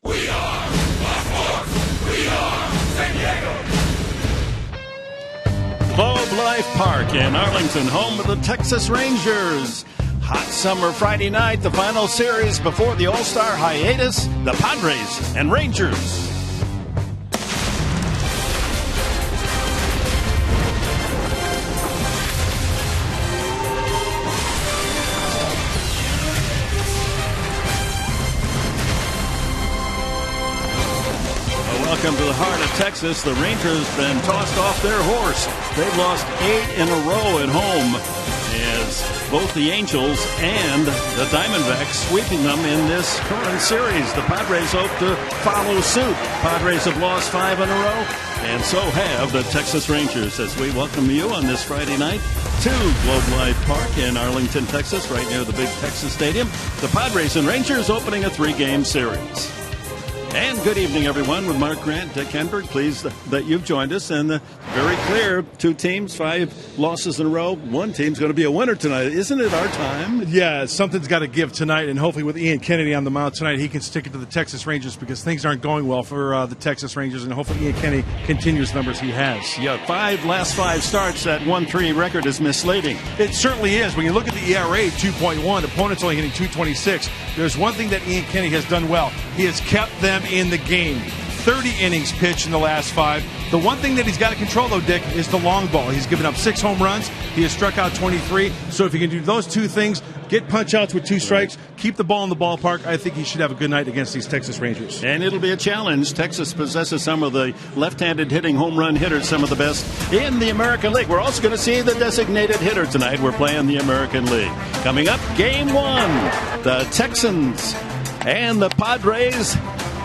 We are Baltimore. We are San Diego. Globe Life Park in Arlington, home of the Texas Rangers. Hot summer Friday night, the final series before the All-Star hiatus, the Padres and Rangers. Welcome to the heart of Texas. The Rangers have been tossed off their horse. They've lost 8 in a row at home, as both the Angels and the Diamondbacks sweeping them in this current series. The Padres hope to follow suit. Padres have lost 5 in a row, and so have the Texas Rangers. As we welcome you on this Friday night to Globe Life Park in Arlington, Texas, right near the big Texas Stadium. The Padres and Rangers opening a 3-game series. And good evening, everyone, with Mark Grant, Dick Henberg. Pleased that you've joined us. And very clear, 2 teams, 5 losses in a row. One team's going to be a winner tonight. Isn't it our time? Yeah, something's got to give tonight. And hopefully with Ian Kennedy on the mound tonight, he can stick it to the Texas Rangers because things aren't going well for the Texas Rangers. And hopefully Ian Kennedy continues the numbers he has. Yeah, last 5 starts, that 1-3 record is misleading. It certainly is. When you look at the ERA, 2.1, opponents only hitting 226. There's one thing that Ian Kennedy has done well. He has kept them in the game. 30 innings pitched in the last 5. The one thing that he's got to control, though, Dick, is the long ball. He's given up 6 home runs. He has struck out 23. So if he can do those 2 things, get punch-outs with 2 strikes, keep the ball in the ballpark, I think he should have a good night against these Texas Rangers. And it'll be a challenge. Texas possesses some of the left-handed hitting home run hitters, some of the best in the American League. We're also going to see the designated hitter tonight. We're playing the American League. Coming up, Game 1, the Texans and the Padres.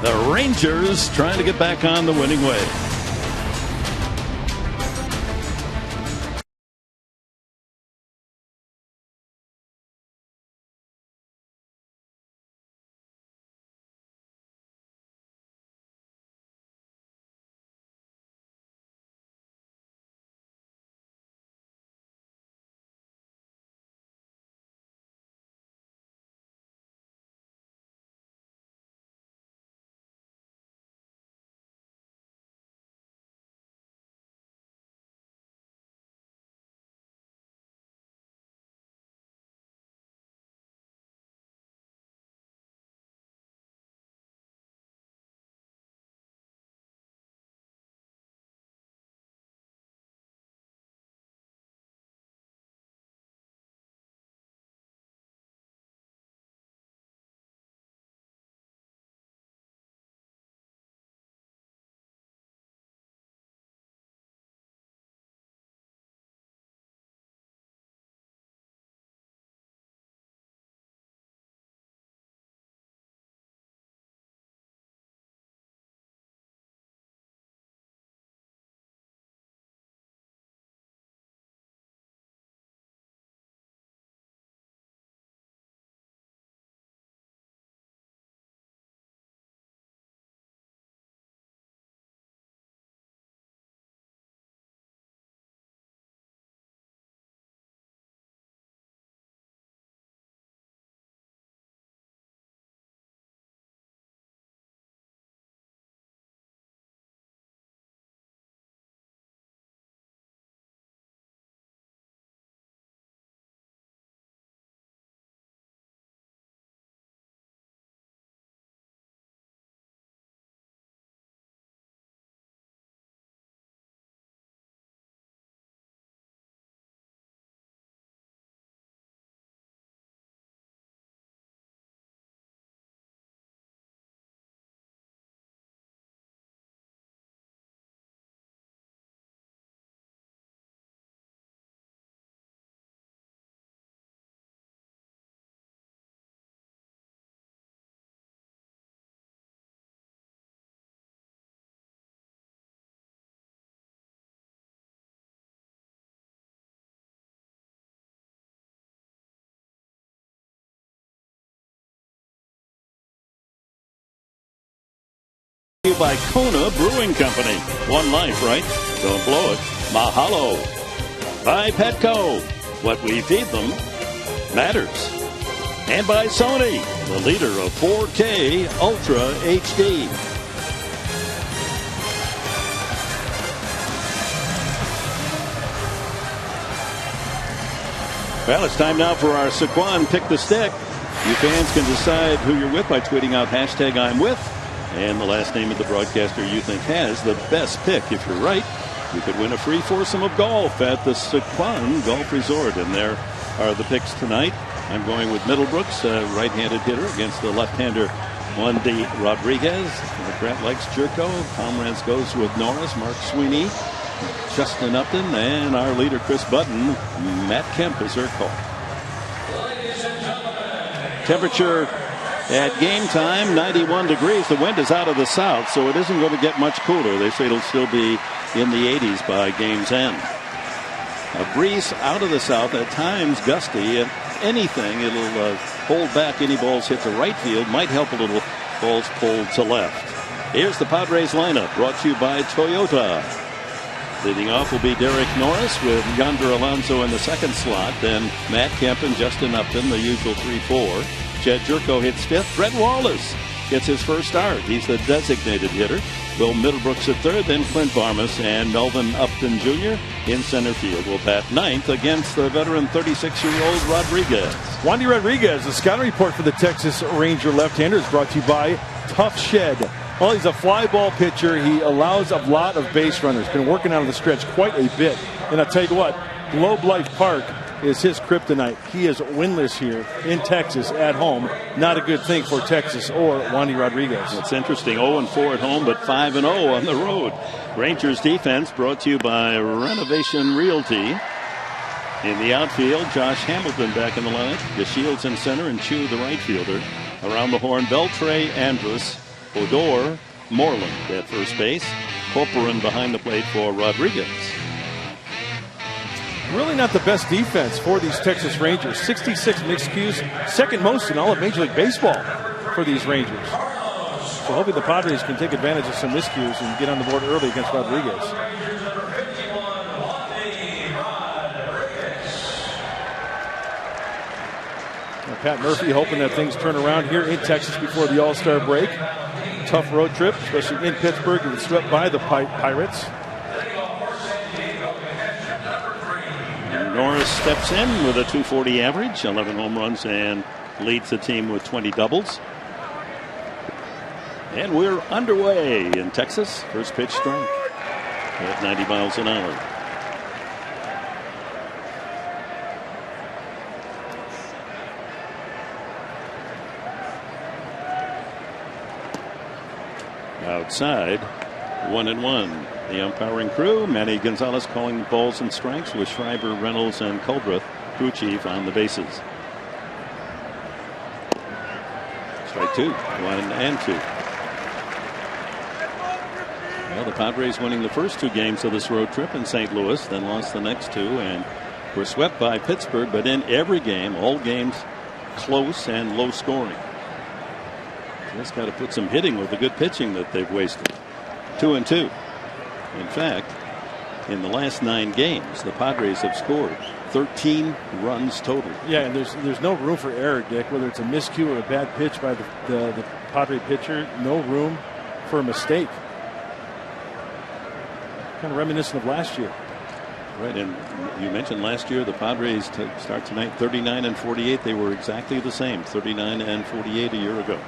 The Rangers trying to get back on the winning way. By Kona Brewing Company. One life, right? Don't blow it. Mahalo. By Petco. What we feed them matters. And by Sony, the leader of 4K Ultra HD. Well, it's time now for our Saquon Pick the Stick. You fans can decide who you're with by tweeting out hashtag I'm with and the last name of the broadcaster you think has the best pick. If you're right, you could win a free foursome of golf at the Saquon Golf Resort. And there are the picks tonight. I'm going with Middlebrooks, a right-handed hitter, against the left-hander Wandy Rodriguez. Brett likes Jerko. Pomerantz goes with Norris, Mark Sweeney, Justin Upton, and our leader Chris Button. Matt Kemp is her call. Temperature at game time, 91 degrees. The wind is out of the south, so it isn't going to get much cooler. They say it'll still be in the 80s by game's end. A breeze out of the south, at times gusty. If anything, it'll hold back any balls hit to right field. Might help a little balls pulled to left. Here's the Padres lineup, brought to you by Toyota. Leading off will be Derek Norris with Yonder Alonso in the second slot. Then Matt Kemp and Justin Upton, the usual 3-4. Jed Jerko hits fifth. Brett Wallace gets his first start. He's the designated hitter. Will Middlebrooks at third. Then Clint Varmus and Melvin Upton Jr. in center field will bat ninth against the veteran 36-year-old Rodriguez. Wandy Rodriguez, the scouting report for the Texas Ranger left-hander is brought to you by Tough Shed. Well, he's a fly ball pitcher. He allows a lot of base runners. Been working out of the stretch quite a bit. And I'll tell you what, Globe Life Park is his kryptonite. He is winless here in Texas at home. Not a good thing for Texas or Wandy Rodriguez. It's interesting. 0-4 at home, but 5-0 on the road. Rangers defense brought to you by Renovation Realty. In the outfield, Josh Hamilton back in the line. DeShields in center and Chu the right fielder. Around the horn, Beltre, Andrus, Odor, Moreland at first base. Corcoran behind the plate for Rodriguez. Really not the best defense for these Texas Rangers. 66 miscues, second most in all of Major League Baseball for these Rangers. So hopefully the Padres can take advantage of some miscues and get on the board early against Rodriguez. Now, Pat Murphy hoping that things turn around here in Texas before the All-Star break. Tough road trip, especially in Pittsburgh, and swept by the Pirates. Norris steps in with a .240 average, 11 home runs, and leads the team with 20 doubles. And we're underway in Texas. First pitch strike at 90 miles an hour. Outside, 1-1. The umpiring crew, Manny Gonzalez calling balls and strikes with Schreiber, Reynolds, and Culbreth, crew chief, on the bases. Strike two, 1-2. Well, the Padres winning the first two games of this road trip in St. Louis, then lost the next two, and were swept by Pittsburgh, but in every game, all games close and low scoring. Just got to put some hitting with the good pitching that they've wasted. 2-2. In fact, in the last 9 games, the Padres have scored 13 runs total. Yeah, and there's no room for error, Dick. Whether it's a miscue or a bad pitch by the Padre pitcher, no room for a mistake. Kind of reminiscent of last year. Right, and you mentioned last year the Padres to start tonight 39-48. They were exactly the same, 39-48 a year ago.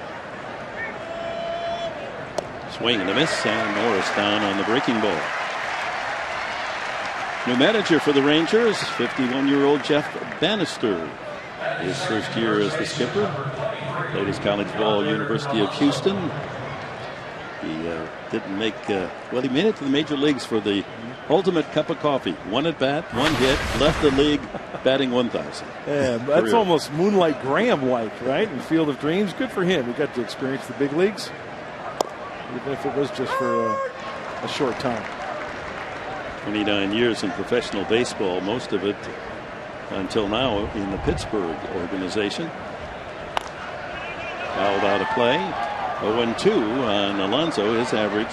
Swing and a miss, and Norris down on the breaking ball. New manager for the Rangers, 51-year-old Jeff Bannister. His first year as the skipper. Played his college ball, University of Houston. He didn't make, well, he made it to the major leagues for the ultimate cup of coffee. 1 at bat, 1 hit, left the league batting 1,000. Yeah, that's almost Moonlight Graham-like, right? In Field of Dreams. Good for him. He got to experience the big leagues, even if it was just for a short time. 29 years in professional baseball, most of it until now in the Pittsburgh organization. Fouled out of play. 0-2 on Alonso. His average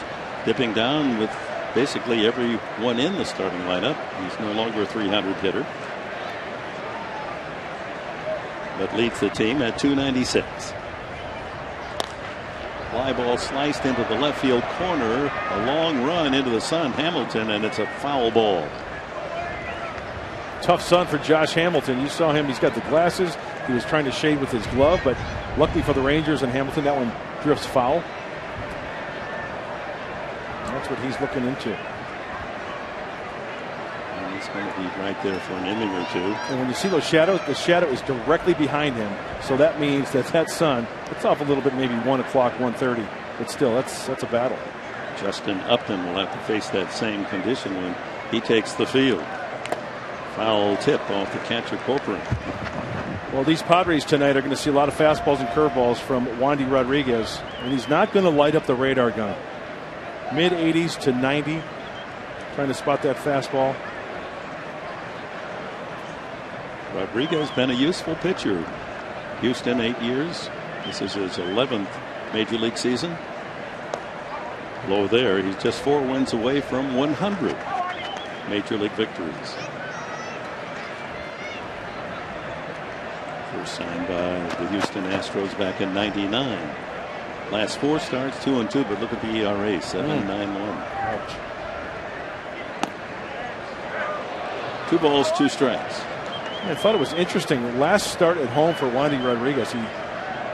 dipping down with basically everyone in the starting lineup. He's no longer a 300 hitter. but leads the team at 296. Fly ball sliced into the left field corner. A long run into the sun, Hamilton, and it's a foul ball. Tough sun for Josh Hamilton. You saw him. He's got the glasses. He was trying to shade with his glove, but luckily for the Rangers and Hamilton, that one drifts foul. And that's what he's looking into. And he's going to be right there for an inning or two. And when you see those shadows, the shadow is directly behind him. So that means that sun, it's off a little bit, maybe 1 o'clock, 1:30. But still, that's a battle. Justin Upton will have to face that same condition when he takes the field. Foul tip off the catcher Corcoran. Well, these Padres tonight are going to see a lot of fastballs and curveballs from Wandy Rodriguez, and he's not going to light up the radar gun. Mid-80s to 90, trying to spot that fastball. Rodriguez been a useful pitcher. Houston 8 years. This is his 11th major league season. Low there. He's just 4 wins away from 100 major league victories. First signed by the Houston Astros back in '99. Last 4 starts, 2-2, but look at the ERA, 7.91. 2 balls, 2 strikes. I thought it was interesting. Last start at home for Wandy Rodriguez, he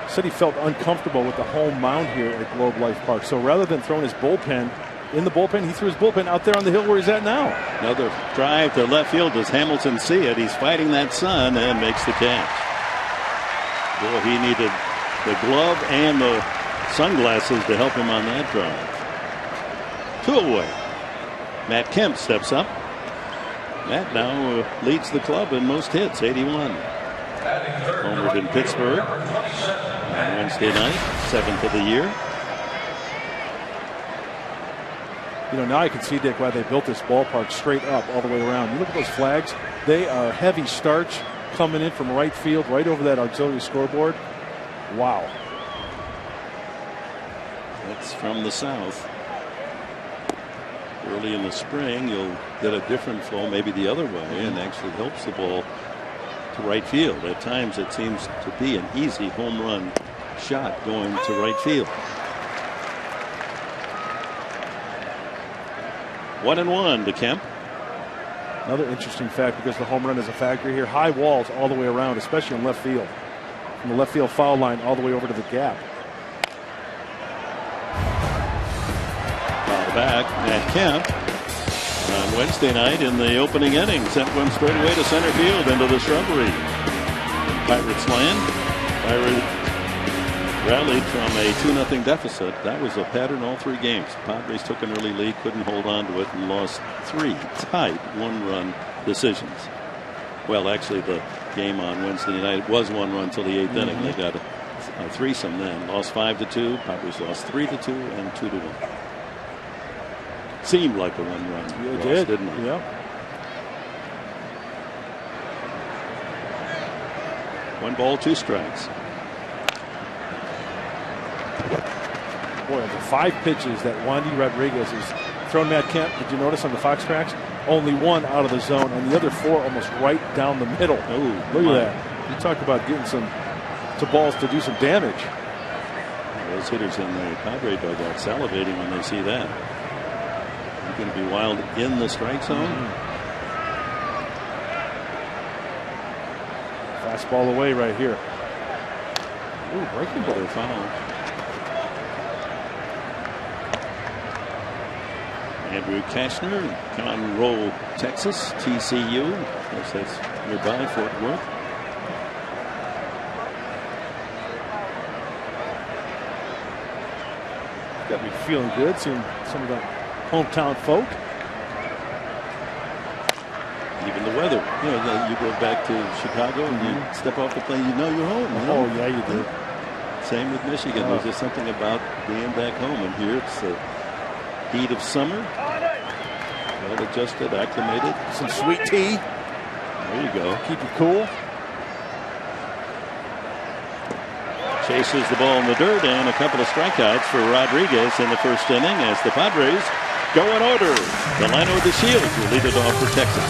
said he felt uncomfortable with the home mound here at Globe Life Park. So rather than throwing his bullpen in the bullpen, he threw his bullpen out there on the hill where he's at now. Another drive to left field. Does Hamilton see it? He's fighting that sun and makes the catch. Boy, he needed the glove and the sunglasses to help him on that drive. 2 away. Matt Kemp steps up. Matt now leads the club in most hits, 81. Homered in Pittsburgh on Wednesday night, 7th of the year. You know, now I can see, Dick, why they built this ballpark straight up all the way around. You look at those flags, they are heavy starch coming in from right field, right over that auxiliary scoreboard. Wow. That's from the south. Early in the spring, you'll get a different flow, maybe the other way, and actually helps the ball to right field. At times, it seems to be an easy home run shot going to right field. 1-1 to Kemp. Another interesting fact, because the home run is a factor here. High walls all the way around, especially in left field. From the left field foul line all the way over to the gap. Foul back, Matt Kemp on Wednesday night in the opening inning sent one straight away to center field into the shrubbery. Pirates land. Pirates rallied from a 2-0 deficit. That was a pattern all 3 games. Padres took an early lead, couldn't hold on to it, and lost 3 tight 1-run decisions. Well, actually, the game on Wednesday night was 1 run till the 8th inning. They got a threesome then. Lost 5-2. Padres lost 3-2 and 2-1. Seemed like a 1-run. It did, didn't it? Yeah. 1 ball, 2 strikes. Boy, the 5 pitches that Wandy Rodriguez has thrown Matt Kemp, did you notice on the Fox tracks? Only 1 out of the zone, and the other 4 almost right down the middle. Oh, look at that. You talk about getting some to balls to do some damage. Those hitters in the Padre dugout salivating when they see that. You're going to be wild in the strike zone. Fastball away right here. Ooh, breaking ball. Another foul. Andrew Kashner, Conroe, Texas, TCU. Of course, that's nearby Fort Worth. Got me feeling good, seeing some of the hometown folk. Even the weather. You know, you go back to Chicago and you step off the plane, you know you're home. You know? Oh, yeah, you do. Same with Michigan. There's just something about being back home. And here it's the heat of summer. Well adjusted, acclimated. Some sweet tea. There you go. Keep you cool. Chases the ball in the dirt, and a couple of strikeouts for Rodriguez in the first inning as the Padres go in order. Delano de Shields will lead it off for Texas.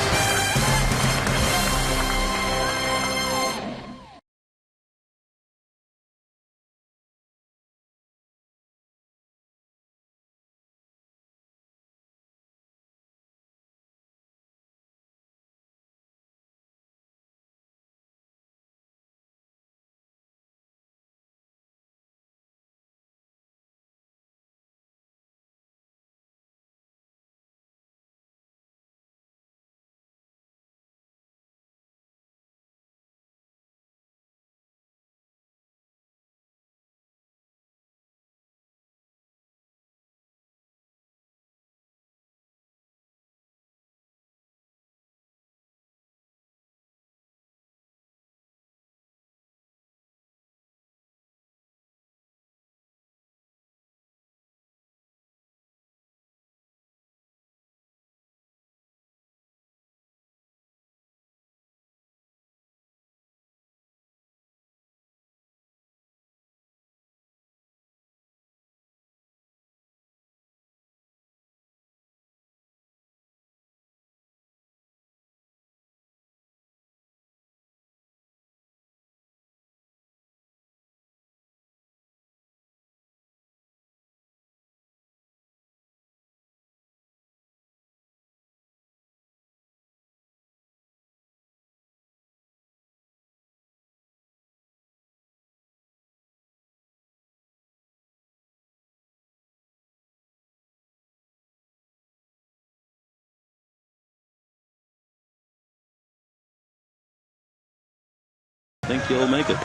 think he'll make it.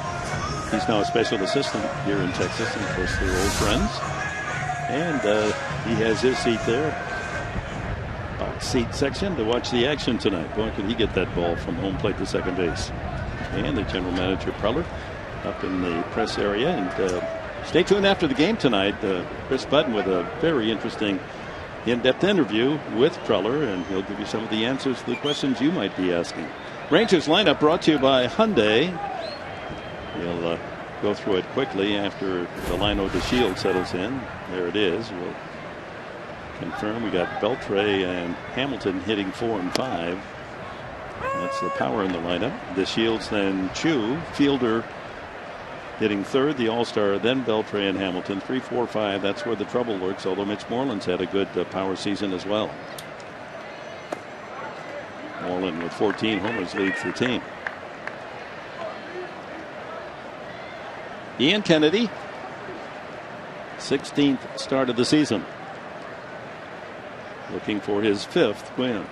He's now a special assistant here in Texas, and of course they're old friends. And he has his seat there, box seat section, to watch the action tonight. Boy, could he get that ball from home plate to second base. And the general manager, Preller, up in the press area. And stay tuned after the game tonight. Chris Button with a very interesting in-depth interview with Preller, and he'll give you some of the answers to the questions you might be asking. Rangers lineup brought to you by Hyundai. We'll go through it quickly after Delino DeShields settles in. There it is. We'll confirm we got Beltre and Hamilton hitting 4 and 5. That's the power in the lineup. DeShields, then Chu, Fielder hitting third, the All-Star, then Beltre and Hamilton. 3, 4, 5. That's where the trouble lurks, although Mitch Moreland's had a good power season as well. Moreland with 14 homers leads the team. Ian Kennedy, 16th start of the season, looking for his 5th win.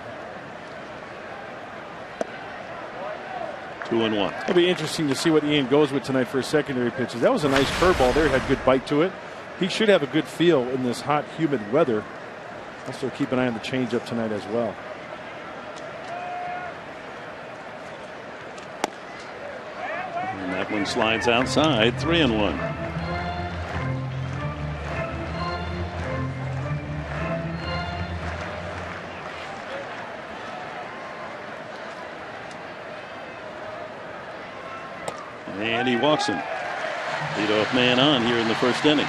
2-1. It'll be interesting to see what Ian goes with tonight for his secondary pitches. That was a nice curveball there. Had good bite to it. He should have a good feel in this hot, humid weather. Also keep an eye on the changeup tonight as well. And that one slides outside. 3-1. And he walks him. Leadoff man on here in the first inning.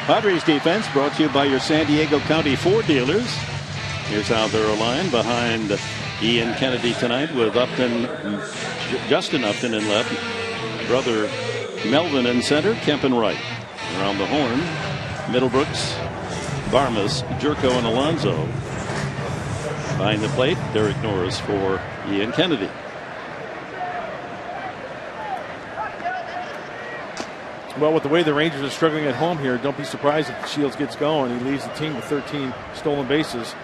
Padres defense brought to you by your San Diego County Ford dealers. Here's how they're aligned behind Ian Kennedy tonight, with Upton, Justin Upton in left, brother Melvin in center, Kemp in right. Around the horn, Middlebrooks, Barmas, Jerko, and Alonso. Behind the plate, Derek Norris for Ian Kennedy. Well, with the way the Rangers are struggling at home here, don't be surprised if Shields gets going. He leads the team with 13 stolen bases.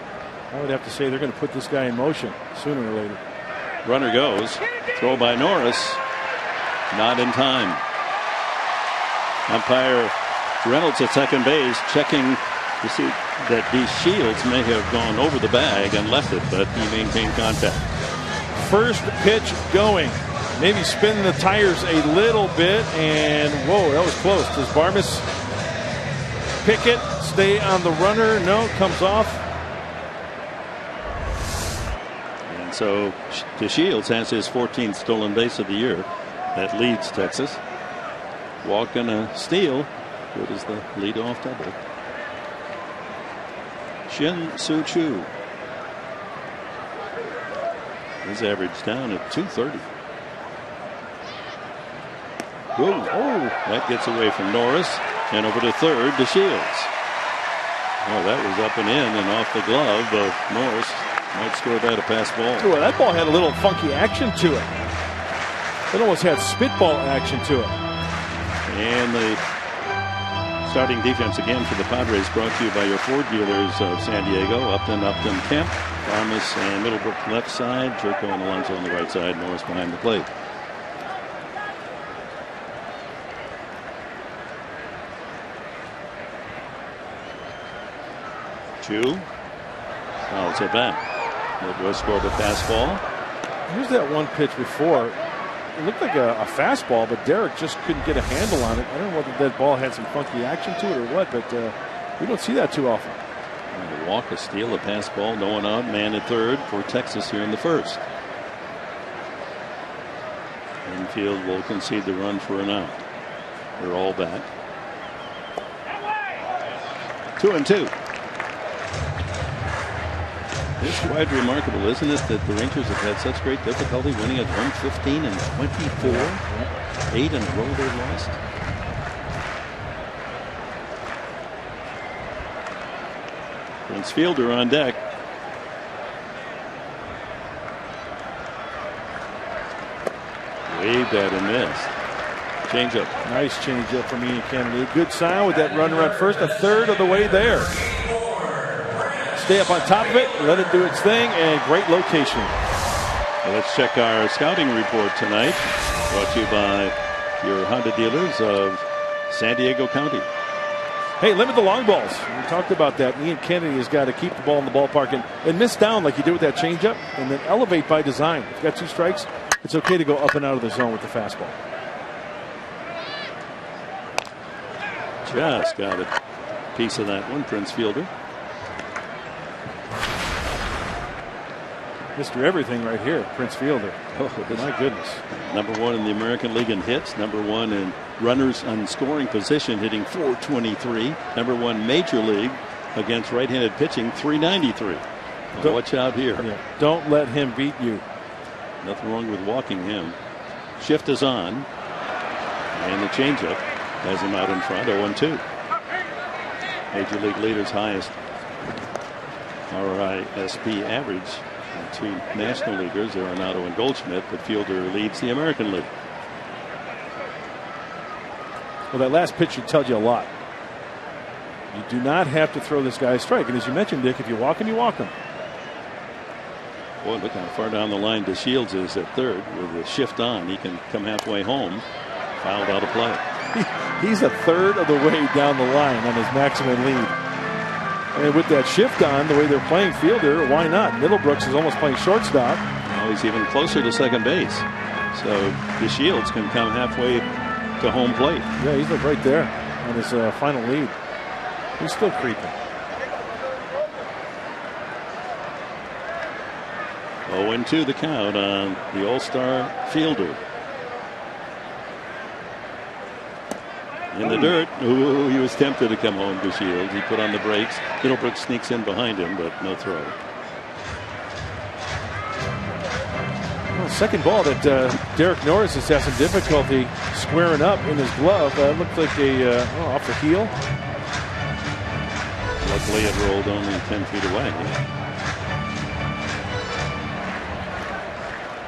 I would have to say they're going to put this guy in motion sooner or later. Runner goes. Throw by Norris. Not in time. Umpire Reynolds at second base checking to see that DeShields may have gone over the bag and left it, but he maintained contact. First pitch going. Maybe spinning the tires a little bit, and whoa, that was close. Does Barmas pick it, stay on the runner? No, comes off. And so DeShields has his 14th stolen base of the year. That leads Texas. Walk and a steal. Good as the leadoff double. Shin Soo Choo. His average down at 230. Whoa, oh, that gets away from Norris and over to third, DeShields. Oh, that was up and in and off the glove of Norris. Might score that a pass ball. Ooh, that ball had a little funky action to it. It almost had spitball action to it. And the starting defense again for the Padres brought to you by your Ford dealers of San Diego. Upton, Kemp, Barmas and Middlebrook left side, Jerko and Alonso on the right side, Norris behind the plate. Chu fouls it back. It was scored a fastball. Here's that one pitch before. It looked like a fastball, but Derek just couldn't get a handle on it. I don't know whether that ball had some funky action to it or what, but we don't see that too often. And a walk, a steal, a pass ball, no one out, man at third for Texas here in the first. Infield will concede the run for an out. They're all back. 2-2. It's quite remarkable, isn't it, that the Rangers have had such great difficulty winning at 115 and 24. 8 in a row they've lost. Prince Fielder on deck. Waved at and missed. Changeup. Nice changeup from Ian Kennedy. Good sign with that runner at first, a third of the way there. Stay up on top of it, let it do its thing, and great location. Well, let's check our scouting report tonight. Brought to you by your Honda dealers of San Diego County. Hey, limit the long balls. We talked about that. Ian Kennedy has got to keep the ball in the ballpark and miss down like he did with that changeup, and then elevate by design. If you've got 2 strikes, it's okay to go up and out of the zone with the fastball. Just got a piece of that one, Prince Fielder. Mr. Everything right here, Prince Fielder. Oh, my goodness. #1 in the American League in hits, #1 in runners on scoring position, hitting .423. #1 Major League against right-handed pitching, .393. Well, watch out here. Yeah, don't let him beat you. Nothing wrong with walking him. Shift is on. And the changeup has him out in front, 0-2. Major League leaders highest RISP average. 2 National Leaguers, Arenado and Goldschmidt, but Fielder leads the American League. Well, that last pitch should tell you a lot. You do not have to throw this guy a strike. And as you mentioned, Dick, if you walk him, you walk him. Boy, look how far down the line DeShields is at third. With the shift on, he can come halfway home. Fouled out of play. He's a third of the way down the line on his maximum lead. And with that shift on, the way they're playing Fielder, why not? Middlebrooks is almost playing shortstop. Now he's even closer to second base. So DeShields can come halfway to home plate. Yeah, he's like right there on his final lead. He's still creeping. 0-2 the count on the All-Star Fielder. In the dirt. Ooh, he was tempted to come home to Shields. He put on the brakes. Middlebrooks sneaks in behind him, but no throw. Well, second ball that Derek Norris has had some difficulty squaring up in his glove. Looked like off the heel. Luckily, it rolled only 10 feet away.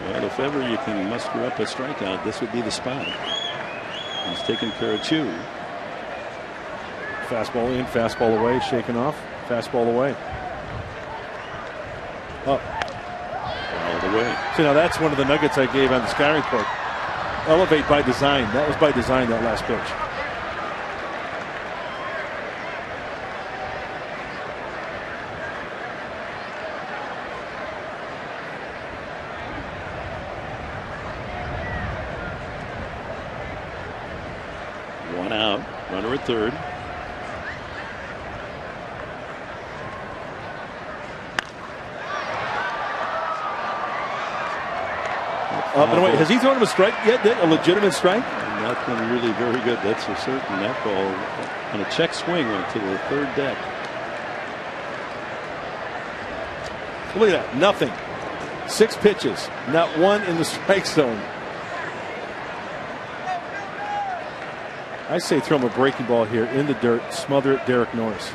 Well, if ever you can muster up a strikeout, this would be the spot. He's taking care of Chu. Fastball in, fastball away, shaken off, fastball away. Up. All the way. See, now that's one of the nuggets I gave on the Sky Report. Elevate by design. That was by design, that last pitch. One out, runner at third. Up and away. Has he thrown him a strike yet? A legitimate strike? Not been really very good, that's for certain. That ball on a check swing went to the third deck. Look at that. Nothing. 6 pitches. Not one in the strike zone. I say throw him a breaking ball here in the dirt. Smother it, Derek Norris.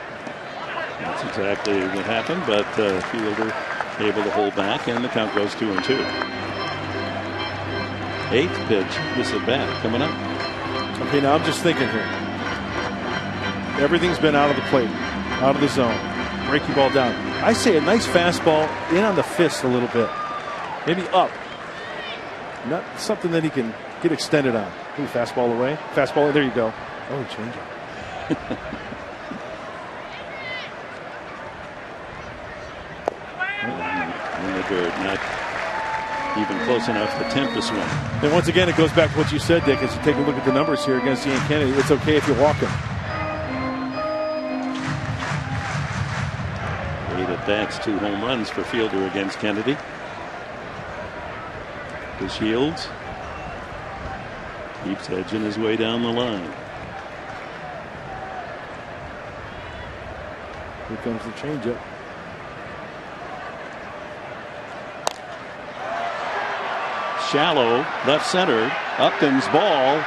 That's exactly what happened, but Fielder able to hold back, and the count goes 2-2. 8th pitch, this at bat coming up. Okay, now I'm just thinking here. Everything's been out of the plate, out of the zone. Breaking ball down. I say a nice fastball in on the fist a little bit. Maybe up. Not something that he can get extended on. Ooh, fastball away. Fastball, there you go. Oh, change it. In the dirt, not even close enough to tempt the swing. And once again, it goes back to what you said, Dick, as you take a look at the numbers here against Ian Kennedy. It's okay if you walk him. 8 at bats, 2 home runs for Fielder against Kennedy. DeShields keeps edging his way down the line. Here comes the changeup. Shallow, left center. Upton's ball.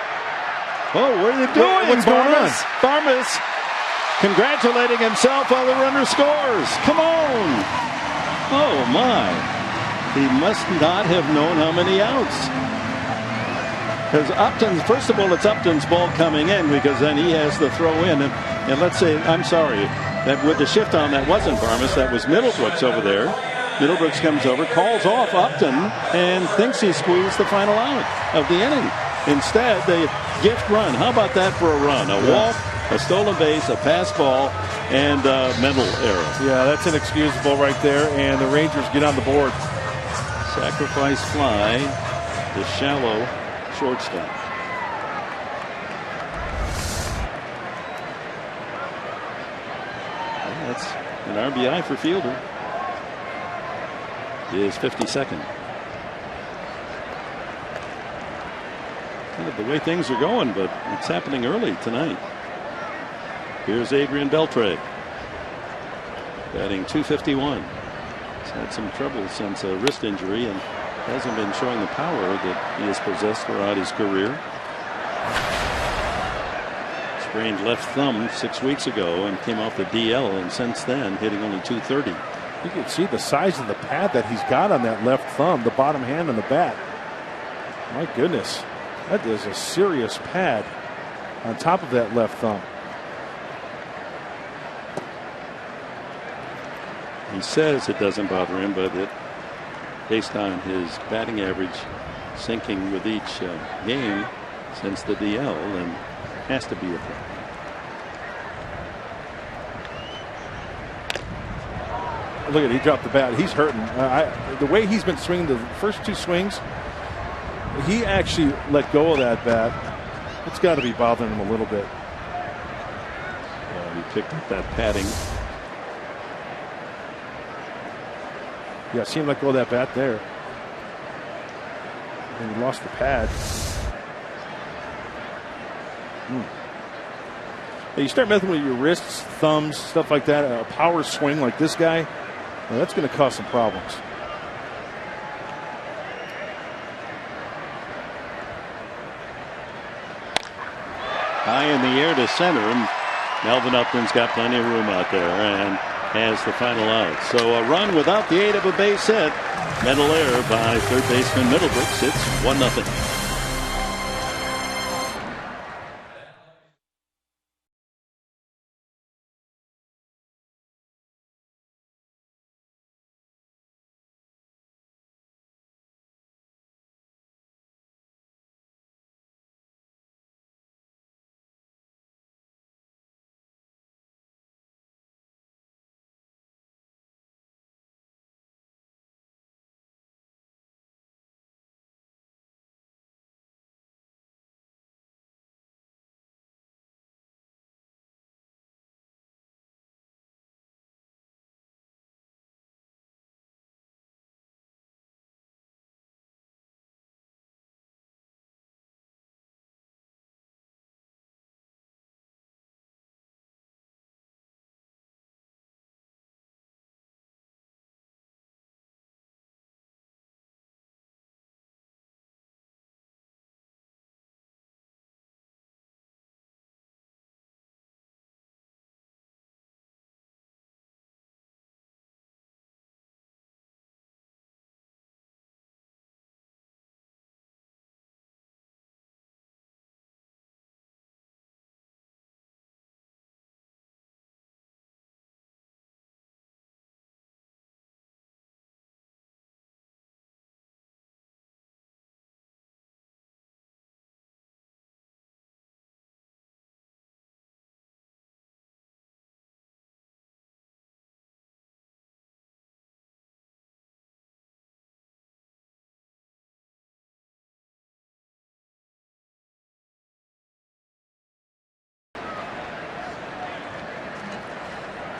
Oh, what are they doing? What's going on? Farmas congratulating himself while the runner scores. Come on. Oh, my. He must not have known how many outs. Because Upton's, first of all, it's Upton's ball coming in, because then he has the throw in. And let's say, I'm sorry, that with the shift on, that wasn't Farmas, that was Middlebrooks over there. Middlebrooks comes over, calls off Upton, and thinks he squeezed the final out of the inning. Instead, they gift run. How about that for a run? A walk, a stolen base, a pass ball, and a mental error. Yeah, that's inexcusable right there, and the Rangers get on the board. Sacrifice fly to shallow shortstop. Well, that's an RBI for Fielder. His 52nd. Kind of the way things are going, but it's happening early tonight. Here's Adrian Beltre, batting .251. He's had some trouble since a wrist injury and hasn't been showing the power that he has possessed throughout his career. Sprained left thumb 6 weeks ago and came off the DL, and since then hitting only .230. You can see the size of the pad that he's got on that left thumb, the bottom hand on the bat. My goodness, that is a serious pad on top of that left thumb. He says it doesn't bother him, but it, based on his batting average sinking with each game since the DL, and has to be a problem. Look at, he dropped the bat. He's hurting. The way he's been swinging the first 2 swings, he actually let go of that bat. It's got to be bothering him a little bit. He picked up that padding. Yeah, see him let go of that bat there. And he lost the pad. You start messing with your wrists, thumbs, stuff like that, a power swing like this guy, well, that's going to cause some problems. High in the air to center, and Melvin Upton's got plenty of room out there and has the final out. So a run without the aid of a base hit. Mental error by third baseman Middlebrooks. It's 1-0.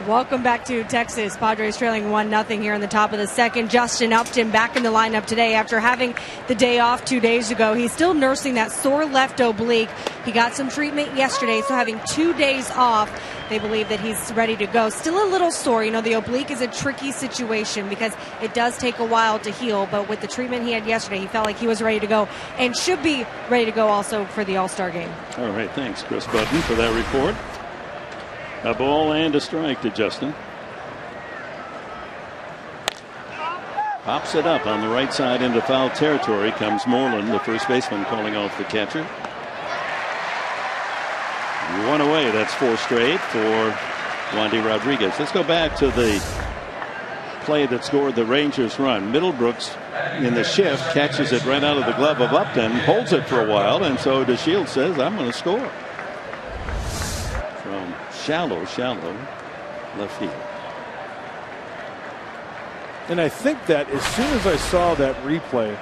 Welcome back to Texas. Padres trailing 1-0 here in the top of the second. Justin Upton back in the lineup today after having the day off 2 days ago. He's still nursing that sore left oblique. He got some treatment yesterday, so having 2 days off, they believe that he's ready to go. Still a little sore. You know, the oblique is a tricky situation because it does take a while to heal, but with the treatment he had yesterday, he felt like he was ready to go and should be ready to go also for the All-Star game. All right, thanks, Chris Button, for that report. A ball and a strike to Justin. Pops it up on the right side into foul territory. Comes Moreland, the first baseman, calling off the catcher. 1 away. That's 4 straight for Wandy Rodriguez. Let's go back to the play that scored the Rangers run. Middlebrooks in the shift catches it right out of the glove of Upton, holds it for a while, and so DeShields says, I'm going to score. From shallow left field. And I think that as soon as I saw that replay,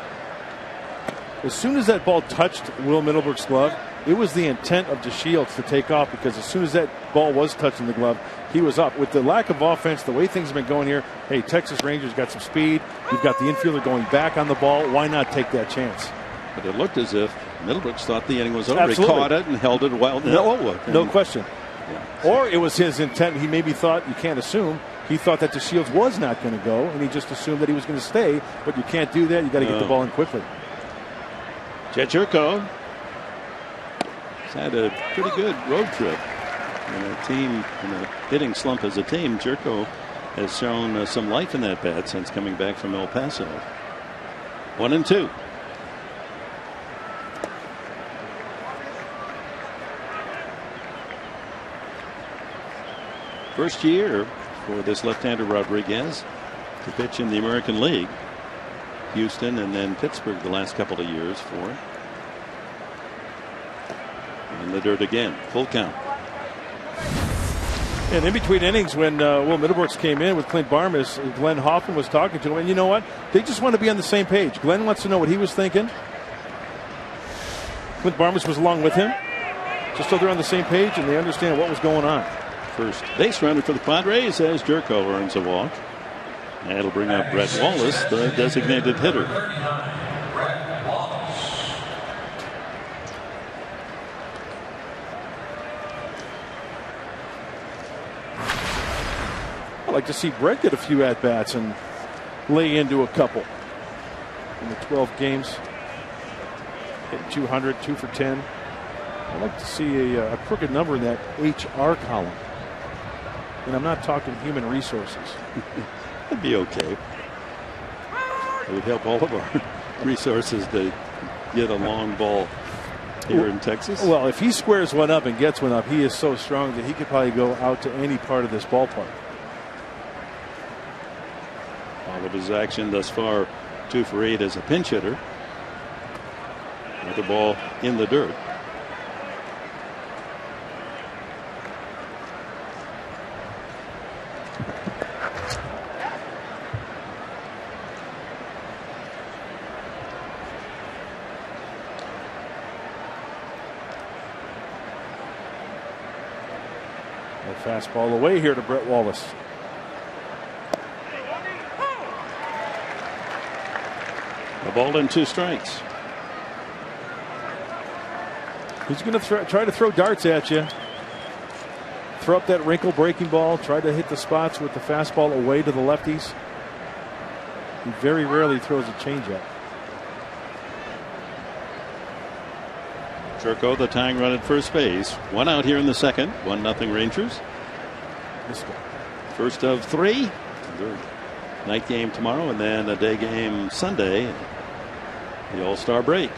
as soon as that ball touched Will Middlebrook's glove, it was the intent of DeShields to take off, because as soon as that ball was touching the glove, he was up. With the lack of offense, the way things have been going here, hey, Texas Rangers got some speed. You've got the infielder going back on the ball. Why not take that chance? But it looked as if Middlebrooks thought the inning was over. Absolutely. He caught it and held it well. No question. Yeah. Or it was his intent. He maybe thought, you can't assume, he thought that DeShields was not going to go, and he just assumed that he was going to stay. But you can't do that. You got to get the ball in quickly. Jed Jerko has had a pretty good road trip. In a team in a hitting slump as a team, Jerko has shown some life in that bat since coming back from El Paso. 1-2. First year for this left-hander Rodriguez to pitch in the American League. Houston and then Pittsburgh the last couple of years for him. In the dirt again. Full count. And in between innings, when Will Middlebrooks came in with Clint Barmas, Glenn Hoffman was talking to him. And you know what? They just want to be on the same page. Glenn wants to know what he was thinking. Clint Barmas was along with him, just so they're on the same page and they understand what was going on. First base runner for the Padres as Jerko earns a walk. And it'll bring up Brett Wallace, the designated hitter. I'd like to see Brett get a few at-bats and lay into a couple. In the 12 games, hit 200, 2 for 10. I'd like to see a crooked number in that HR column. And I'm not talking human resources. That'd be okay. It would help all of our resources to get a long ball here in Texas. Well, if he squares one up and gets one up, he is so strong that he could probably go out to any part of this ballpark. All of his action thus far, 2 for 8 as a pinch hitter. With the ball in the dirt. A fastball away here to Brett Wallace. A ball and 2 strikes. He's going to try to throw darts at you. Throw up that wrinkle breaking ball. Try to hit the spots with the fastball away to the lefties. He very rarely throws a changeup. Jerko, the tying run at first base. 1 out here in the second. 1-0 Rangers. First of 3. Their night game tomorrow and then a day game Sunday. The All-Star break.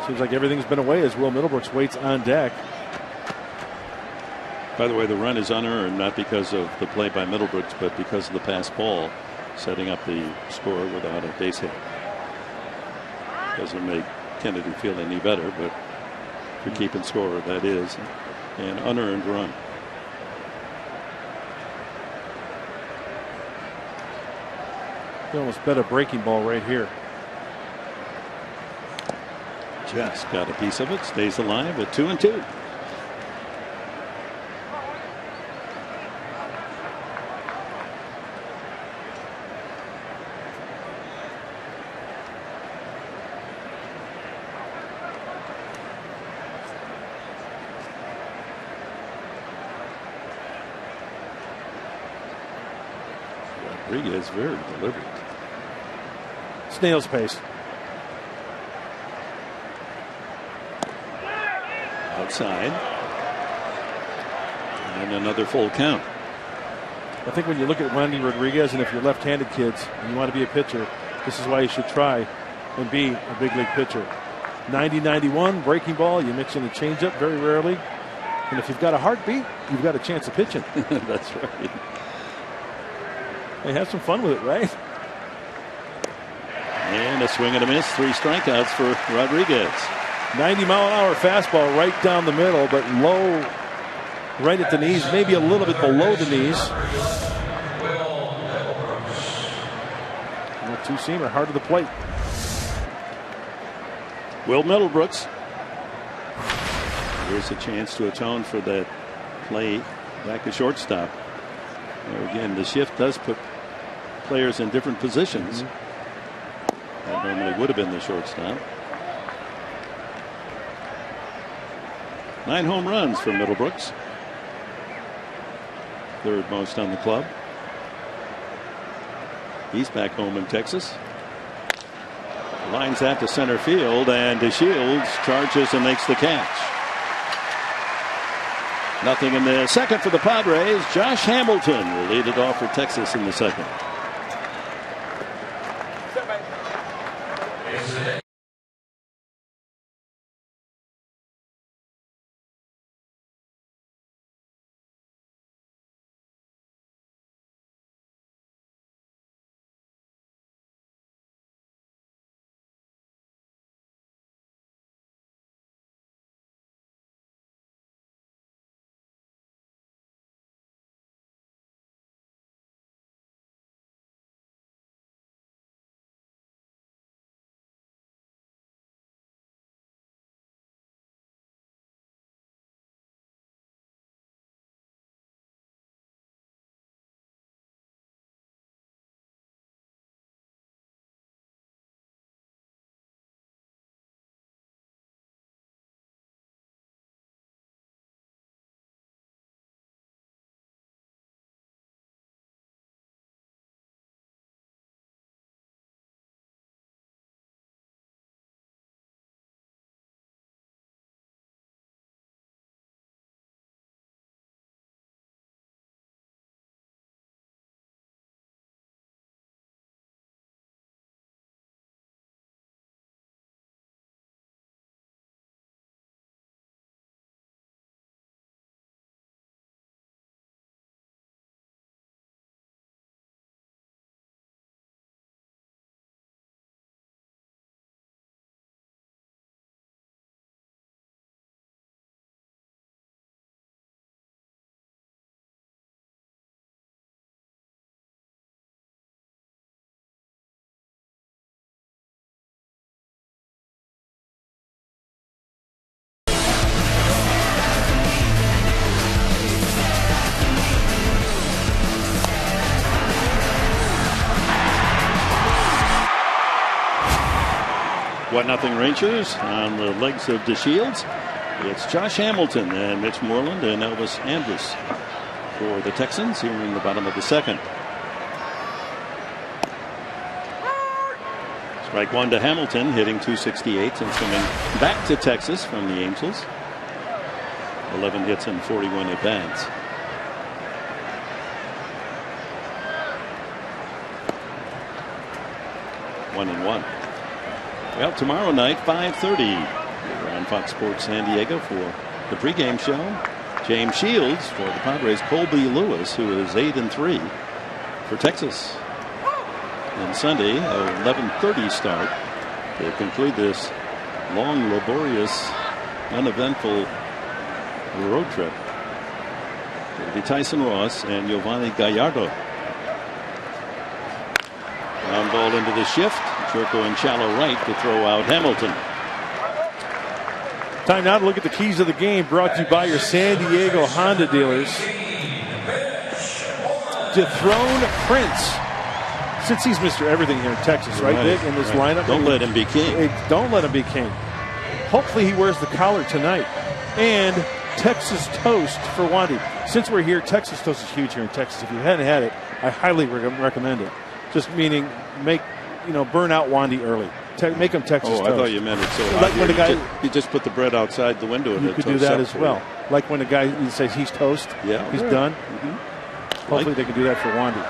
Seems like everything's been away as Will Middlebrooks waits on deck. By the way, the run is unearned, not because of the play by Middlebrooks, but because of the pass ball, setting up the score without a base hit. Doesn't make Kennedy feel any better, but for keeping score, that is an unearned run. He almost bet a breaking ball right here. Just got a piece of it, stays alive at 2-2. Rodriguez very deliberate. Snail's pace. Outside. And another full count. I think when you look at Randy Rodriguez, and if you're left-handed kids and you want to be a pitcher, this is why you should try and be a big league pitcher. 90-91, breaking ball, you mix in a changeup very rarely. And if you've got a heartbeat, you've got a chance of pitching. That's right. Hey, have some fun with it, right? And a swing and a miss. 3 strikeouts for Rodriguez. 90-mile-an-hour fastball right down the middle, but low, right at the knees, maybe a little bit below the knees. Two-seamer, hard to the plate. Will Middlebrooks. Here's a chance to atone for that play back to shortstop. Again, the shift does put players in different positions. That normally would have been the shortstop. 9 home runs for Middlebrooks. 3rd most on the club. He's back home in Texas. Lines that to center field, and DeShields charges and makes the catch. Nothing in the second for the Padres. Josh Hamilton will lead it off for Texas in the second. What nothing Rangers on the legs of DeShields. It's Josh Hamilton and Mitch Moreland and Elvis Andrus for the Texans here in the bottom of the second. Strike 1 to Hamilton, hitting .268 since coming back to Texas from the Angels. 11 hits and 41 at bats. One and one. Well, tomorrow night, 5:30, we're on Fox Sports San Diego for the pregame show. James Shields for the Padres, Colby Lewis, who is 8-3 for Texas. And Sunday, a 11:30 start to conclude this long, laborious, uneventful road trip. It'll be Tyson Ross and Giovanni Gallardo. Ground ball into the shift. Jerko in shallow right to throw out Hamilton. Time now to look at the keys of the game, brought to you by your San Diego Honda dealers. Dethrone Prince. Since he's Mr. Everything here in Texas, right, Dick? In this lineup. Don't let him be king. Hey, don't let him be king. Hopefully he wears the collar tonight. And Texas toast for Wandy. Since we're here, Texas toast is huge here in Texas. If you hadn't had it, I highly recommend it. Just meaning make burn out Wandy early. Make him Texas toast. I thought you meant it so like when the guy you just put the bread outside the window and you could do that as well. Like when the guy says he's toast, he's done. Hopefully they can do that for Wandy.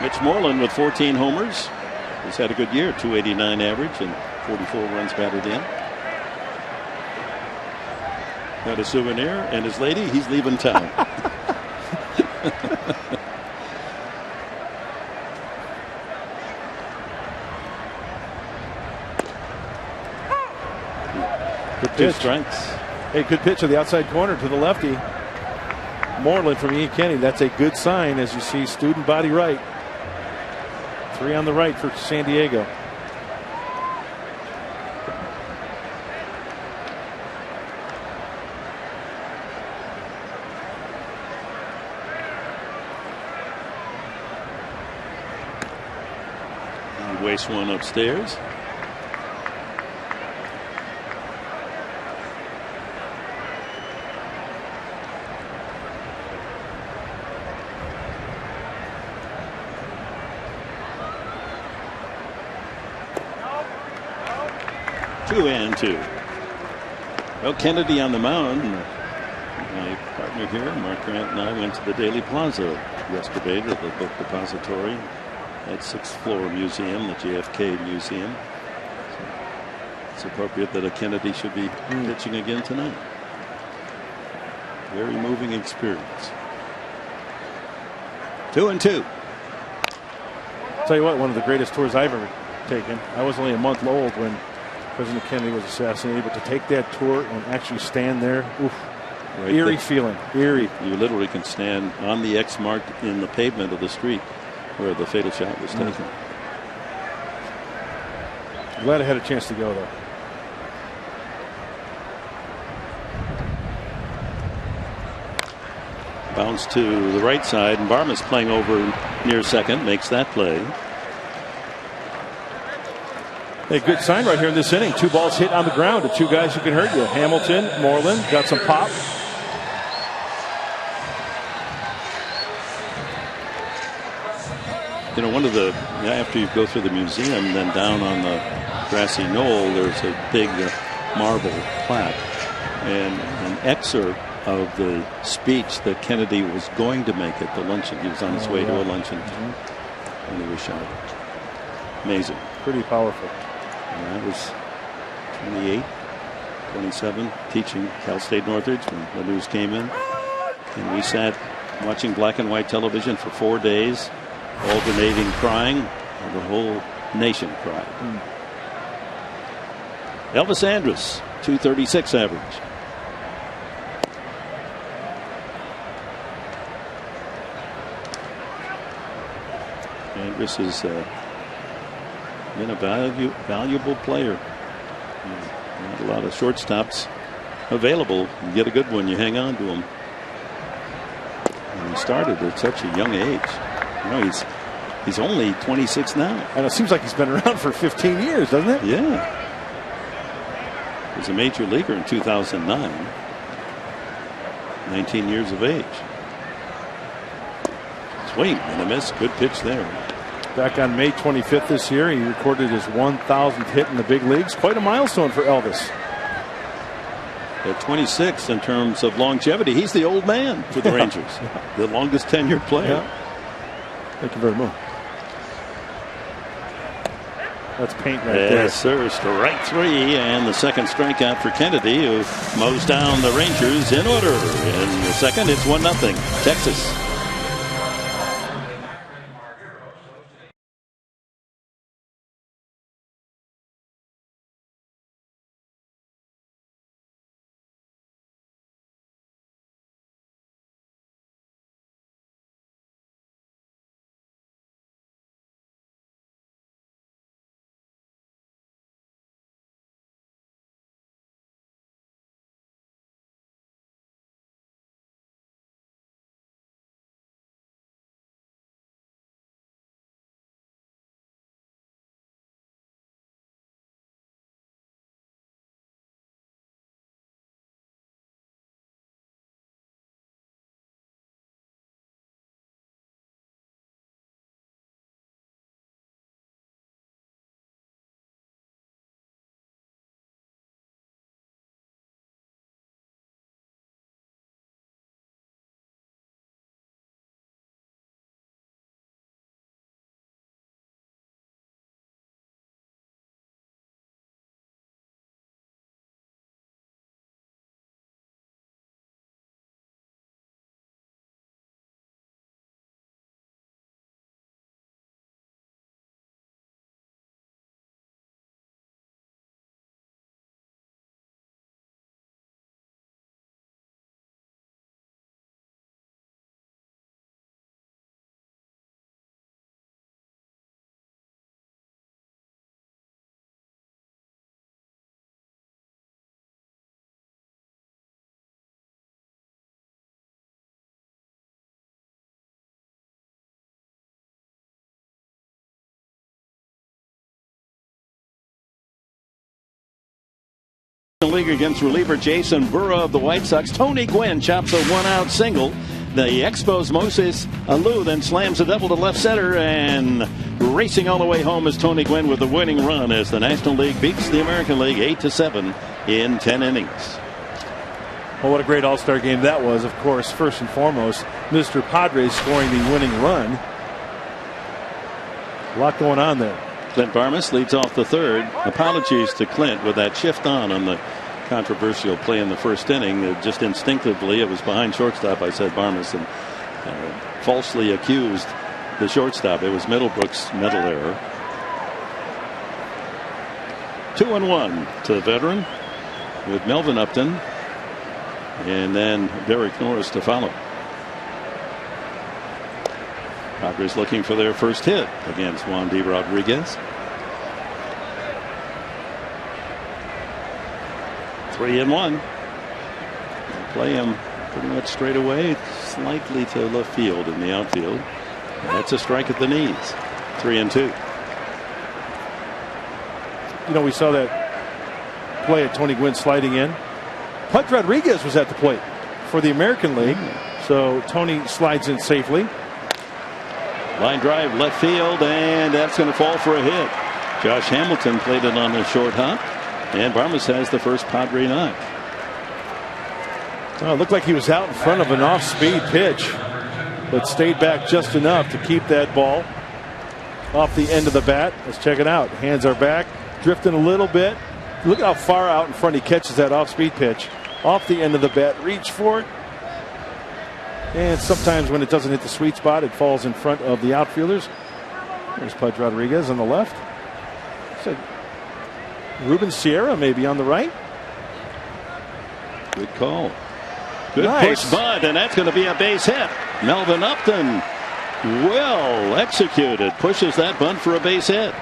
Mitch Moreland with 14 homers. He's had a good year, 289 average and 44 runs batted in. Got a souvenir and his lady, he's leaving town. Good pitch. 2 strikes. Hey, good pitch to the outside corner to the lefty. Moreland from Ian Kenny. That's a good sign as you see student body right. 3 on the right for San Diego. He wastes one upstairs. And 2. Well, Kennedy on the mound. My partner here, Mark Grant, and I went to the Daily Plaza yesterday to the book depository at 6th floor museum, the JFK Museum. So it's appropriate that a Kennedy should be pitching again tonight. Very moving experience. 2 and 2. I'll tell you what, one of the greatest tours I've ever taken. I was only a month old when President Kennedy was assassinated, but to take that tour and actually stand there, right, eerie feeling, eerie. You literally can stand on the X mark in the pavement of the street where the fatal shot was taken. Glad I had a chance to go, though. Bounce to the right side, and Barma's playing over near second, makes that play. A good sign right here in this inning. 2 balls hit on the ground to 2 guys who can hurt you. Hamilton, Moreland, got some pop. One of the, after you go through the museum, then down on the grassy knoll, there's a big marble plaque and an excerpt of the speech that Kennedy was going to make at the luncheon. He was on his way to a luncheon when he was shot. Amazing. Pretty powerful. And I was 28, 27, teaching Cal State Northridge when the news came in. And we sat watching black and white television for 4 days, alternating crying, and the whole nation cried. Elvis Andrus, 236 average. Andrus has been a valuable player. Not a lot of shortstops available. You get a good one, you hang on to him. And he started at such a young age. He's only 26 now. And it seems like he's been around for 15 years, doesn't it? Yeah. He was a major leaguer in 2009. 19 years of age. Swing and a miss. Good pitch there. Back on May 25th this year, he recorded his 1,000th hit in the big leagues. Quite a milestone for Elvis. At 26 in terms of longevity, he's the old man for the Rangers. The longest tenured player. Thank you very much. That's paint right there. Yes, sir. Strike 3 and the second strikeout for Kennedy, who mows down the Rangers in order. In the second, it's 1-0 Texas. League against reliever Jason Burrow of the White Sox. Tony Gwynn chops a 1-out single. The Expos' Moses Alou then slams a double to left center, and racing all the way home is Tony Gwynn with the winning run as the National League beats the American League 8-7 in 10 innings. Well, what a great all-star game that was. Of course, first and foremost, Mr. Padres scoring the winning run. A lot going on there. Clint Barmas leads off the third. Apologies to Clint with that shift on the controversial play in the first inning. Just instinctively, it was behind shortstop. I said Barmas and falsely accused the shortstop. It was Middlebrook's mental error. 2-1 to the veteran with Melvin Upton and then Derek Norris to follow. Padres looking for their first hit against Juan D. Rodriguez. 3-1. They play him pretty much straight away, slightly to left field in the outfield. That's a strike at the knees. 3-2. You know, we saw that play at Tony Gwynn sliding in. Pudge Rodriguez was at the plate for the American League. So Tony slides in safely. Line drive left field, and that's going to fall for a hit. Josh Hamilton played it on the short hop, and Barmas has the first Padre knock. Well, it looked like he was out in front of an off-speed pitch, but stayed back just enough to keep that ball off the end of the bat. Let's check it out. Hands are back, drifting a little bit. Look how far out in front he catches that off-speed pitch. Off the end of the bat, reach for it. And sometimes when it doesn't hit the sweet spot, it falls in front of the outfielders. There's Pudge Rodriguez on the left. So Ruben Sierra maybe on the right. Good call. Good Nice. push, Bud, and that's going to be a base hit. Melvin Upton, well executed, pushes that bunt for a base hit.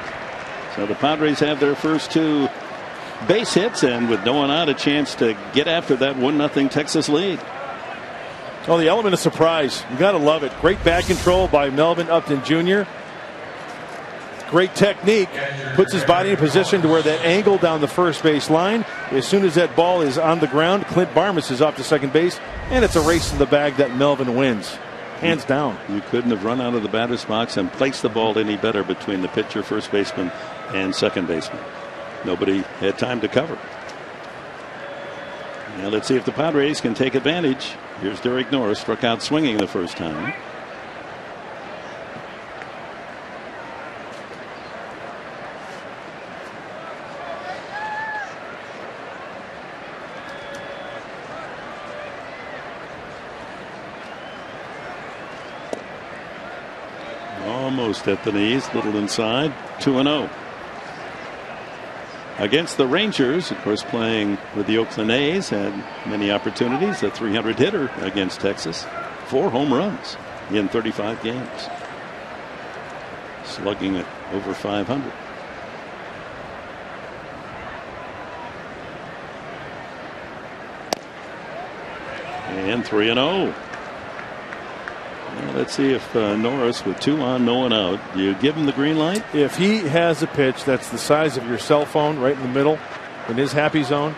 So the Padres have their first two base hits, and with no one out, a chance to get after that 1-0 Texas lead. Oh, the element of surprise. You got to love it. Great back control by Melvin Upton Jr. Great technique. Puts his body in position to where that angle down the first base line. As soon as that ball is on the ground, Clint Barmas is off to second base, and it's a race to the bag that Melvin wins. Hands down. You couldn't have run out of the batter's box and placed the ball any better between the pitcher, first baseman, and second baseman. Nobody had time to cover. Now let's see if the Padres can take advantage. Here's Derek Norris, struck out swinging the first time. Almost at the knees, little inside. 2-0. Against the Rangers, of course, playing with the Oakland A's, had many opportunities. A 300 hitter against Texas. 4 home runs in 35 games. Slugging at over 500. And 3-0. Well, let's see if Norris, with 2 on, no one out, do you give him the green light? If he has a pitch that's the size of your cell phone right in the middle in his happy zone,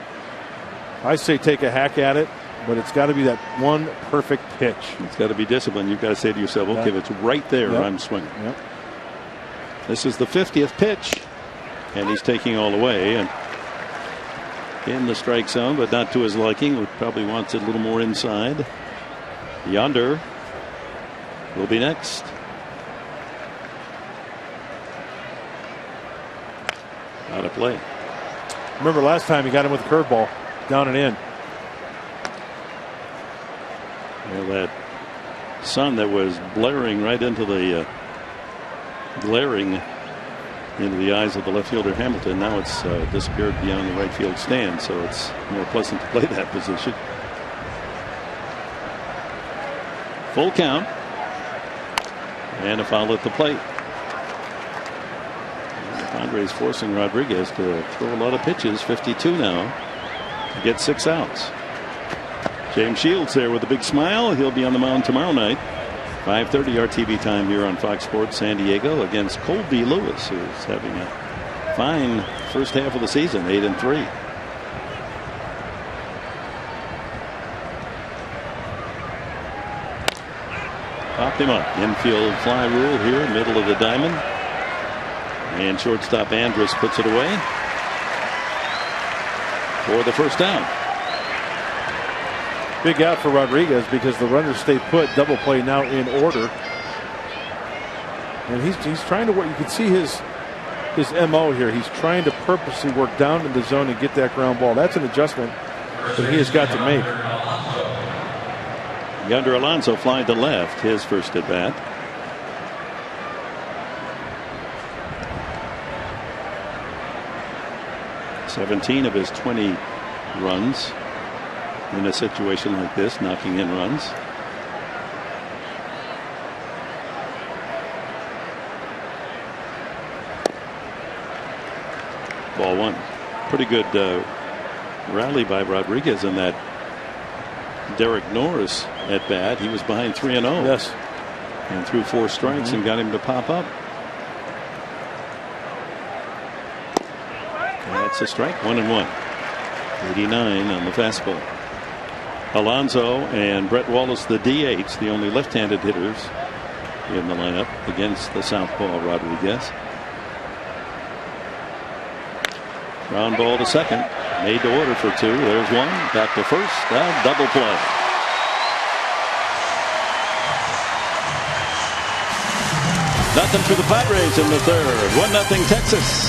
I say take a hack at it, but it's got to be that one perfect pitch. It's got to be disciplined. You've got to say to yourself, okay, if it's right there, I'm swinging. Yep. This is the 50th pitch, and he's taking all the way and in the strike zone, but not to his liking. Probably wants it a little more inside. Yonder will be next. Out of play. Remember last time he got him with a curveball, down and in. Well, that sun that was blaring right into the glaring into the eyes of the left fielder Hamilton. Now it's disappeared beyond the right field stand, so it's more pleasant to play that position. Full count. And a foul at the plate. And the Padres forcing Rodriguez to throw a lot of pitches. 52 now to get 6 outs. James Shields there with a big smile. He'll be on the mound tomorrow night. 5:30 our TV time here on Fox Sports San Diego against Colby Lewis, who's having a fine first half of the season, 8-3. Popped him up. Infield fly rule here, middle of the diamond. And shortstop Andrus puts it away for the first down. Big out for Rodriguez because the runners stay put. Double play now in order. And he's trying to work. You can see his MO here. He's trying to purposely work down in the zone and get that ground ball. That's an adjustment that he has got to make. Yonder Alonso flying to left, his first at bat. (17 of his 20 runs in a situation like this, knocking in runs. Ball one. Pretty good rally by Rodriguez in that Derek Norris at bat. He was behind 3-0. Yes. And threw 4 strikes and got him to pop up. That's a strike. 1-1. 89 on the fastball. Alonso and Brett Wallace, the DH, the only left-handed hitters in the lineup against the southpaw Rodriguez. Ground ball to second. Made to order for 2. There's one. Back to first. Double play. Nothing for the Padres in the third. 1-0 Texas.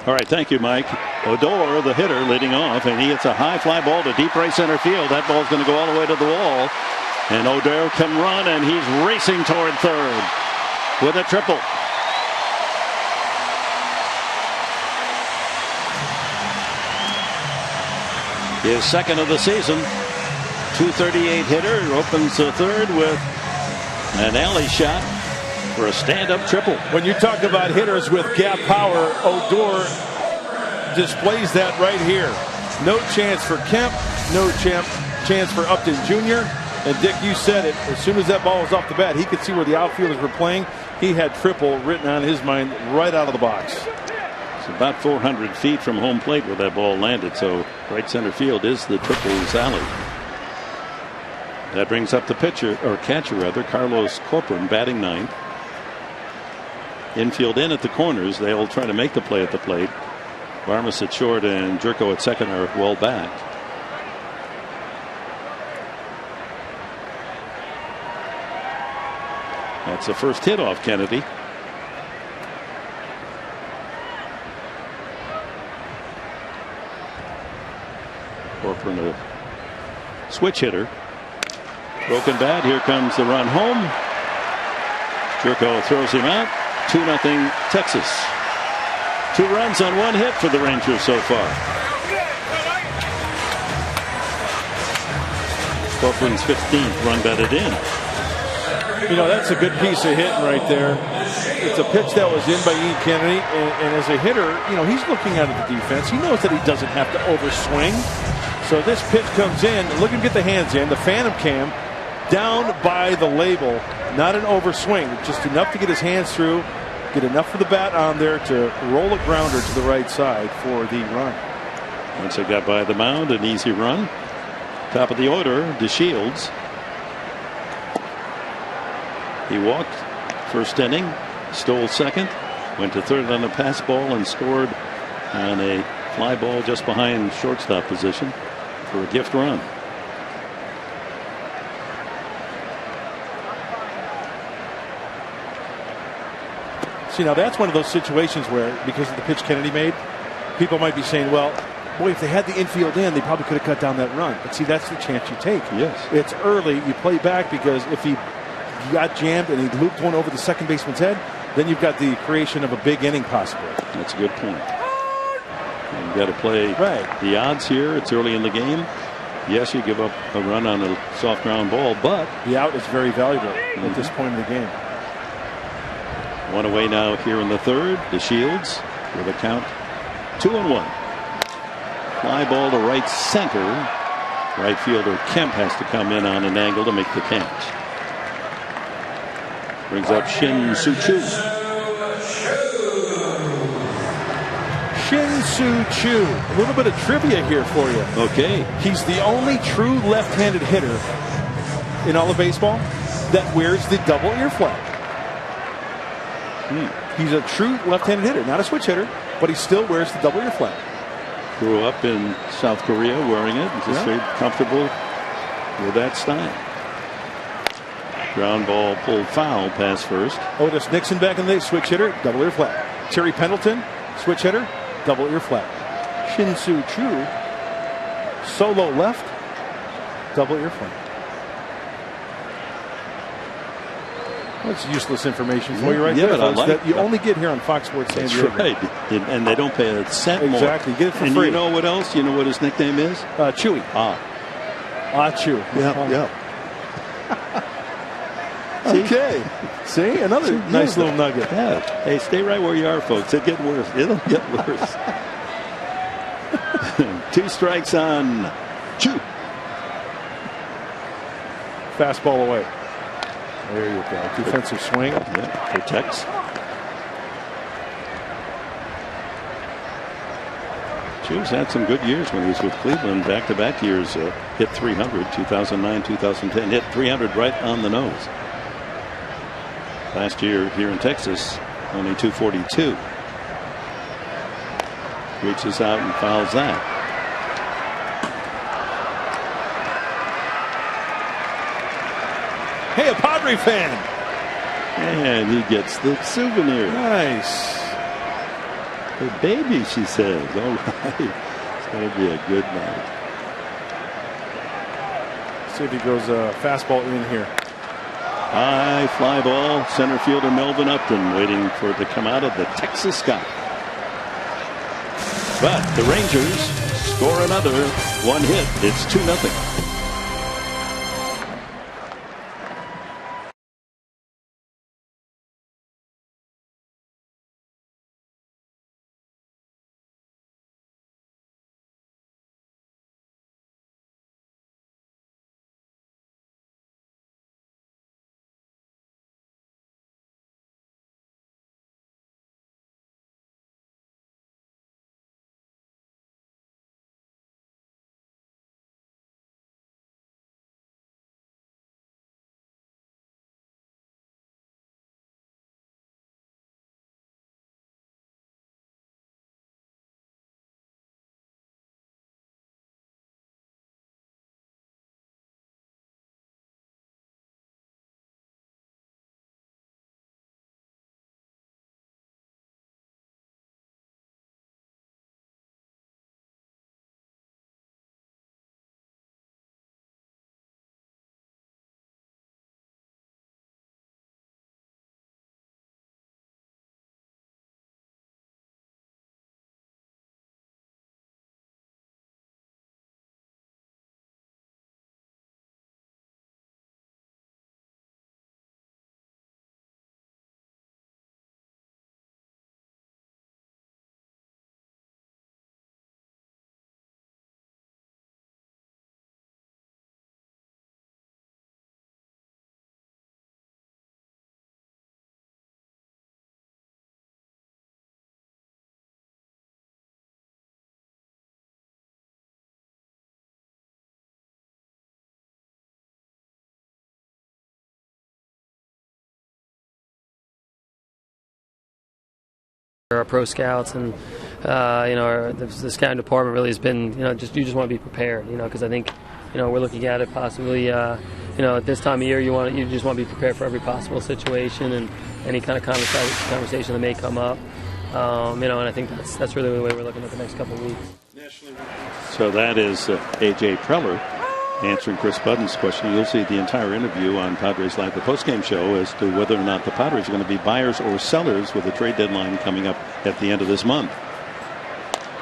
All right, thank you, Mike. Odor, the hitter, leading off, and he hits a high fly ball to deep right center field. That ball's going to go all the way to the wall. And Odor can run, and he's racing toward third with a triple. His second of the season. .238 hitter opens the third with an alley shot for a stand-up triple. When you talk about hitters with gap power, Odor displays that right here. No chance for Kemp, no chance for Upton Jr. And Dick, you said it. As soon as that ball was off the bat, he could see where the outfielders were playing. He had triple written on his mind right out of the box. It's about 400 feet from home plate where that ball landed. So right center field is the triples alley. That brings up the pitcher, or catcher rather, Carlos Corcoran, batting ninth. Infield in at the corners. They'll try to make the play at the plate. Varmus at short and Jerko at second are well back. That's the first hit off Kennedy. Corcoran a switch hitter. Broken bat. Here comes the run home. Jerko throws him out. 2-0 Texas. 2 runs on 1 hit for the Rangers so far. Corcoran's 15th run batted in. You know, that's a good piece of hitting right there. It's a pitch that was in by Ian Kennedy, and as a hitter, you know, he's looking out at the defense. He knows that he doesn't have to overswing. So this pitch comes in. Look at him get the hands in. The phantom cam down by the label. Not an overswing, just enough to get his hands through, get enough of the bat on there to roll a grounder to the right side for the run. Once they got by the mound, an easy run. Top of the order, DeShields. He walked first inning, stole second, went to third on a pass ball and scored on a fly ball just behind shortstop position for a gift run. See, now that's one of those situations where, because of the pitch Kennedy made, people might be saying, well, boy, if they had the infield in, they probably could have cut down that run. But see, that's the chance you take. Yes. It's early. You play back, because if he got jammed and he looped one over the second baseman's head, then you've got the creation of a big inning possibly. That's a good point. You've got to play the odds here. It's early in the game. Yes, you give up a run on a soft ground ball, but the out is very valuable at this point in the game. 1 away now here in the third. DeShields with a count 2-1. Fly ball to right center. Right fielder Kemp has to come in on an angle to make the catch. Brings up Shin-Soo Choo. Shin-Soo Choo. A little bit of trivia here for you. Okay. He's the only true left-handed hitter in all of baseball that wears the double ear flag. He's a true left-handed hitter, not a switch hitter, but he still wears the double ear flag. Grew up in South Korea wearing it. He's just very comfortable with that style. Ground ball pulled foul, pass first. Otis Nixon back in the day, switch hitter, double ear flag. Terry Pendleton, switch hitter, double ear flag. Shin-Soo Choo, solo left, double ear flag. That's useless information for you right there. But that you only get here on Fox Sports San Diego. That's right. And they don't pay a cent more. Exactly. Get it for and free. You know what else? You know what his nickname is? Chewy. Chew. Yeah. Okay. See? Another nice little nugget. Yeah. Hey, stay right where you are, folks. It'll get worse. It'll get worse. 2 strikes on Chew. Fastball away. There you go. Defensive swing. Yeah, protects. Chew's had some good years when he was with Cleveland. Back-to-back years, hit 300, 2009, 2010. Hit 300 right on the nose. Last year here in Texas, only 242. Reaches out and fouls that. Hey, a Padre fan. And he gets the souvenir. Nice. The baby, she says. All right. It's going to be a good night. See if he goes fastball in here. High fly ball. Center fielder Melvin Upton waiting for it to come out of the Texas sky. But the Rangers score another 1 hit. It's 2-0. Our pro scouts and the scouting department really has been, you just want to be prepared, because I think, we're looking at it possibly, at this time of year you just want to be prepared for every possible situation and any kind of conversation that may come up, and I think that's really the way we're looking at the next couple of weeks. So that is A.J. Preller answering Chris Budden's question. You'll see the entire interview on Padres Live, the postgame show, as to whether or not the Padres are going to be buyers or sellers with the trade deadline coming up at the end of this month.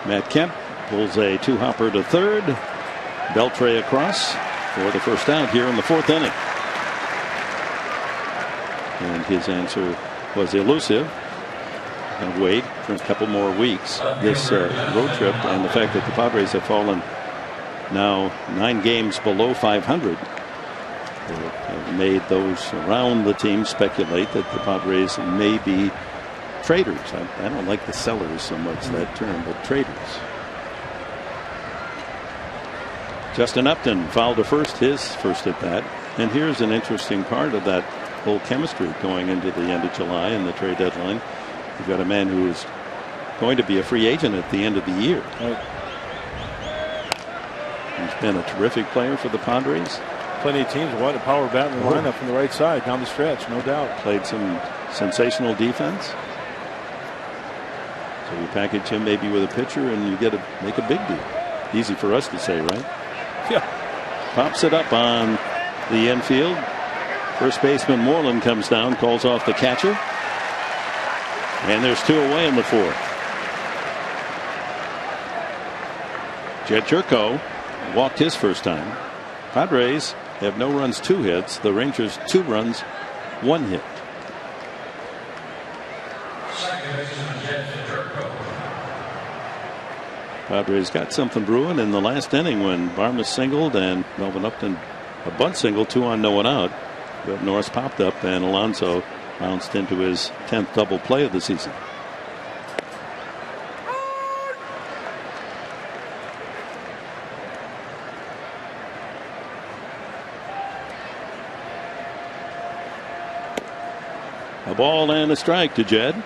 Matt Kemp pulls a two-hopper to third. Beltre across for the first out here in the fourth inning. And his answer was elusive. And wait for a couple more weeks. This road trip and the fact that the Padres have fallen now 9 games below 500 have made those around the team speculate that the Padres may be traders. I don't like the sellers so much, that term, but traders. Justin Upton fouled to first, his first at bat. And here's an interesting part of that whole chemistry going into the end of July and the trade deadline. You've got a man who is going to be a free agent at the end of the year. Right. He's been a terrific player for the Padres. Plenty of teams want a power bat in the lineup from the right side down the stretch, no doubt. Played some sensational defense. So you package him maybe with a pitcher and you make a big deal. Easy for us to say, right? Yeah. Pops it up on the infield. First baseman Moreland comes down, calls off the catcher. And there's 2 away in the fourth. Jed Jerko walked his first time. Padres have no runs, 2 hits. The Rangers 2 runs, 1 hit. Padres got something brewing in the last inning when Barnes singled and Melvin Upton a bunt single, 2 on, no one out. But Norris popped up and Alonso bounced into his 10th double play of the season. A ball and a strike to Jed.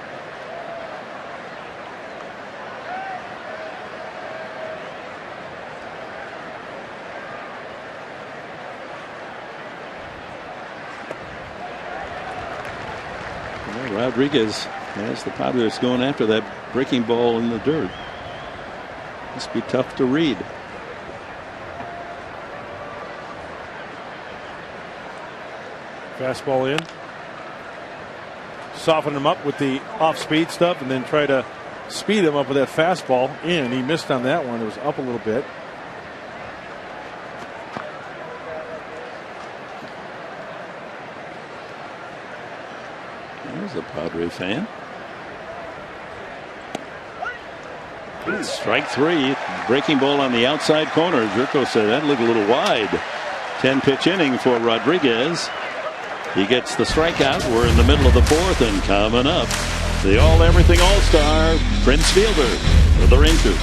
Well, Rodriguez has the Padres going after that breaking ball in the dirt. Must be tough to read. Fastball in. Soften him up with the off-speed stuff and then try to speed him up with that fastball in. He missed on that one. It was up a little bit. There's a Padre fan. Strike 3. Breaking ball on the outside corner. Jerko said that looked a little wide. 10-pitch inning for Rodriguez. He gets the strikeout. We're in the middle of the fourth, and coming up, the all-everything all-star, Prince Fielder for the Rangers.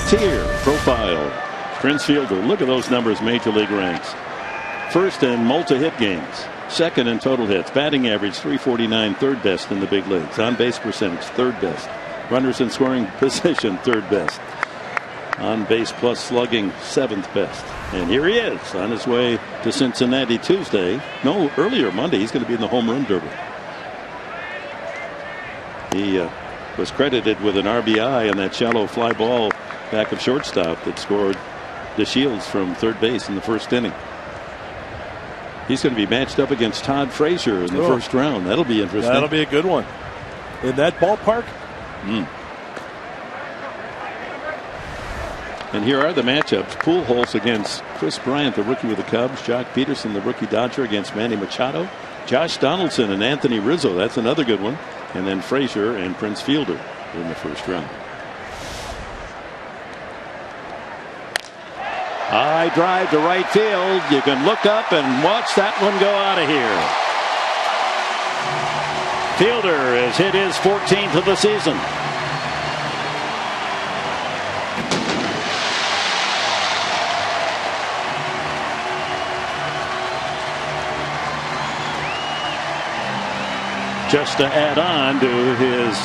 tier profile. Prince Fielder, look at those numbers Major League ranks. First in multi-hit games. Second in total hits. Batting average .349, third best in the big leagues. On base percentage, third best. Runners in scoring position, third best. On base plus slugging, seventh best. And here he is on his way to Cincinnati Tuesday. No, earlier Monday. He's going to be in the home run derby. He was credited with an RBI on that shallow fly ball back of shortstop that scored the Shields from third base in the first inning. He's going to be matched up against Todd Frazier in the first round. That'll be interesting. That'll be a good one. In that ballpark? And here are the matchups. Pujols against Chris Bryant, the rookie with the Cubs. Jock Peterson, the rookie Dodger, against Manny Machado. Josh Donaldson and Anthony Rizzo. That's another good one. And then Frazier and Prince Fielder in the first round. High drive to right field. You can look up and watch that one go out of here. Fielder has hit his 14th of the season. Just to add on to his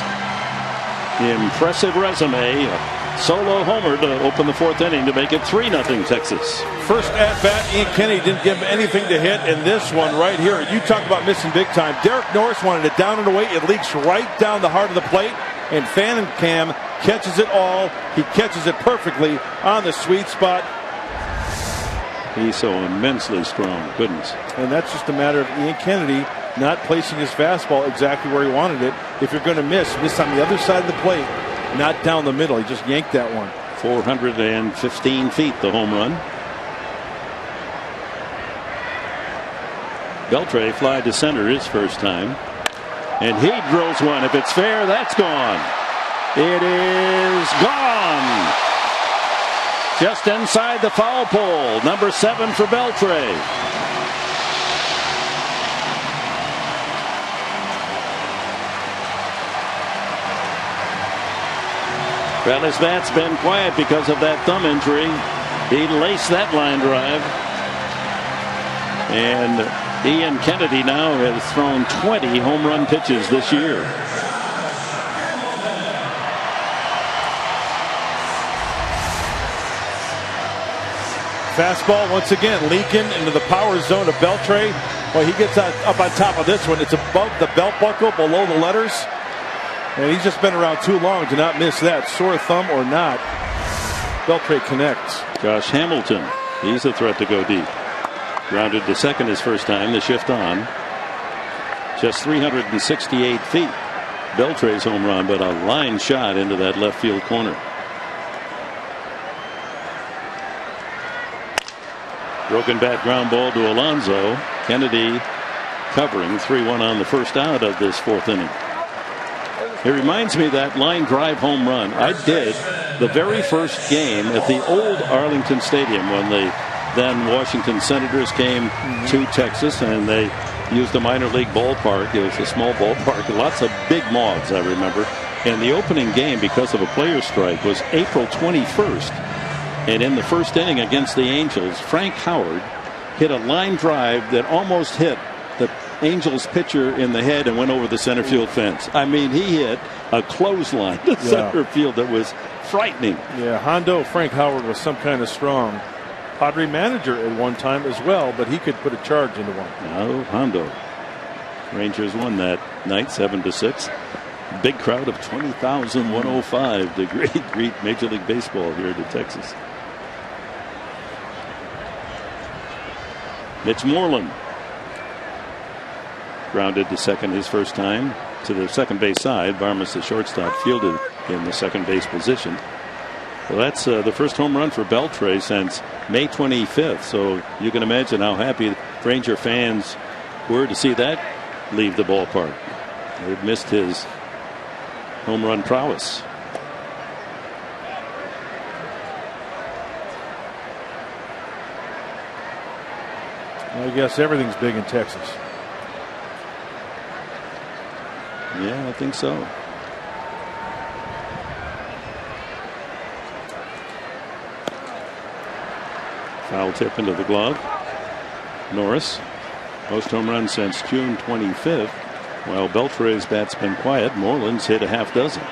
impressive resume, a solo homer to open the fourth inning to make it 3-0 Texas. First at bat, Ian Kennedy didn't give him anything to hit, and this one right here, you talk about missing big time. Derek Norris wanted it down and away. It leaks right down the heart of the plate, and Fan Cam catches it all. He catches it perfectly on the sweet spot. He's so immensely strong. Goodness. And that's just a matter of Ian Kennedy not placing his fastball exactly where he wanted it. If you're going to miss on the other side of the plate, not down the middle. He just yanked that one. 415 feet, the home run. Beltre fly to center his first time. And he drills one. If it's fair, that's gone. It is gone. Just inside the foul pole. Number 7 for Beltre. Well, his bat's been quiet because of that thumb injury. He laced that line drive. And Ian Kennedy now has thrown 20 home run pitches this year. Fastball once again leaking into the power zone of Beltre. Well, he gets up on top of this one. It's above the belt buckle, below the letters. And he's just been around too long to not miss that. Sore thumb or not, Beltre connects. Josh Hamilton, he's a threat to go deep. Grounded to second his first time, the shift on. Just 368 feet. Beltre's home run, but a line shot into that left field corner. Broken bat ground ball to Alonso. Kennedy covering 3-1 on the first out of this fourth inning. It reminds me of that line drive home run I did the very first game at the old Arlington Stadium when the then Washington Senators came to Texas, and they used a minor league ballpark. It was a small ballpark, lots of big moths, I remember. And the opening game, because of a players' strike, was April 21st. And in the first inning against the Angels, Frank Howard hit a line drive that almost hit the Angels pitcher in the head and went over the center field fence. I mean, he hit a clothesline to center field that was frightening. Yeah, Hondo Frank Howard was some kind of strong Padre manager at one time as well, but he could put a charge into one. No, Hondo. Rangers won that night 7-6. Big crowd of 20,105 to greet Major League Baseball here to Texas. Mitch Moreland grounded to second his first time to the second base side. Varmus, the shortstop, fielded in the second base position. Well, that's the first home run for Beltre since May 25th. So you can imagine how happy Ranger fans were to see that leave the ballpark. They've missed his home run prowess. I guess everything's big in Texas. Yeah, I think so. Foul tip into the glove. Norris, most home runs since June 25th. While Beltre's bat's been quiet, Moreland's hit a half dozen.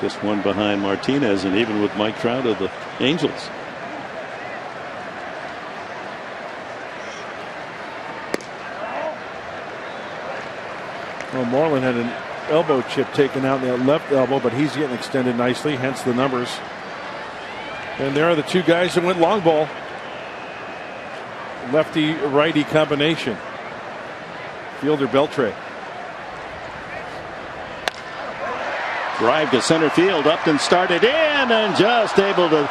Just one behind Martinez, and even with Mike Trout of the Angels. Well, Moreland had an elbow chip taken out in that left elbow, but he's getting extended nicely, hence the numbers. And there are the two guys that went long ball. Lefty righty combination. Fielder Beltre. Drive to center field. Upton started in and just able to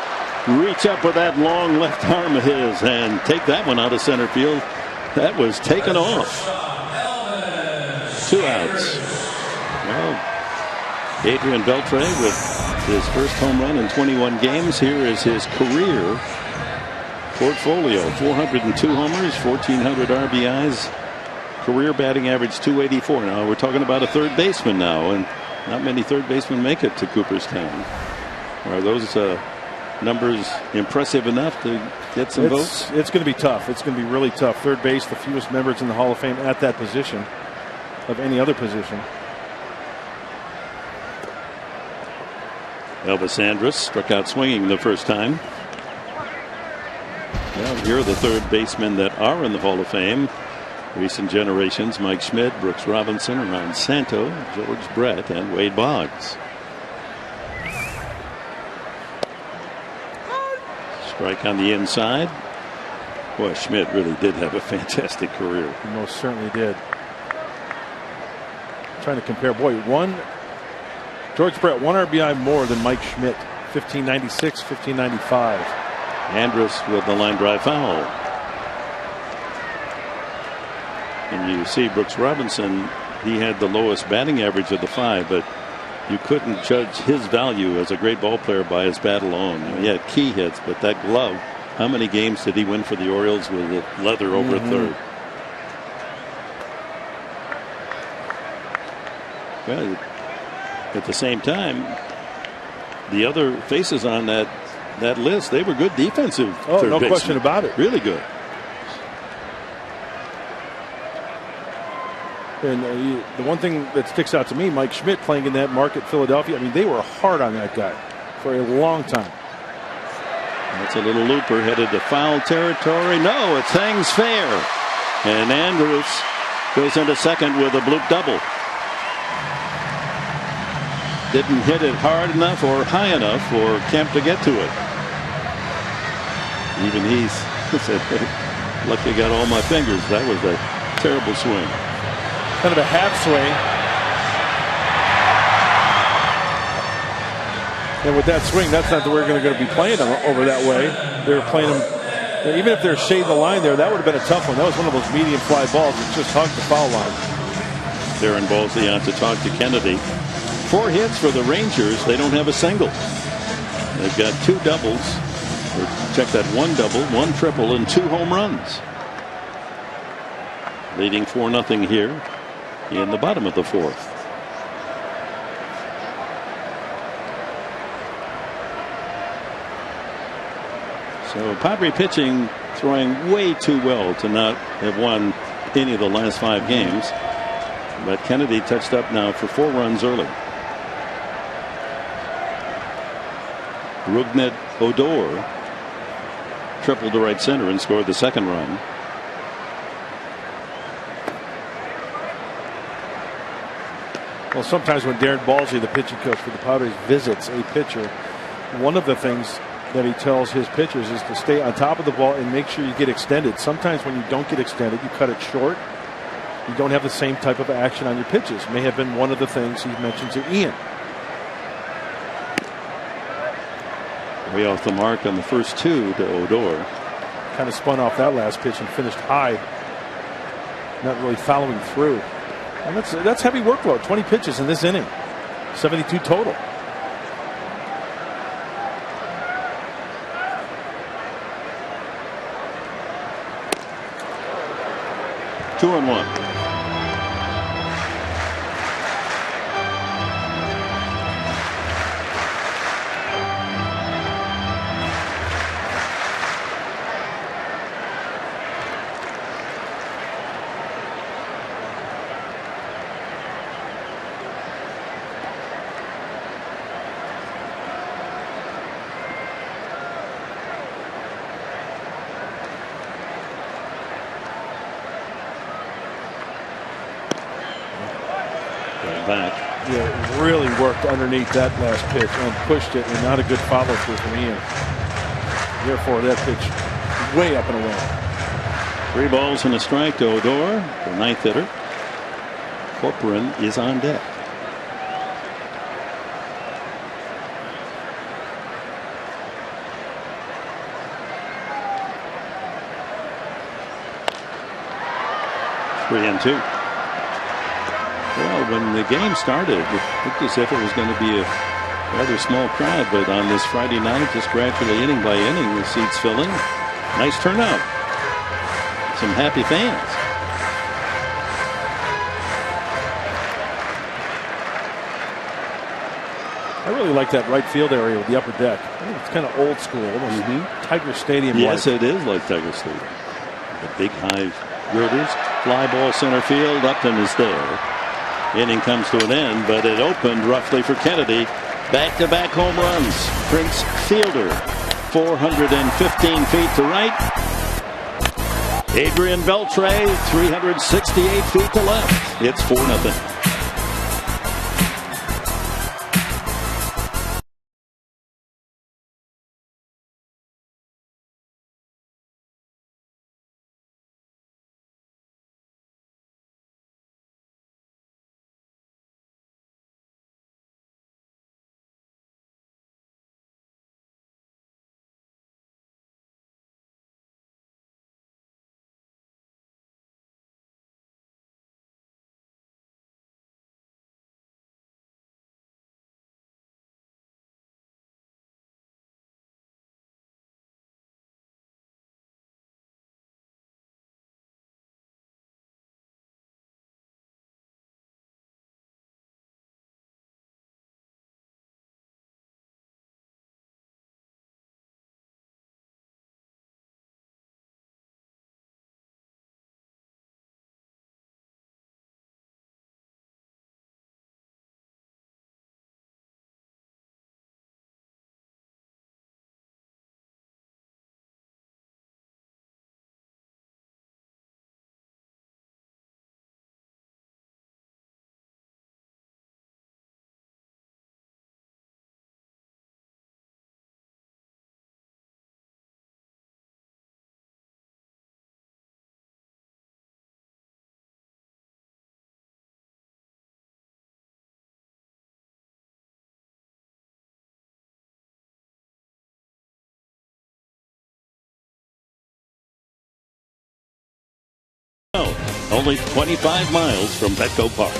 reach up with that long left arm of his and take that one out of center field. That was taken off. 2 outs. Well, Adrian Beltre with his first home run in 21 games. Here is his career portfolio. 402 homers, 1,400 RBIs, career batting average 284. Now we're talking about a third baseman now, and not many third basemen make it to Cooperstown. Are those numbers impressive enough to get some votes? It's going to be tough. It's going to be really tough. Third base, the fewest members in the Hall of Fame at that position of any other position. Elvis Andrus struck out swinging the first time. Well, here are the third basemen that are in the Hall of Fame. Recent generations: Mike Schmidt, Brooks Robinson, Ron Santo, George Brett, and Wade Boggs. Strike on the inside. Boy, Schmidt really did have a fantastic career. He most certainly did. Trying to compare, George Brett 1 RBI more than Mike Schmidt, 1596, 1595. Andrus with the line drive foul. And you see Brooks Robinson, he had the lowest batting average of the 5, but you couldn't judge his value as a great ball player by his bat alone. He had key hits, but that glove, how many games did he win for the Orioles with the leather over third? Well, at the same time, the other faces on that list, they were good defensive third no basemen. question about it. Really good. And the one thing that sticks out to me, Mike Schmidt playing in that market, Philadelphia, I mean, they were hard on that guy for a long time. That's a little looper headed to foul territory. No, it hangs fair. And Andrus goes into second with a bloop double. Didn't hit it hard enough or high enough for Kemp to get to it. Even he said, lucky I got all my fingers. That was a terrible swing. Kind of a half swing. And with that swing, that's not the way we're going to be playing them over that way. They were playing them, even if they're shading the line there, that would have been a tough one. That was one of those medium fly balls that just hugged the foul line. Darren Balsley out to talk to Kennedy. 4 hits for the Rangers. They don't have a single. They've got 2 doubles. Or check that, 1 double, 1 triple, and 2 home runs. Leading 4-0 here in the bottom of the 4th. So Padre pitching throwing way too well to not have won any of the last 5 games. But Kennedy touched up now for 4 runs early. Rougned Odor tripled to right center and scored the 2nd run. Well, sometimes when Darren Balsley, the pitching coach for the Padres, visits a pitcher, one of the things that he tells his pitchers is to stay on top of the ball and make sure you get extended. Sometimes when you don't get extended, you cut it short. You don't have the same type of action on your pitches. May have been one of the things he mentioned to Ian. Way off the mark on the first 2 to Odor. Kind of spun off that last pitch and finished high. Not really following through. And that's heavy workload. 20 pitches in this inning. 72 total. Two and 1. Going back. Yeah, really worked underneath that last pitch and pushed it, and not a good follow through from Ian. Therefore, that pitch way up and away. 3 balls and a strike to Odor, the 9th hitter. Corcoran is on deck. Three and two. Well, when the game started, it looked as if it was going to be a rather small crowd, but on this Friday night, just gradually inning by inning, the seats filling. Nice turnout. Some happy fans. I really like that right field area with the upper deck. I think it's kind of old school, almost Tiger Stadium. Yes, it is like Tiger Stadium. The big high girders. Fly ball center field. Upton is there. Inning comes to an end, but it opened roughly for Kennedy. Back-to-back home runs. Prince Fielder, 415 feet to right. Adrian Beltre, 368 feet to left. It's 4-0. Only 25 miles from Petco Park.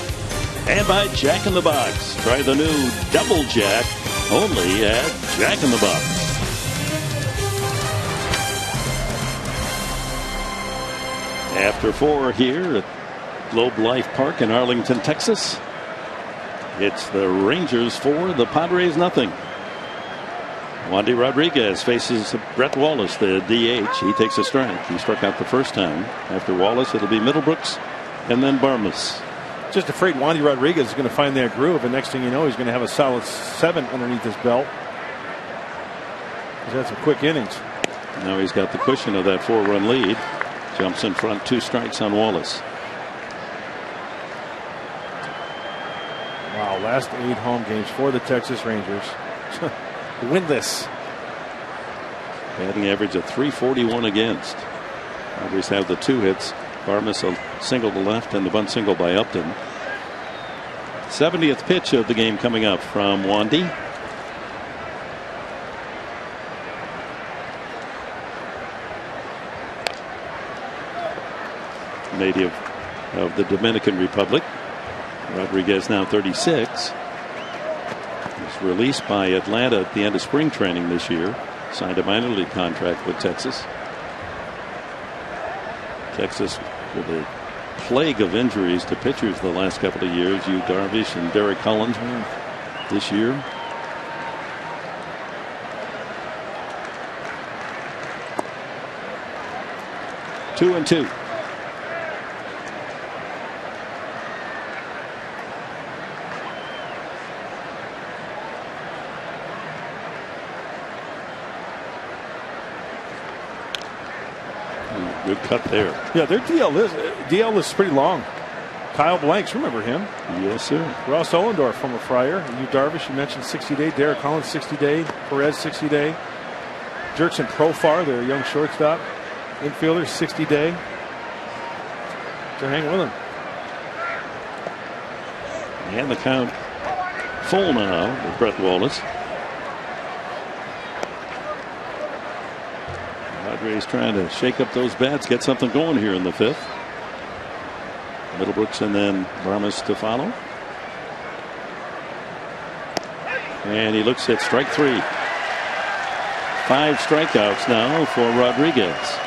And by Jack in the Box. Try the new Double Jack only at Jack in the Box. After 4 here at Globe Life Park in Arlington, Texas. It's the Rangers 4, the Padres nothing. Wandy Rodriguez faces Brett Wallace, the DH. He takes a strike. He struck out the first time. After Wallace, it'll be Middlebrooks and then Barmas. Just afraid Wandy Rodriguez is going to find that groove, and next thing you know, he's going to have a solid 7 underneath his belt. He's had some quick innings. Now he's got the cushion of that 4-run lead. Jumps in front, 2 strikes on Wallace. Wow, last 8 home games for the Texas Rangers. Winless. Batting average of .341 against. Padres have the 2 hits. Barmas a single to left and the bunt single by Upton. 70th pitch of the game coming up from Wandy. Native of the Dominican Republic. Rodriguez now 36. Was released by Atlanta at the end of spring training this year. Signed a minor league contract with Texas. Texas with a plague of injuries to pitchers the last couple of years. Yu Darvish and Derek Collins this year. Two and two. Good cut there. Yeah, their DL is pretty long. Kyle Blanks, remember him? Yes, sir. Ross Ollendorf, former Friar. Yu Darvish, you mentioned 60-day. Derek Collins, 60-day. Perez, 60-day. Jurickson Profar, their young shortstop. Infielder, 60-day. So hang with him. And the count full now with Brett Wallace. Padres trying to shake up those bats, get something going here in the fifth. Middlebrooks and then Barmes to follow. And he looks at strike 3. 5 strikeouts now for Rodriguez.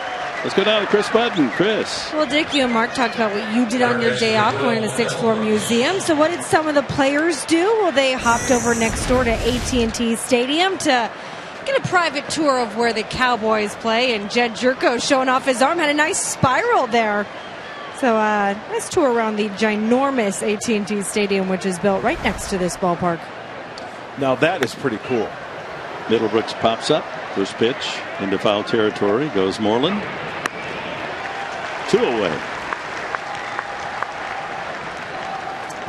Let's go down to Chris Button. Chris. Well, Dick, you and Mark talked about what you did on your day off going to the 6th floor museum. So what did some of the players do? Well, they hopped over next door to AT&T Stadium to get a private tour of where the Cowboys play. And Jed Jerko, showing off his arm, had a nice spiral there. So nice tour around the ginormous AT&T Stadium, which is built right next to this ballpark. Now that is pretty cool. Middlebrooks pops up. First pitch into foul territory. Goes Moreland. 2 away.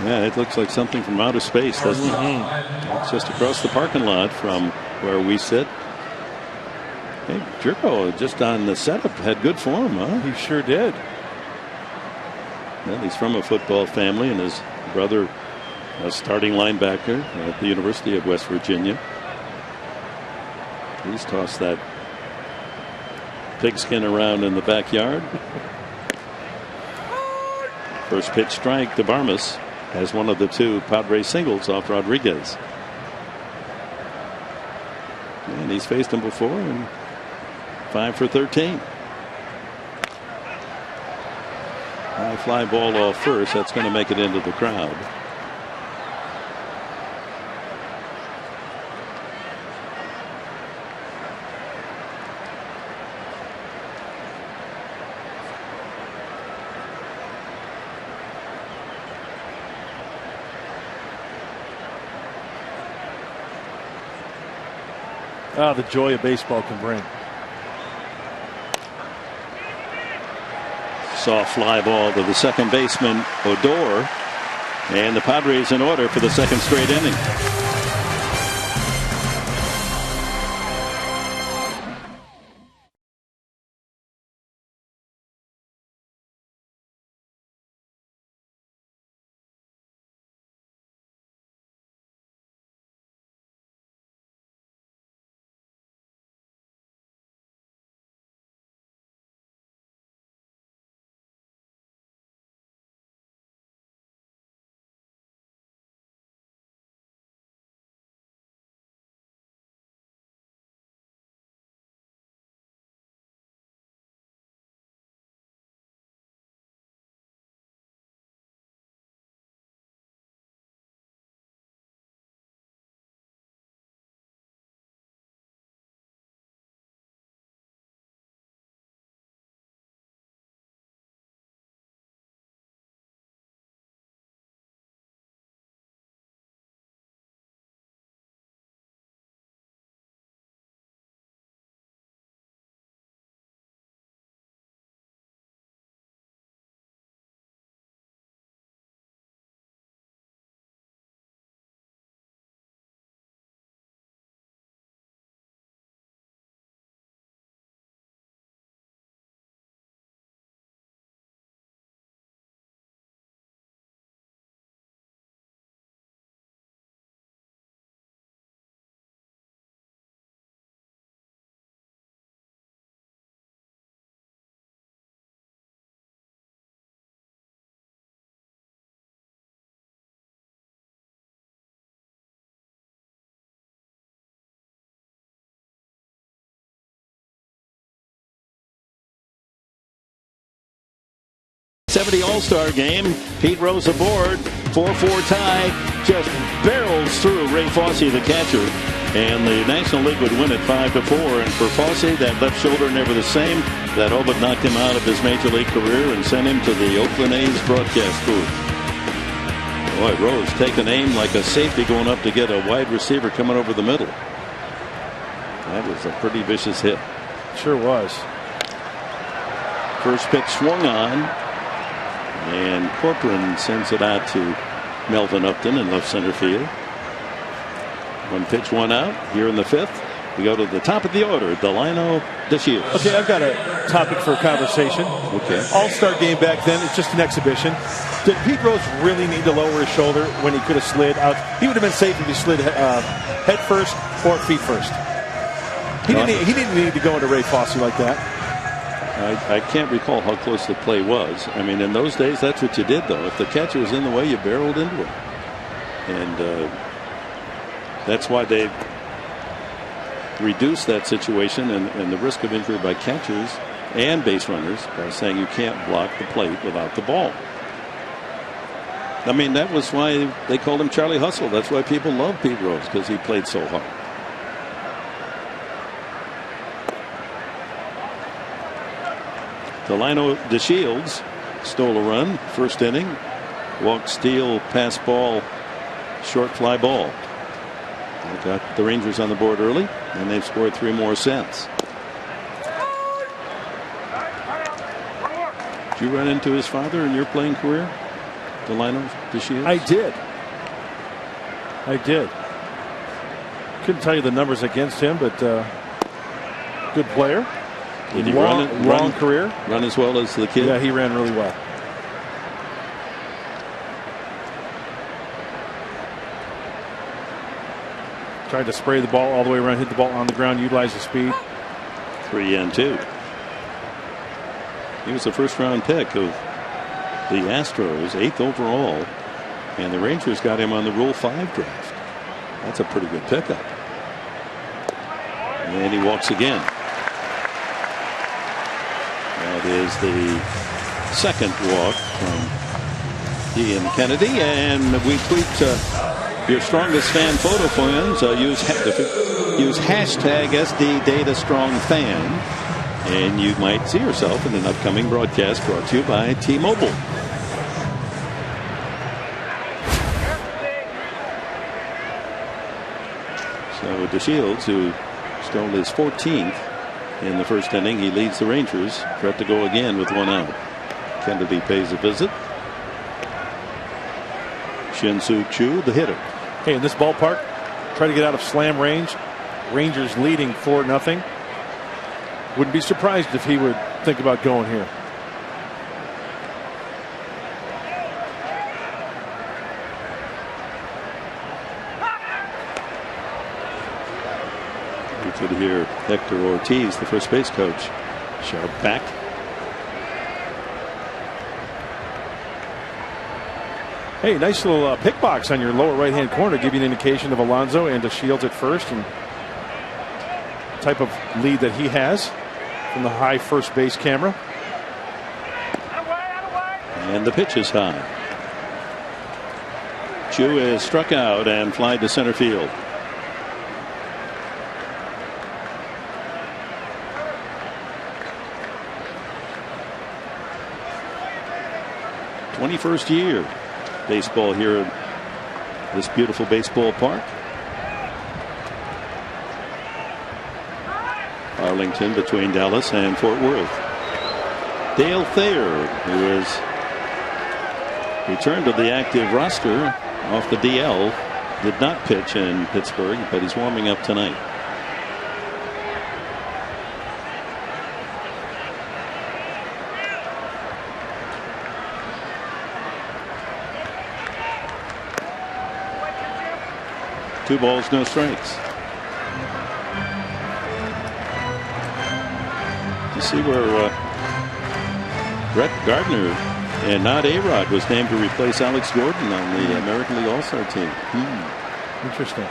Yeah, it looks like something from outer space, doesn't it? It's just across the parking lot from where we sit. Hey, Jerko just on the setup had good form, huh? He sure did. Well, he's from a football family, and his brother, a starting linebacker at the University of West Virginia. He's tossed that pigskin around in the backyard. First pitch strike to Barmes as one of the 2 Padres singles off Rodriguez. And he's faced him before and 5 for 13. High fly ball off first. That's going to make it into the crowd. Ah, the joy of baseball can bring. Soft fly ball to the second baseman, Odor. And the Padres in order for the second straight inning. '70 All-Star game. Pete Rose aboard. 4-4 tie. Just barrels through Ray Fosse, the catcher. And the National League would win it 5-4. And for Fosse, that left shoulder never the same. That all but knocked him out of his major league career and sent him to the Oakland A's broadcast booth. Boy, Rose taking aim like a safety going up to get a wide receiver coming over the middle. That was a pretty vicious hit. Sure was. First pitch swung on. And Corcoran sends it out to Melvin Upton in left center field. 1 pitch, 1 out. Here in the 5th, we go to the top of the order, Delino DeShields. Okay, I've got a topic for conversation. Okay. All-Star game back then, it's just an exhibition. Did Pete Rose really need to lower his shoulder when he could have slid out? He would have been safe if he slid head first or feet first. He didn't need to go into Ray Fosse like that. I can't recall how close the play was. I mean, in those days, that's what you did, though. If the catcher was in the way, you barreled into it. And that's why they reduced that situation and the risk of injury by catchers and base runners by saying you can't block the plate without the ball. I mean, that was why they called him Charlie Hustle. That's why people love Pete Rose, because he played so hard. Delino DeShields stole a run, first inning. Walk, steal, pass ball, short fly ball. They got the Rangers on the board early, and they've scored 3 more since. Did you run into his father in your playing career, Delino DeShields? I did. Couldn't tell you the numbers against him, but good player. Did he long career? Run as well as the kid? Yeah, he ran really well. Tried to spray the ball all the way around, hit the ball on the ground, utilize the speed. 3-2. He was a first-round pick of the Astros, 8th overall, and the Rangers got him on the Rule 5 draft. That's a pretty good pickup. And he walks again. That is the second walk from Ian Kennedy, and we tweet your strongest fan photo fans. Use hashtag SDDataStrongFan, and you might see yourself in an upcoming broadcast brought to you by T-Mobile. So DeShields, who stole his 14th in the first inning, he leads the Rangers. Threat to go again with 1 out. Kennedy pays a visit. Shin-Soo Choo, the hitter. Hey, in this ballpark, try to get out of slam range. Rangers leading 4-0. Wouldn't be surprised if he would think about going here. You could hear Hector Ortiz, the first base coach, shout back. Hey, nice little pick box on your lower right-hand corner, give you an indication of Alonso and DeShields at first, and type of lead that he has from the high first base camera. And the pitch is high. Chu is struck out and fly to center field. '21st year baseball here at this beautiful baseball park. Arlington between Dallas and Fort Worth. Dale Thayer, who is returned to the active roster off the DL, did not pitch in Pittsburgh, but he's warming up tonight. Two balls, no strikes. You see where Brett Gardner and not A-Rod was named to replace Alex Gordon on the American League All-Star team. Interesting.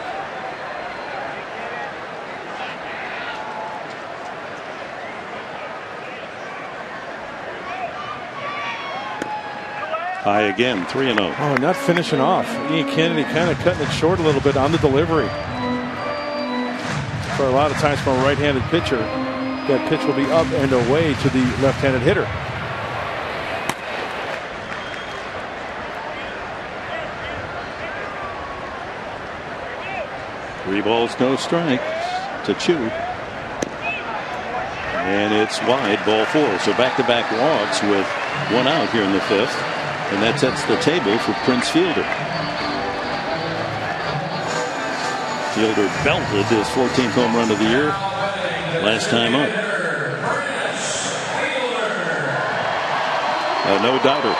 High again, 3-0. Oh, not finishing off. Ian Kennedy kind of cutting it short a little bit on the delivery. For a lot of times from a right-handed pitcher, that pitch will be up and away to the left-handed hitter. Three balls, no strikes to Chu. And it's wide, ball 4. So back-to-back walks with 1 out here in the 5th. And that sets the table for Prince Fielder. Fielder belted his 14th home run of the year last time up. No doubter.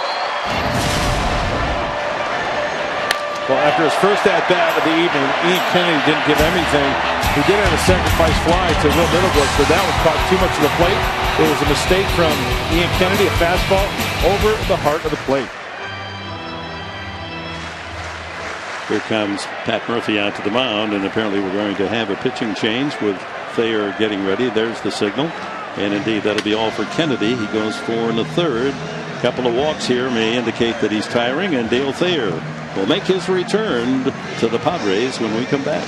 Well, after his first at-bat of the evening, Ian Kennedy didn't give anything. He did have a sacrifice fly to Will Middlebrooks, but that one caught too much of the plate. It was a mistake from Ian Kennedy, a fastball over the heart of the plate. Here comes Pat Murphy out to the mound, and apparently we're going to have a pitching change with Thayer getting ready. There's the signal. And indeed, that'll be all for Kennedy. He goes 4 1/3. A couple of walks here may indicate that he's tiring, and Dale Thayer will make his return to the Padres when we come back.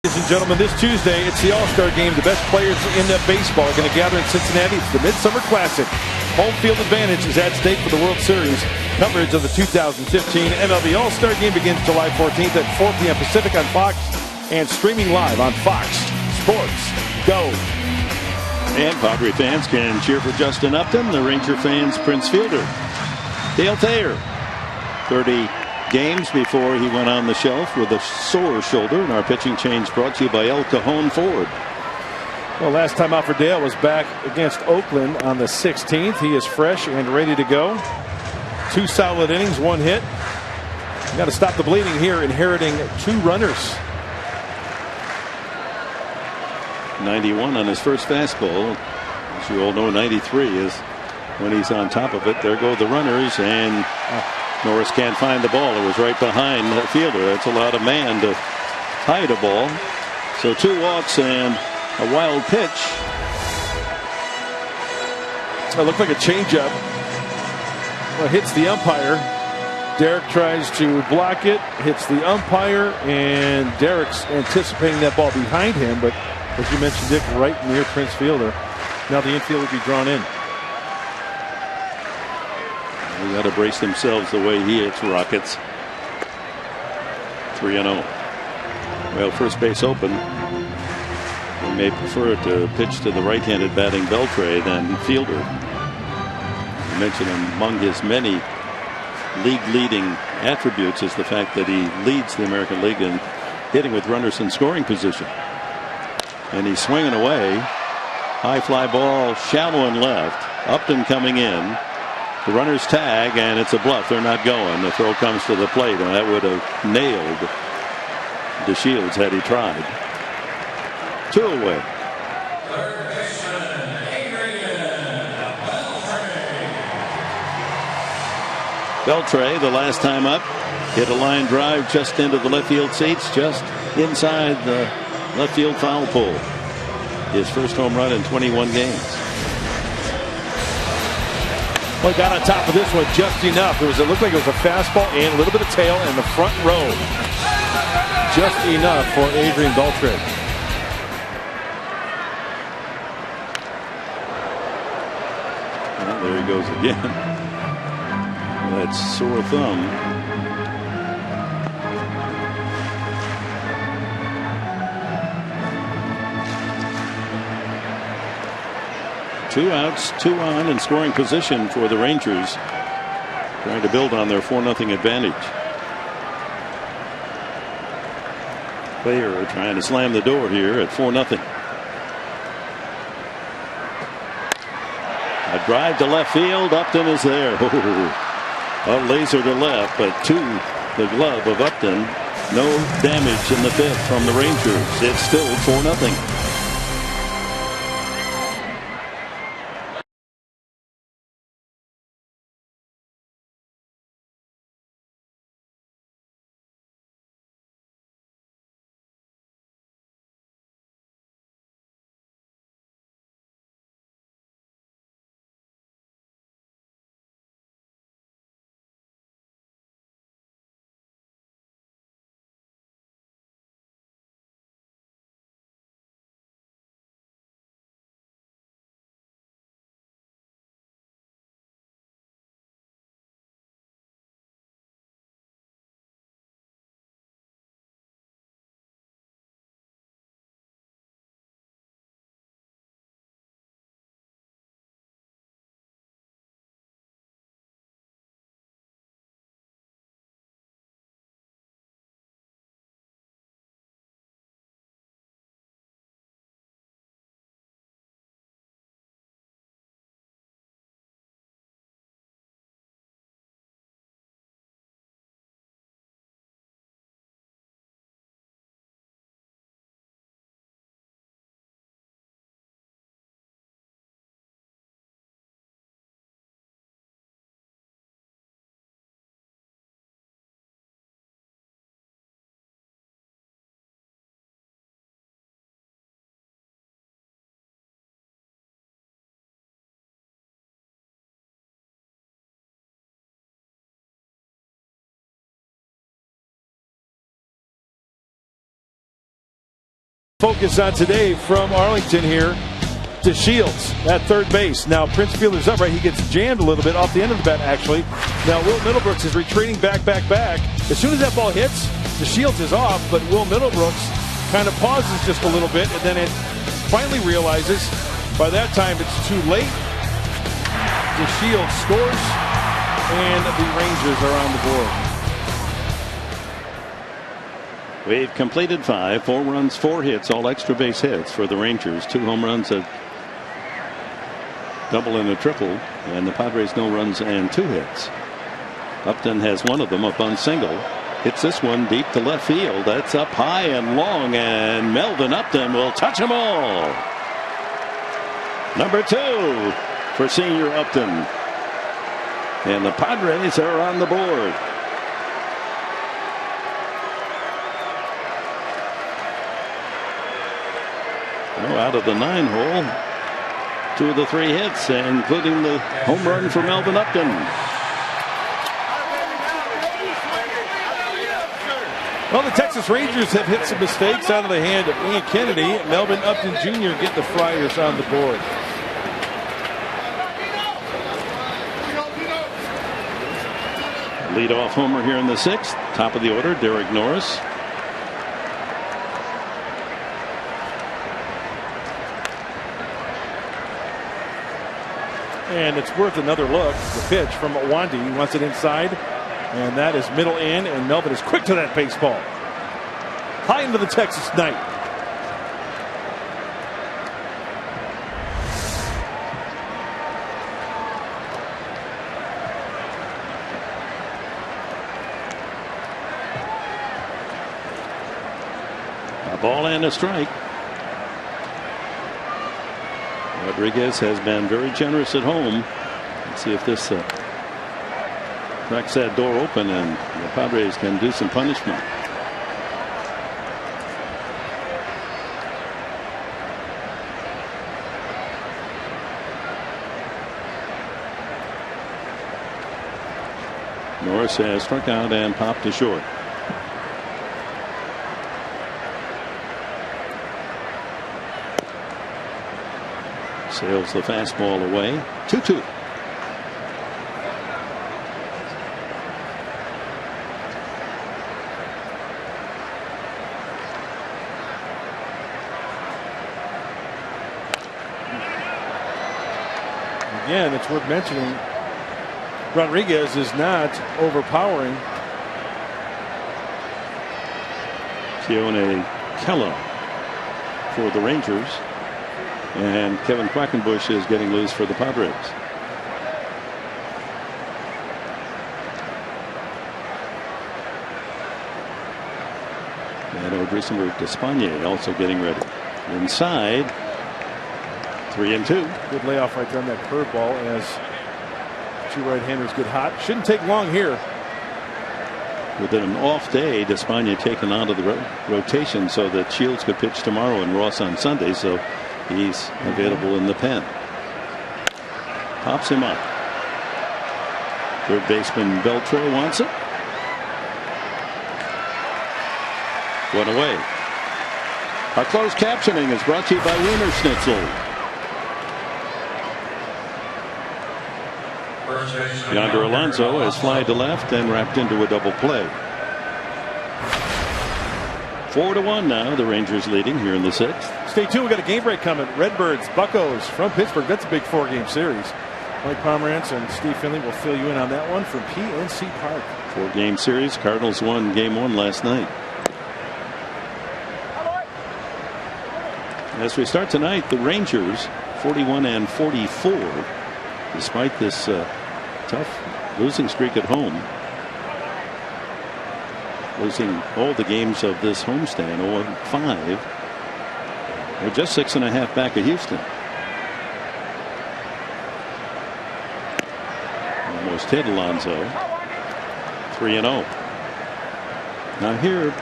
Ladies and gentlemen, this Tuesday, it's the All-Star Game. The best players in baseball are going to gather in Cincinnati. It's the Midsummer Classic. Home field advantage is at stake for the World Series. Coverage of the 2015 MLB All-Star Game begins July 14th at 4 p.m. Pacific on Fox and streaming live on Fox Sports Go. And Padre fans can cheer for Justin Upton. The Ranger fans, Prince Fielder. Dale Thayer, 30 games before he went on the shelf with a sore shoulder. And our pitching change brought to you by El Cajon Ford. Well, last time out for Dale was back against Oakland on the 16th. He is fresh and ready to go. 2 solid innings, 1 hit. You got to stop the bleeding here, inheriting 2 runners. 91 on his first fastball. As you all know, 93 is when he's on top of it. There go the runners, and Norris can't find the ball. It was right behind the fielder. That's a lot of man to hide a ball. So 2 walks and a wild pitch. It looked like a changeup. Well, hits the umpire. Derek tries to block it, hits the umpire, and Derek's anticipating that ball behind him, but as you mentioned, Dick, right near Prince Fielder. Now the infield will be drawn in. They got to brace themselves the way he hits rockets. 3-0. Well, first base open. They may prefer to pitch to the right-handed batting Beltre than Fielder. You mentioned among his many league-leading attributes is the fact that he leads the American League in hitting with runners in scoring position. And he's swinging away. High fly ball, shallow and left. Upton coming in. The runners tag, and it's a bluff. They're not going. The throw comes to the plate, and that would have nailed DeShields had he tried. 2 away. Beltre, the last time up, hit a line drive just into the left field seats, just inside the left field foul pole. His first home run in 21 games. Well, got on top of this one just enough. It looked like it was a fastball and a little bit of tail in the front row. Just enough for Adrian Beltre. Well, there he goes again. That sore thumb. Two outs, 2 on, in scoring position for the Rangers, trying to build on their 4-0 advantage. Player trying to slam the door here at 4-0. A drive to left field. Upton is there. A laser to left, but to the glove of Upton. No damage in the 5th from the Rangers. It's still 4-0. Focus on today from Arlington here to Shields at third base. Now Prince Fielder's up, right? He gets jammed a little bit off the end of the bat, actually. Now Will Middlebrooks is retreating back. As soon as that ball hits, the Shields is off, but Will Middlebrooks kind of pauses just a little bit, and then it finally realizes by that time it's too late. The Shields scores, and the Rangers are on the board. We've completed 5, 4 runs, 4 hits, all extra base hits for the Rangers. 2 home runs, a double and a triple, and the Padres no runs and 2 hits. Upton has one of them, a bunt single. Hits this one deep to left field. That's up high and long, and Melvin Upton will touch them all. Number 2 for senior Upton. And the Padres are on the board. Out of the 9-hole, 2 of the 3 hits, including the home run for Melvin Upton. Well, the Texas Rangers have hit some mistakes out of the hand of Ian Kennedy. Melvin Upton Jr. get the Friars on the board. Leadoff homer here in the 6th. Top of the order, Derek Norris. And it's worth another look. The pitch from Wandy. He wants it inside. And that is middle in. And Melvin is quick to that baseball. High into the Texas night. A ball and a strike. Rodriguez has been very generous at home. Let's see if this cracks that door open and the Padres can do some punishment. Norris has struck out and popped to short. Sails the fastball away. 2-2. Again, it's worth mentioning Rodriguez is not overpowering. Keone Kela for the Rangers. And Kevin Quackenbush is getting loose for the Padres. And Odrisamer Despaigne also getting ready. Inside. 3-2. Good layoff right there on that curveball as two right-handers get hot. Shouldn't take long here. With an off day, Despaigne taken out of the rotation so that Shields could pitch tomorrow and Ross on Sunday. So he's available in the pen. Pops him up. Third baseman Beltre wants it. One away. Our closed captioning is brought to you by Wiener Schnitzel. Yonder Alonso has flied to left and wrapped into a double play. 4-1 now. The Rangers leading here in the 6th. Stay tuned. We got a game break coming. Redbirds, Buccos from Pittsburgh. That's a big 4-game series. Mike Pomerantz and Steve Finley will fill you in on that one from PNC Park. 4-game series. Cardinals won game 1 last night. As we start tonight, the Rangers 41-44. Despite this tough losing streak at home. Losing all the games of this homestand, 0-5. They're just 6.5 back of Houston. Almost hit Alonso. 3-0. Now here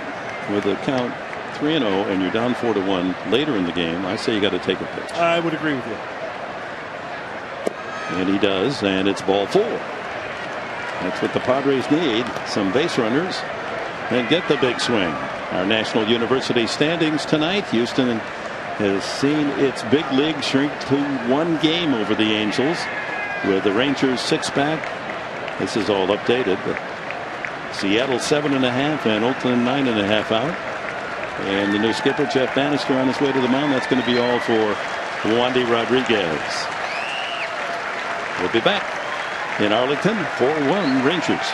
with a count 3-0 and you're down 4-1 later in the game, I say you got to take a pitch. I would agree with you. And he does, and it's ball 4. That's what the Padres need. Some base runners and get the big swing. Our National University standings tonight. Houston has seen its big league shrink to 1 game over the Angels, with the Rangers 6 back. This is all updated, but Seattle 7.5 and Oakland 9.5 out. And the new skipper Jeff Bannister on his way to the mound. That's going to be all for Wandy Rodriguez. We'll be back in Arlington. 4-1 Rangers.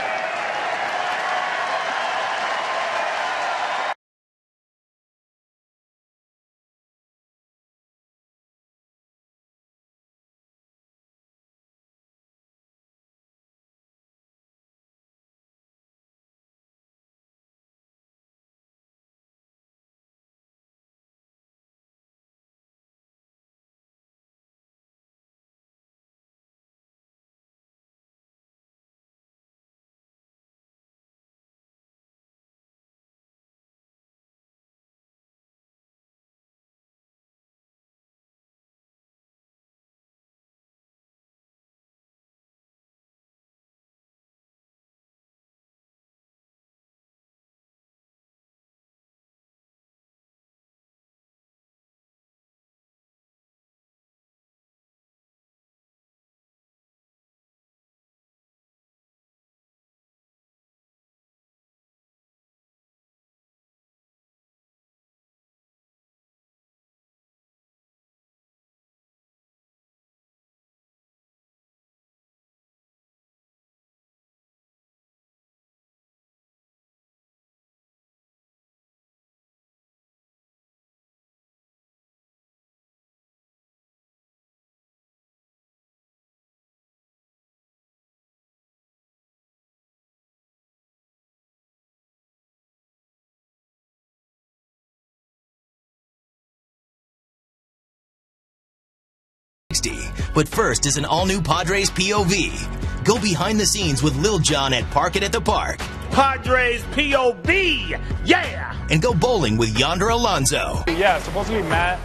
But first is an all-new Padres POV. Go behind the scenes with Lil Jon at Park It at the Park. Padres POV, yeah! And go bowling with Yonder Alonso. Yeah, supposedly Matt,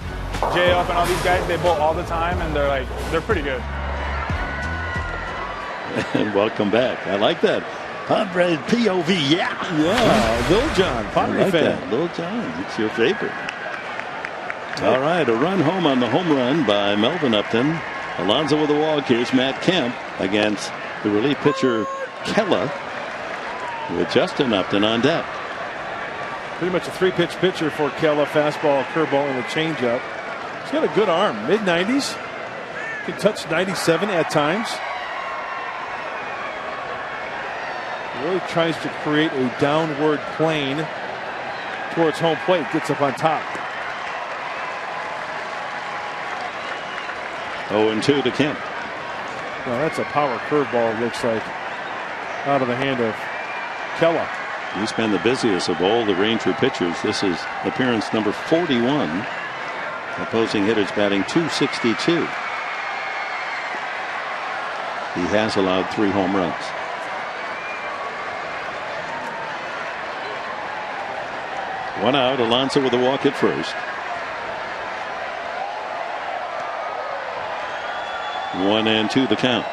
J-Up, and all these guys, they bowl all the time, and they're pretty good. And welcome back. I like that. Padres POV, Yeah, Lil John, Padres fan. That. Lil John, it's your favorite. All right, a run home on the home run by Melvin Upton. Alonso with a walk. Here's Matt Kemp against the relief pitcher Kella with Justin Upton on deck. Pretty much a 3-pitch pitcher for Kella. Fastball, curveball, and a changeup. He's got a good arm. Mid-90s. Can touch 97 at times. He really tries to create a downward plane towards home plate. Gets up on top. 0-2 to Kemp. Well, that's a power curveball, it looks like, out of the hand of Kella. He's been the busiest of all the Ranger pitchers. This is appearance number 41. Opposing hitters batting .262. He has allowed 3 home runs. One out. Alonso with a walk at first. 1-2 the count.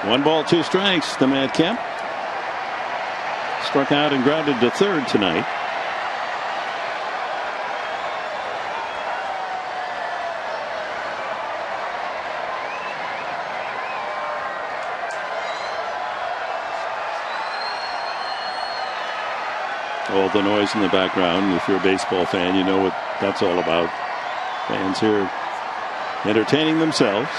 One ball, 2 strikes to Matt Kemp. Struck out and grounded to third tonight. All the noise in the background. If you're a baseball fan, you know what that's all about. Fans here entertaining themselves.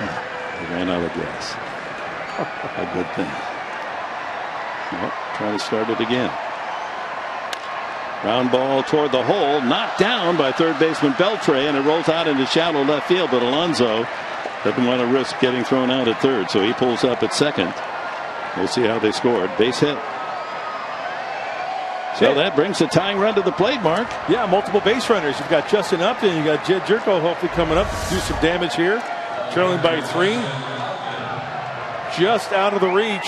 They ran out of gas. A good thing. Well, try to start it again. Ground ball toward the hole, knocked down by third baseman Beltre, and it rolls out into shallow left field, but Alonso doesn't want to risk getting thrown out at third, so he pulls up at second. We'll see how they scored. Base hit. So that brings a tying run to the plate, Mark. Yeah, multiple base runners. You've got Justin Upton, you got Jed Jerko hopefully coming up to do some damage here. Trailing by 3. Just out of the reach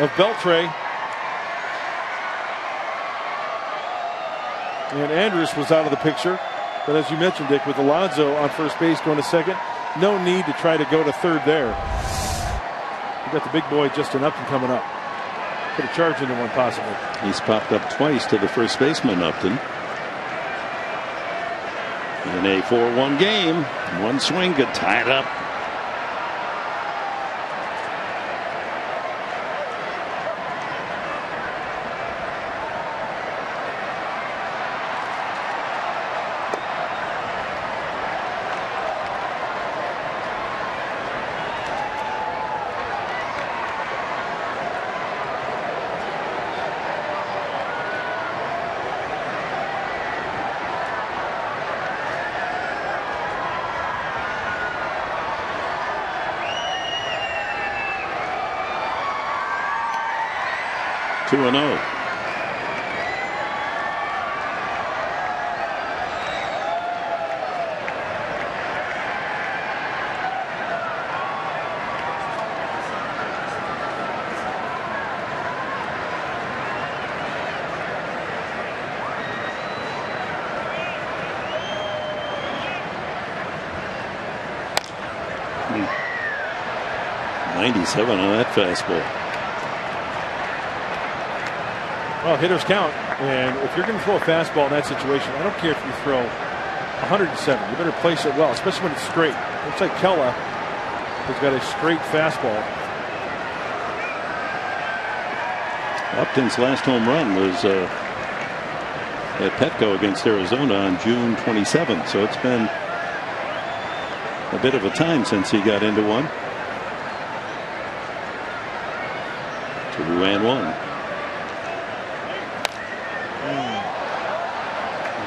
of Beltre. And Andrus was out of the picture. But as you mentioned, Dick, with Alonso on first base going to second, no need to try to go to third there. You got the big boy Justin Upton coming up. Put a charge into one possibly. He's popped up twice to the first baseman Upton. In a 4-1 game, one swing could tie it up. .97 on that fastball. Well, hitters count, and if you're going to throw a fastball in that situation, I don't care if you throw 107. You better place it well, especially when it's straight. Looks like Kella has got a straight fastball. Upton's last home run was at Petco against Arizona on June 27th, so it's been a bit of a time since he got into one. 2-1.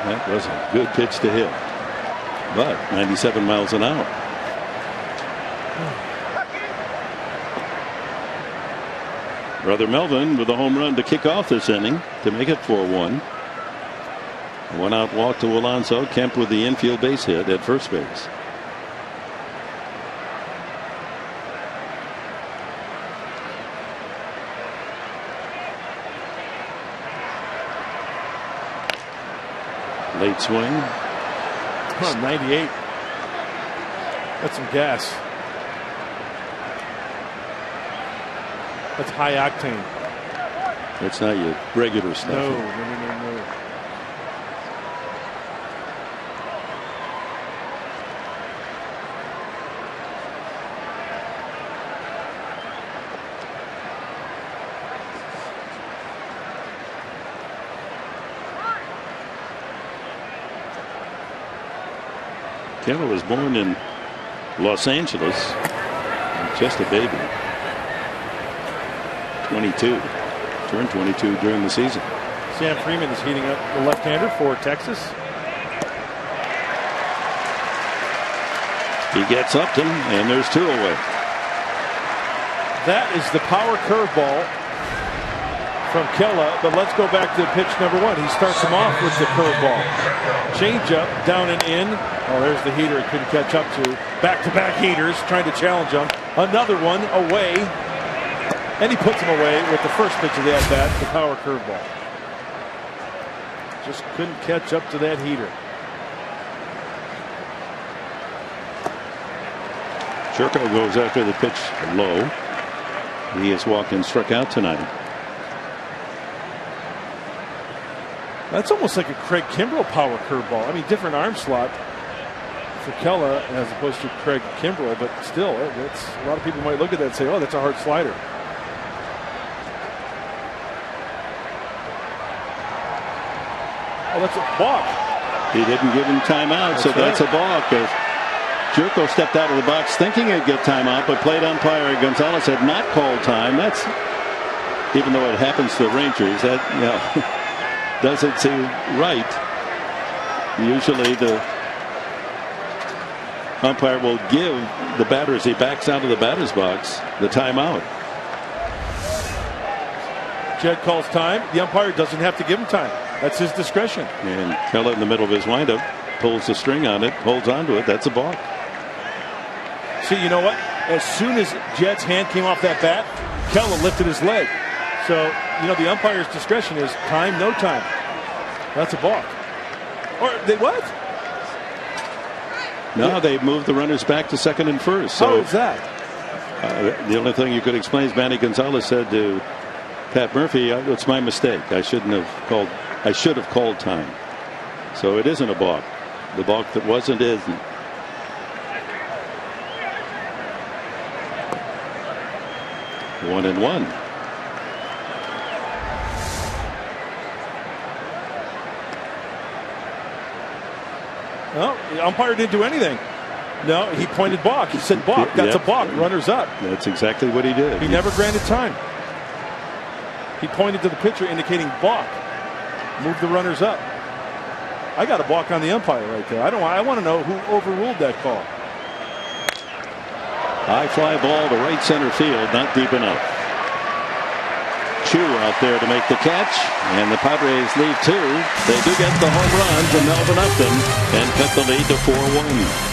That was a good pitch to hit, but 97 miles an hour. Brother Melvin with a home run to kick off this inning to make it 4-1. One out walk to Alonso. Kemp with the infield base hit at first base. Late swing. 98. That's some gas. That's high octane. That's not your regular stuff. No. Kendall was born in Los Angeles, just a baby. 22, turned 22 during the season. Sam Freeman is heating up the left-hander for Texas. He gets Upton, and there's 2 away. That is the power curveball from Kella, but let's go back to pitch number 1. He starts him off with the curveball. Changeup, down and in. Oh, there's the heater he couldn't catch up to. Back-to-back heaters, trying to challenge him. Another one away. And he puts him away with the first pitch of the at-bat, the power curveball. Just couldn't catch up to that heater. Jerko goes after the pitch low. He has walked and struck out tonight. That's almost like a Craig Kimbrell power curveball. I mean, different arm slot for Kella as opposed to Craig Kimbrell, but still, it's, a lot of people might look at that and say, oh, that's a hard slider. Oh, that's a balk. He didn't give him timeout, so that's a balk. Jerko stepped out of the box thinking he'd get timeout, but plate umpire Gonzalez had not called time. That's, even though it happens to the Rangers, that, you know, doesn't seem right. Usually the umpire will give the batter, as he backs out of the batter's box, the timeout. Jed calls time. The umpire doesn't have to give him time. That's his discretion. And Kella in the middle of his windup pulls the string on it, holds onto it. That's a balk. See, you know what? As soon as Jed's hand came off that bat, Kella lifted his leg. So, you know, the umpire's discretion is time, no time. That's a balk. Or they what? No, they moved the runners back to second and first. So how is that? The only thing you could explain is Manny Gonzalez said to Pat Murphy, "It's my mistake. I should have called time." So it isn't a balk. The balk that wasn't isn't. One and one. No, the umpire didn't do anything. No, he pointed balk. He said balk. That's a balk. Runners up. That's exactly what he did. He never granted time. He pointed to the pitcher indicating balk. Move the runners up. I got a balk on the umpire right there. I want to know who overruled that call. High fly ball to right center field, not deep enough. Chu out there to make the catch, and the Padres lead 2. They do get the home run to Melvin Upton and cut the lead to 4-1.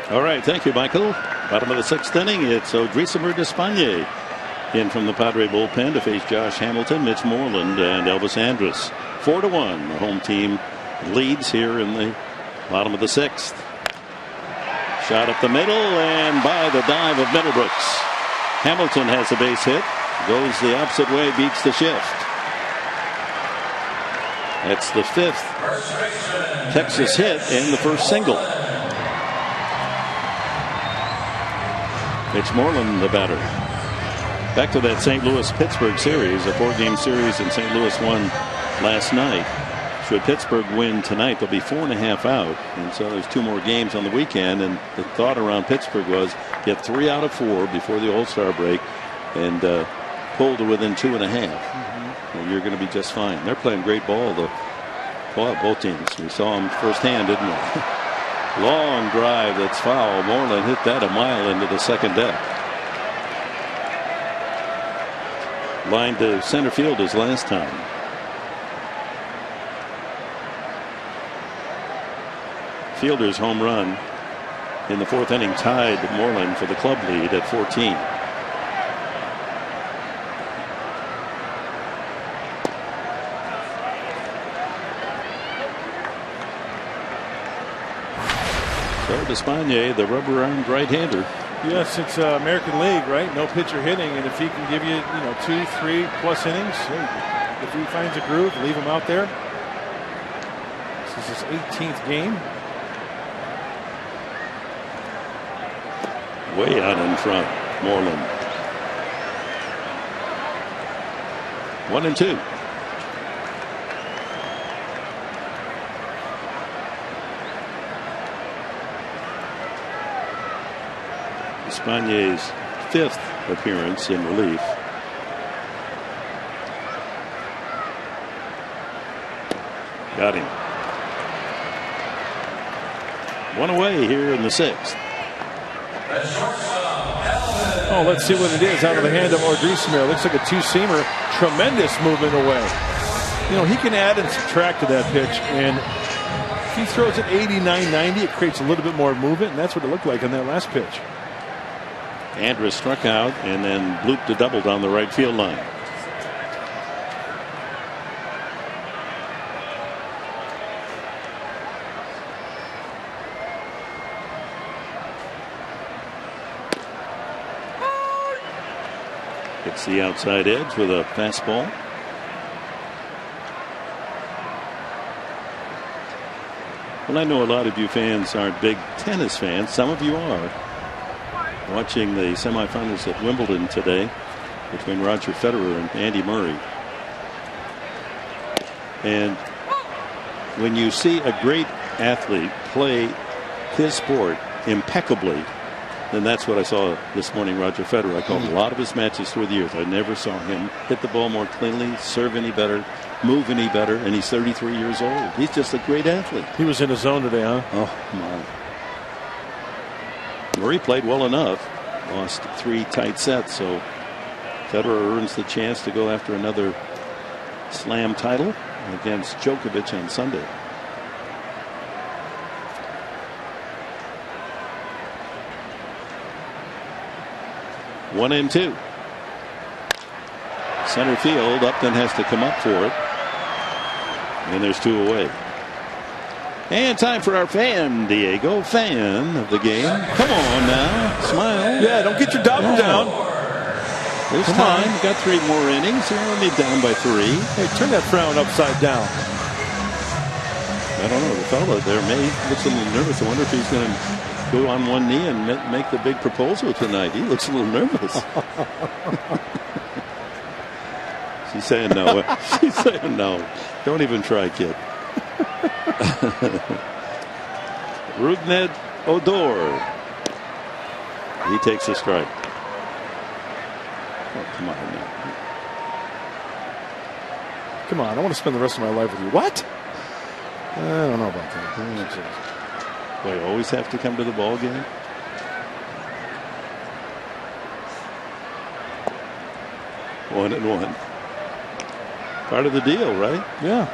All right, thank you, Michael. Bottom of the 6th inning, it's Odrisamer Despaigne in from the Padre bullpen to face Josh Hamilton, Mitch Moreland, and Elvis Andrus. 4-1. The home team leads here in the bottom of the 6th. Shot up the middle and by the dive of Middlebrooks. Hamilton has a base hit. Goes the opposite way, beats the shift. That's the 5th Texas hit and the first single. It's Moreland, the batter. Back to that St. Louis-Pittsburgh series, a 4-game series, and St. Louis won last night. Should Pittsburgh win tonight, they'll be 4.5 out, and so there's 2 more games on the weekend. And the thought around Pittsburgh was get 3 out of 4 before the All-Star break, and pull to within 2.5, and you're going to be just fine. They're playing great ball. Both teams. We saw them firsthand, didn't we? Long drive that's foul. Moreland hit that a mile into the second deck. Line to center field his last time. Fielder's home run in the 4th inning tied Moreland for the club lead at 14. So Despaigne, the rubber-armed right-hander. Yes, it's American League, right? No pitcher hitting, and if he can give you, 2, 3+ innings, if he finds a groove, leave him out there. This is his 18th game. Way out in front, Moreland. 1-2. Despaigne's 5th appearance in relief. Got him. 1 away here in the 6th. Oh, let's see what it is out of the hand of Odrisamer. Looks like a 2-seamer. Tremendous movement away. He can add and subtract to that pitch, and if he throws it 89, 90, it creates a little bit more movement, and that's what it looked like on that last pitch. Andrus struck out and then blooped a double down the right field line. Hits the outside edge with a fastball. Well, I know a lot of you fans aren't big tennis fans. Some of you are. Watching the semifinals at Wimbledon today between Roger Federer and Andy Murray. And when you see a great athlete play his sport impeccably, then that's what I saw this morning. Roger Federer. I called a lot of his matches through the years. I never saw him hit the ball more cleanly, serve any better, move any better, and he's 33 years old. He's just a great athlete. He was in his zone today, huh? Oh, my. Murray played well enough. Lost 3 tight sets, so Federer earns the chance to go after another slam title against Djokovic on Sunday. One and 2. Center field. Upton has to come up for it. And there's 2 away. And time for our fan, Diego, fan of the game. Come on now, smile. Yeah, don't get your double down. There's time. We've got 3 more innings. You're only down by 3. Hey, turn that frown upside down. I don't know. The fella there looks a little nervous. I wonder if he's going to go on one knee and make the big proposal tonight. He looks a little nervous. She's saying no. She's saying no. Don't even try, kid. Rougned Odor. He takes a strike. Oh, come on now. Come on, I want to spend the rest of my life with you. What? I don't know about that. Boy, you always have to come to the ball game. One and one. Part of the deal, right? Yeah.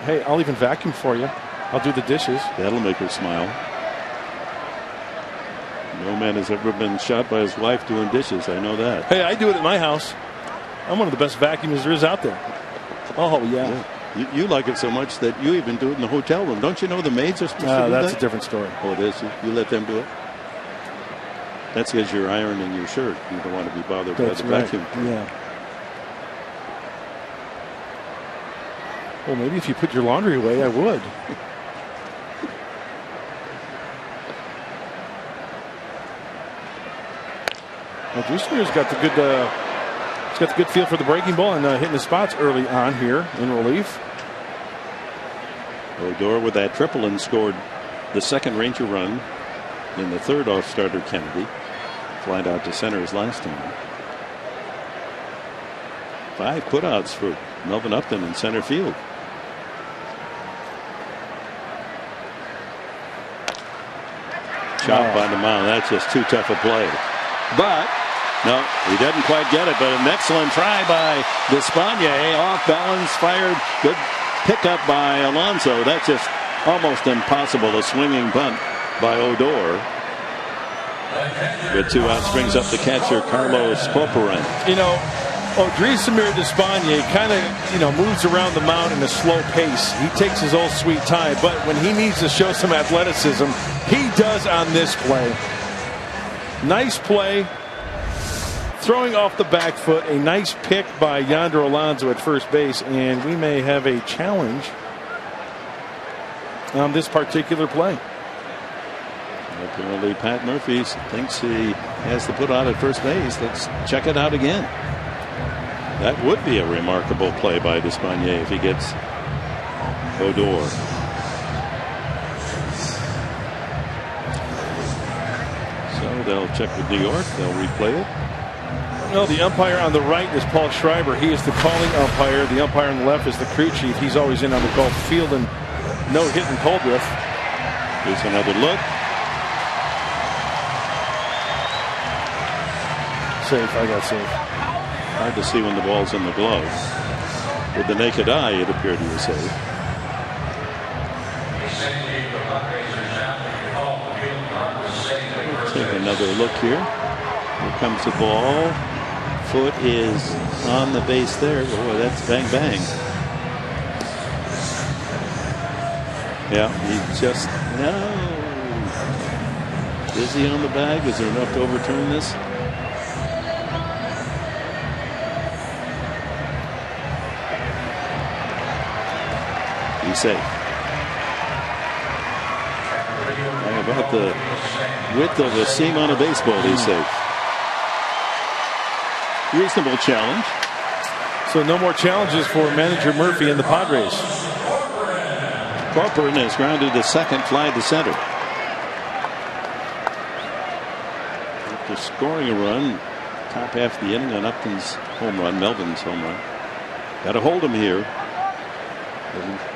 Hey, I'll even vacuum for you. I'll do the dishes. That'll make her smile. No man has ever been shot by his wife doing dishes. I know that. Hey, I do it at my house. I'm one of the best vacuumers there is out there. Oh, yeah. You like it so much that you even do it in the hotel room. Don't you know the maids are supposed to do that? That's a different story. Oh, it is? You let them do it? That's because you're ironing your shirt. You don't want to be bothered by the vacuum. Yeah. Well, maybe if you put your laundry away, I would. Well, Drewsner's got the good. He's got the good feel for the breaking ball and hitting the spots early on here in relief. Odor with that triple and scored the second Ranger run in the third off starter Kennedy. Flied out to center his last time. 5 putouts for Melvin Upton in center field. Chop on the mound. That's just too tough a play. But no, he doesn't quite get it. But an excellent try by Despaigne. Off balance, fired. Good pickup by Alonso. That's just almost impossible. A swinging bunt by Odor. With 2 outs, brings up the catcher Carlos Corporan. Odrisamir Despaigne kind of, moves around the mound in a slow pace. He takes his old sweet time, but when he needs to show some athleticism, he does on this play. Nice play. Throwing off the back foot. A nice pick by Yonder Alonso at first base, and we may have a challenge on this particular play. Apparently Pat Murphy thinks he has to put out at first base. Let's check it out again. That would be a remarkable play by Despaigne if he gets Odor. So they'll check with New York. They'll replay it. No, the umpire on the right is Paul Schreiber. He is the calling umpire. The umpire on the left is the crew chief. He's always in on the call. Field and no hit and cold with. Here's another look. Safe. I got safe. Hard to see when the ball's in the glove. With the naked eye, it appeared he was safe. Take another look here. Here comes the ball. Foot is on the base there. Boy, that's bang bang. Yeah, he just Is he on the bag? Is there enough to overturn this? He's safe. How about the width of the seam on a baseball? He's safe. Reasonable challenge. So no more challenges for manager Murphy and the Padres. Corcoran has grounded to second, fly to center. After scoring a run, top half of the inning on Upton's home run, Melvin's home run. Got to hold him here.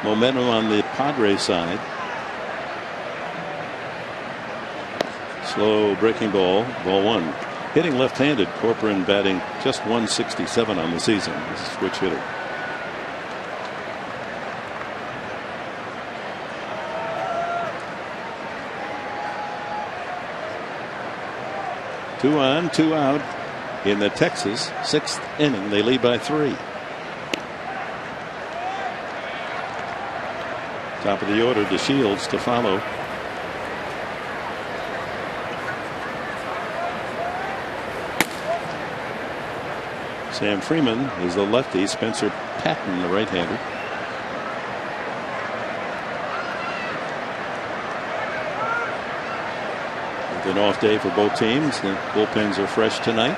Momentum on the Padres side. Slow breaking ball, ball 1. Hitting left-handed, Corcoran batting just 167 on the season. He's a switch hitter. Two on, 2 out in the Texas 6th inning. They lead by 3. Top of the order, DeShields to follow. Sam Freeman is the lefty. Spencer Patton, the right-hander. With an off day for both teams. The bullpens are fresh tonight.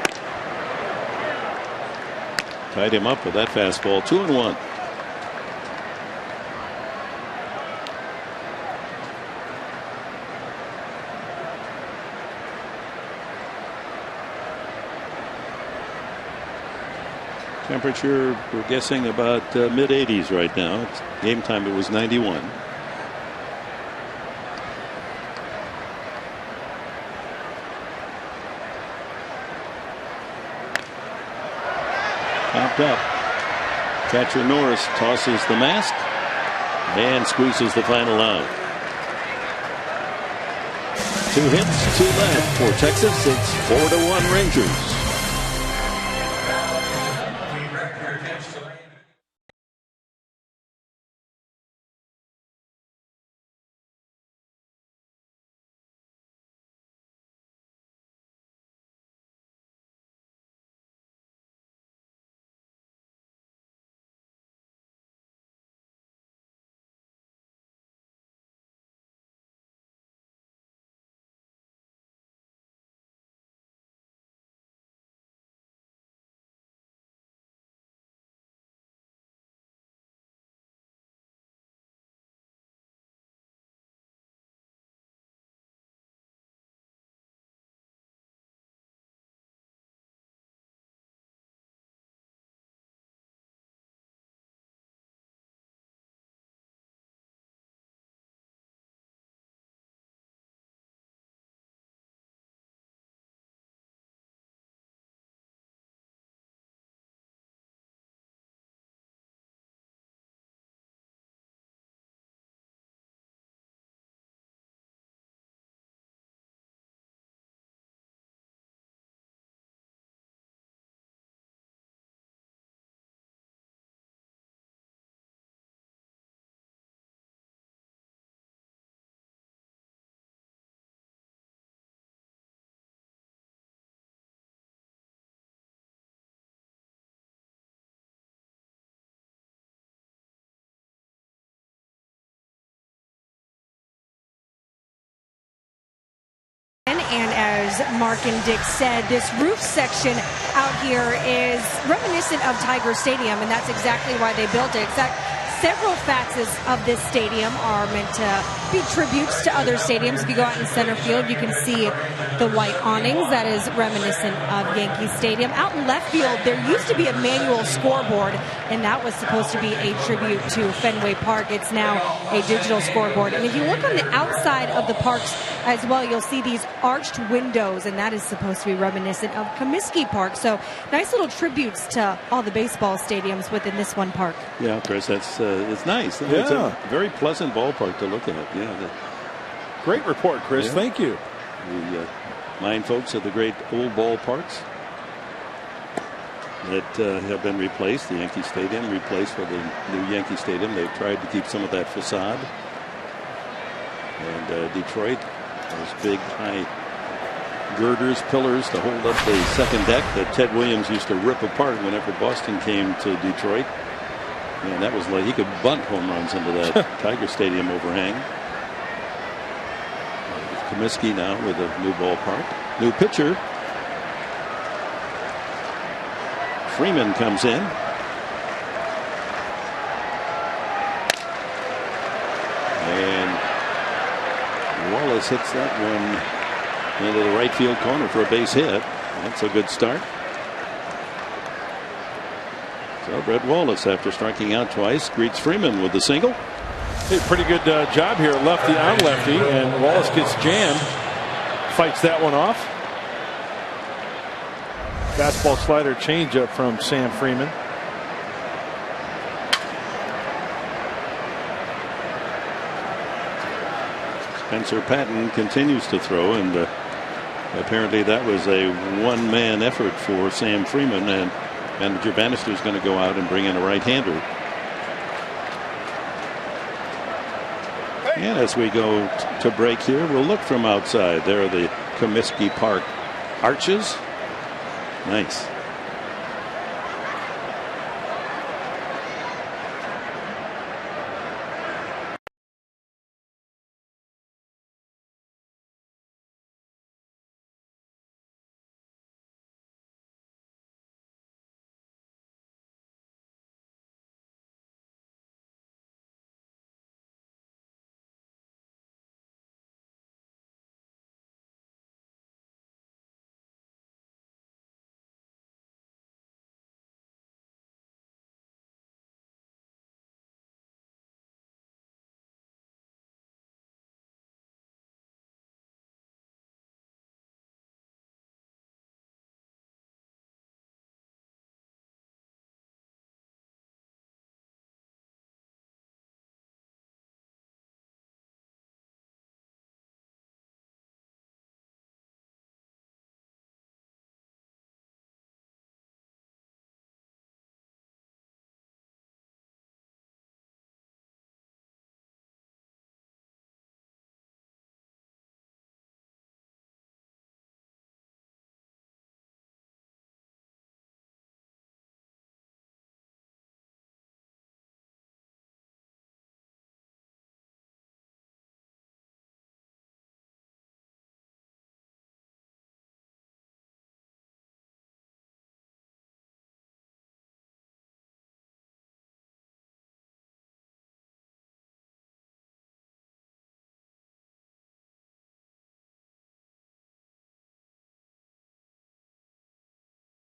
Tied him up with that fastball. 2-1. Temperature, we're guessing about mid-80s right now. It's game time, it was 91. Popped up. Catcher Norris tosses the mask. and squeezes the final out. 2 hits, 2 left for Texas. It's 4-1 Rangers. And as Mark and Dick said, this roof section out here is reminiscent of Tiger Stadium, and that's exactly why they built it. Several facets of this stadium are meant to be tributes to other stadiums. If you go out in center field, you can see the white awnings. That is reminiscent of Yankee Stadium. Out in left field, there used to be a manual scoreboard, and that was supposed to be a tribute to Fenway Park. It's now a digital scoreboard. And if you look on the outside of the parks as well, you'll see these arched windows, and that is supposed to be reminiscent of Comiskey Park. So nice little tributes to all the baseball stadiums within this one park. Yeah, Chris, that's it's nice. Yeah. It's a very pleasant ballpark to look at. Yeah. Great report, Chris. Yeah. Thank you. We remind folks of the great old ballparks that have been replaced. The Yankee Stadium replaced with the new Yankee Stadium. They've tried to keep some of that facade. And Detroit, those big high girders, pillars to hold up the second deck that Ted Williams used to rip apart whenever Boston came to Detroit. Man, that was like he could bunt home runs into that Tiger Stadium overhang. Comiskey now with a new ballpark. New pitcher. Freeman comes in. And Wallace hits that one into the right field corner for a base hit. That's a good start. So Brett Wallace, after striking out twice, greets Freeman with the single. Hey, pretty good job here, lefty on lefty, and Wallace gets jammed, fights that one off. Fastball slider changeup from Sam Freeman. Spencer Patton continues to throw, and apparently that was a one-man effort for Sam Freeman, and manager Bannister is going to go out and bring in a right-hander. And as we go to break here, we'll look from outside. There are the Comiskey Park arches. Nice.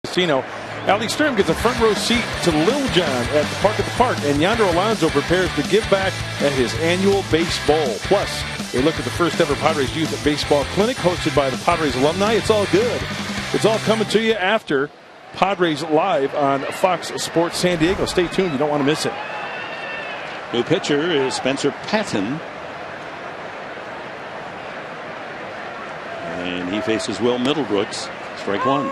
Casino. Ali Sturm gets a front row seat to Lil Jon at the Park, and Yonder Alonso prepares to give back at his annual base bowl. Plus, a look at the first ever Padres Youth Baseball Clinic hosted by the Padres alumni. It's all good. It's all coming to you after Padres Live on Fox Sports San Diego. Stay tuned. You don't want to miss it. New pitcher is Spencer Patton. And he faces Will Middlebrooks. Strike one.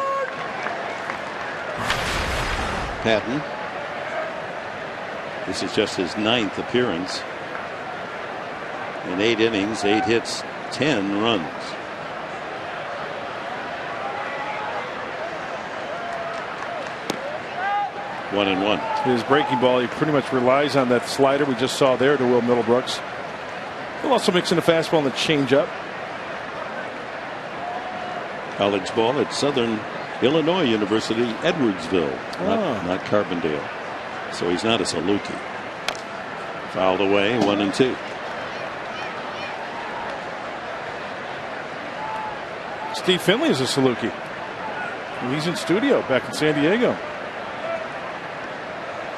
Patton. This is just his 9th appearance. In 8 innings, 8 hits, 10 runs. One and one. His breaking ball, he pretty much relies on that slider we just saw there to Will Middlebrooks. He'll also mix in a fastball and the changeup. College ball at Southern Illinois University, Edwardsville, not Carbondale. So he's not a Saluki. Fouled away, 1-2. Steve Finley is a Saluki. He's in studio back in San Diego.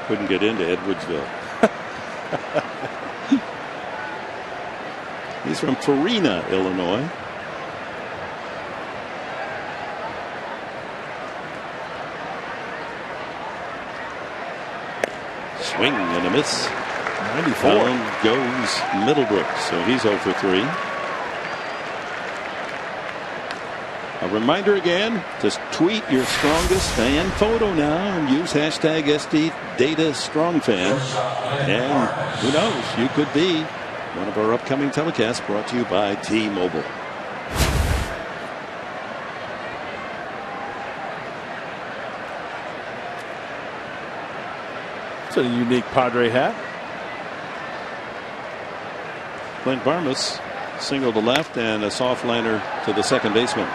Couldn't get into Edwardsville. He's from Farina, Illinois. Swing and a miss. 94. Down goes Middlebrooks, so he's 0 for 3. A reminder again, just tweet your strongest fan photo now and use hashtag SD Data Strong Fan. And who knows, you could be one of our upcoming telecasts brought to you by T-Mobile. It's a unique Padre hat. Clint Barmas single to left and a soft liner to the second baseman.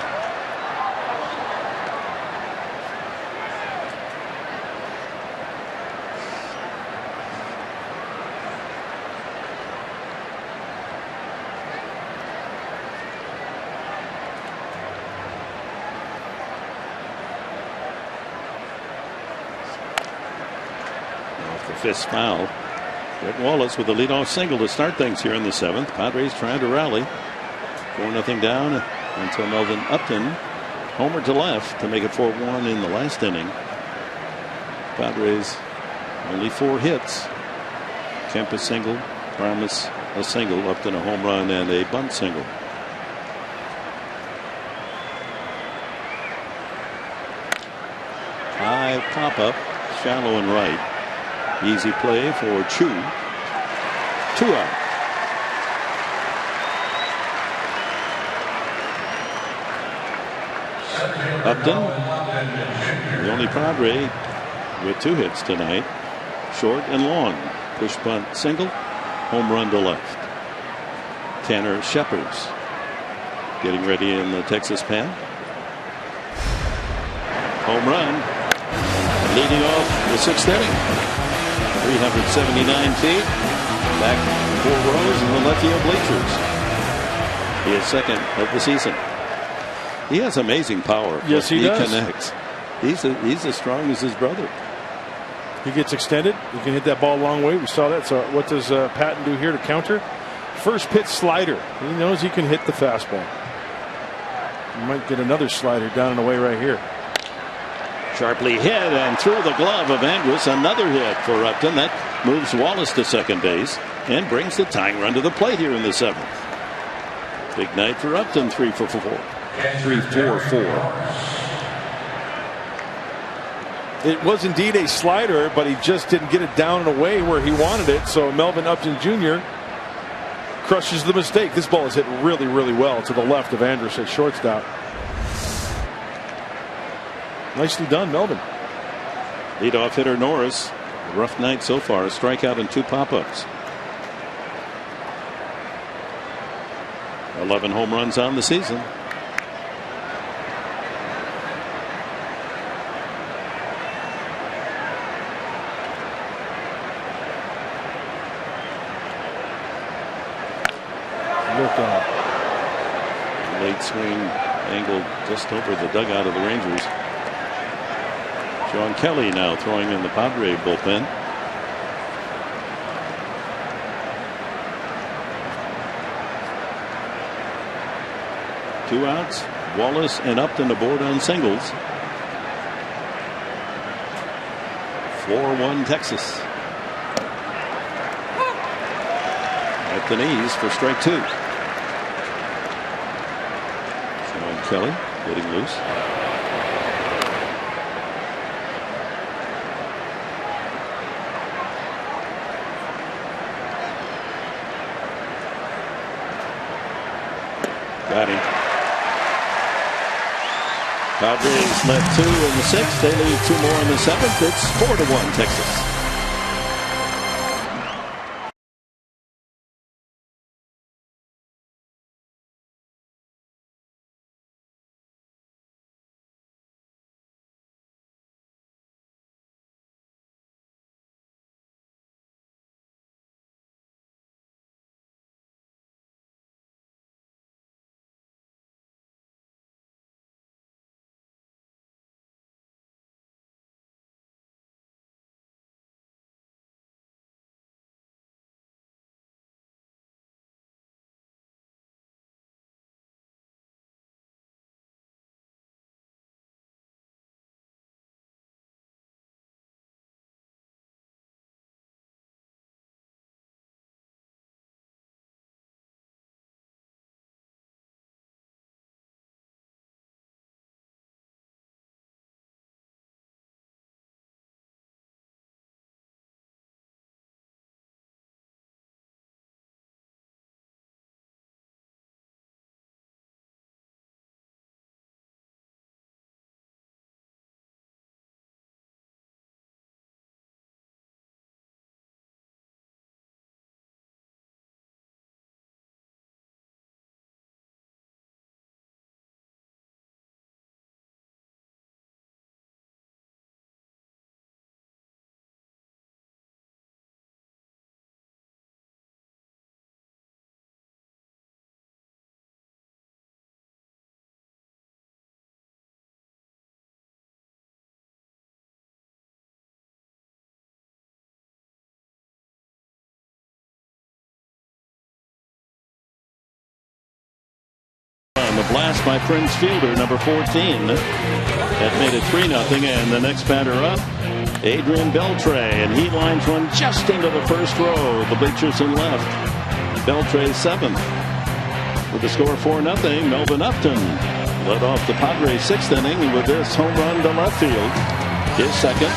Fifth foul. Brett Wallace with the leadoff single to start things here in the 7th. Padres trying to rally. 4-0 down until Melvin Upton homered to left to make it 4-1 in the last inning. Padres only 4 hits. Kemp a single, Promise a single, Upton a home run and a bunt single. High pop up, shallow and right. Easy play for Chu. 2 out. Upton, the only Padre with 2 hits tonight. Short and long. Push bunt single. Home run to left. Tanner Shepherds getting ready in the Texas pen. Home run. Leading off the 6th inning. 379 feet. Back 4 rows in the left field bleachers. He is 2nd of the season. He has amazing power. Yes, he does. Connects. He's as strong as his brother. He gets extended. He can hit that ball a long way. We saw that. So what does Patton do here to counter? First pitch slider. He knows he can hit the fastball. He might get another slider down and away right here. Sharply hit and through the glove of Andrus. Another hit for Upton. That moves Wallace to second base and brings the tying run to the plate here in the 7th. Big night for Upton. 3 for 4. 3-4-4. It was indeed a slider, but he just didn't get it down and away where he wanted it. So Melvin Upton Jr. crushes the mistake. This ball is hit really, really well to the left of Andrus at shortstop. Nicely done, Melvin. Leadoff hitter Norris. Rough night so far. A strikeout and 2 pop-ups. 11 home runs on the season. Look out. Late swing angled just over the dugout of the Rangers. Sean Kelly now throwing in the Padres bullpen. Two outs. Wallace and Upton aboard on singles. 4-1 Texas. At the knees for strike two. Sean Kelly getting loose. Got him. Padres led 2 in the 6th. They lead 2 more in the 7th. It's 4-1 Texas. The blast by Prince Fielder, number 14. That made it 3-0, and the next batter up, Adrian Beltre, and he lines one just into the first row, the bleachers in left. Beltre 7th. With the score 4-0, Melvin Upton led off the Padres 6th inning with this home run to left field. His second.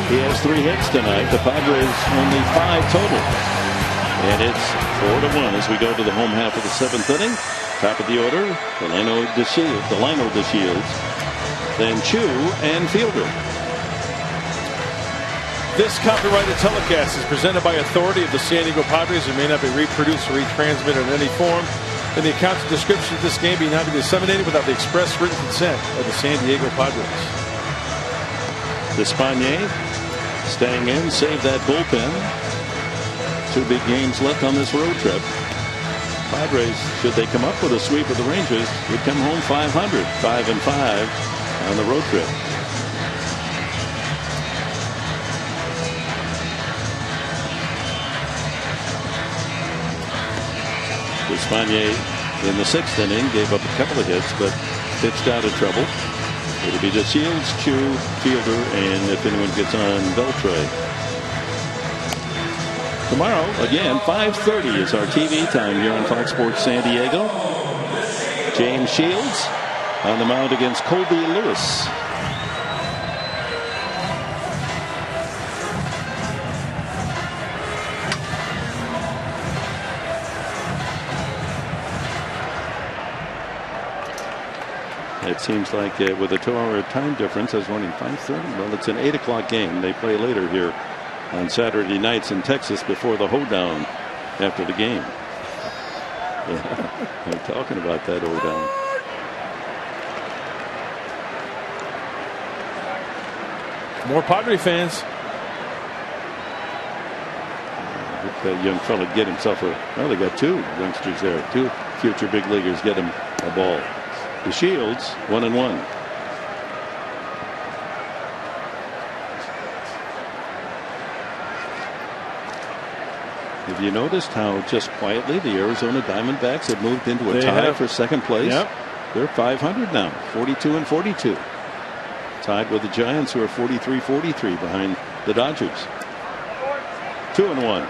He has 3 hits tonight. The Padres only 5 total. And it's 4-1 as we go to the home half of the 7th inning. Top of the order, Delano DeShields, then Chu and Fielder. This copyrighted telecast is presented by authority of the San Diego Padres and may not be reproduced or retransmitted in any form. And the accounts and description of this game be not to be disseminated without the express written consent of the San Diego Padres. Despaigne staying in, save that bullpen. 2 big games left on this road trip. Padres, should they come up with a sweep of the Rangers, would come home 500, 5-5 on the road trip. Despaigne in the 6th inning gave up a couple of hits, but pitched out of trouble. It'll be DeShields, Chu, Fielder, and if anyone gets on, Beltre. Tomorrow, again, 5:30 is our TV time here on Fox Sports San Diego. James Shields on the mound against Colby Lewis. It seems like with a 2-hour time difference, I was wondering 5:30. Well, it's an 8 o'clock game. They play later here on Saturday nights in Texas before the hoedown after the game. Yeah, they're talking about that hoedown. More Padre fans. That young fella get himself well, they got 2 youngsters there. 2 future big leaguers get him a ball. The Shields 1-1. Have you noticed how just quietly the Arizona Diamondbacks have moved into a tie for second place? Yep. They're 500 now, 42-42. Tied with the Giants, who are 43-43 behind the Dodgers. 2-1.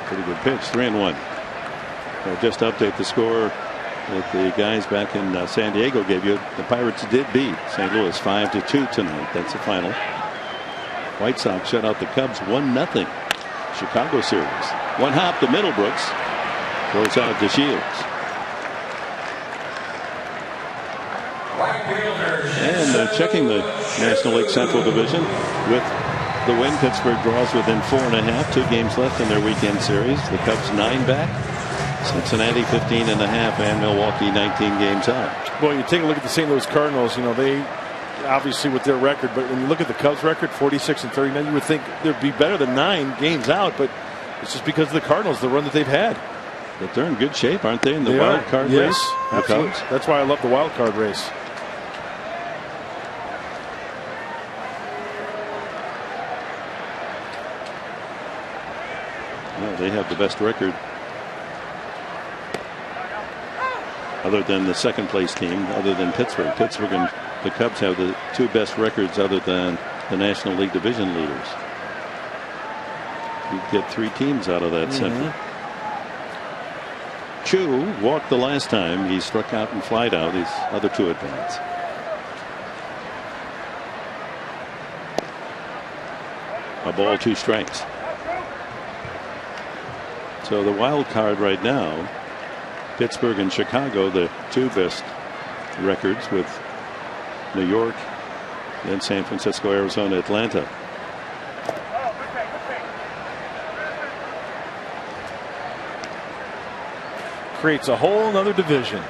Pretty good pitch. 3-1. Just to update the score that the guys back in San Diego gave you. The Pirates did beat St. Louis 5-2 tonight. That's the final. White Sox shut out the Cubs 1-0. Chicago series. One hop to Middlebrooks. Throws out to Shields. And checking the National League Central Division with the win. Pittsburgh draws within 4.5. 2 games left in their weekend series. The Cubs 9 back. Cincinnati 15.5 and Milwaukee 19 games out. Well, you take a look at the St. Louis Cardinals. You know, they obviously with their record, but when you look at the Cubs record, 46-39, you would think they'd be better than 9 games out, but it's just because of the Cardinals, the run that they've had. But they're in good shape, aren't they, in the wild card race? Yes, absolutely. That's why I love the wild card race. Yeah, they have the best record other than the second place team, other than Pittsburgh. Pittsburgh and the Cubs have the 2 best records other than the National League division leaders. You get 3 teams out of that Central. Chu walked the last time. He struck out and flied out. His other 2 at bats. A ball, 2 strikes. So the wild card right now, Pittsburgh and Chicago, the 2 best records, with New York, then San Francisco, Arizona, Atlanta. Creates a whole nother division.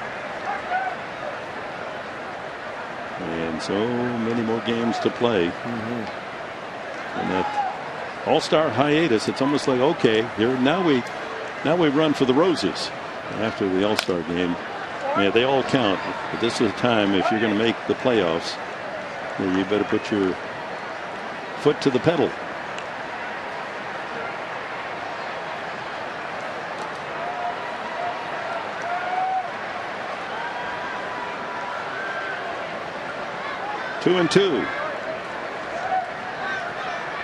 And so many more games to play. And that All-Star hiatus, it's almost like, okay, here now we run for the roses. After the All-Star game, yeah, they all count. But this is a time, if you're going to make the playoffs, you better put your foot to the pedal. Two and 2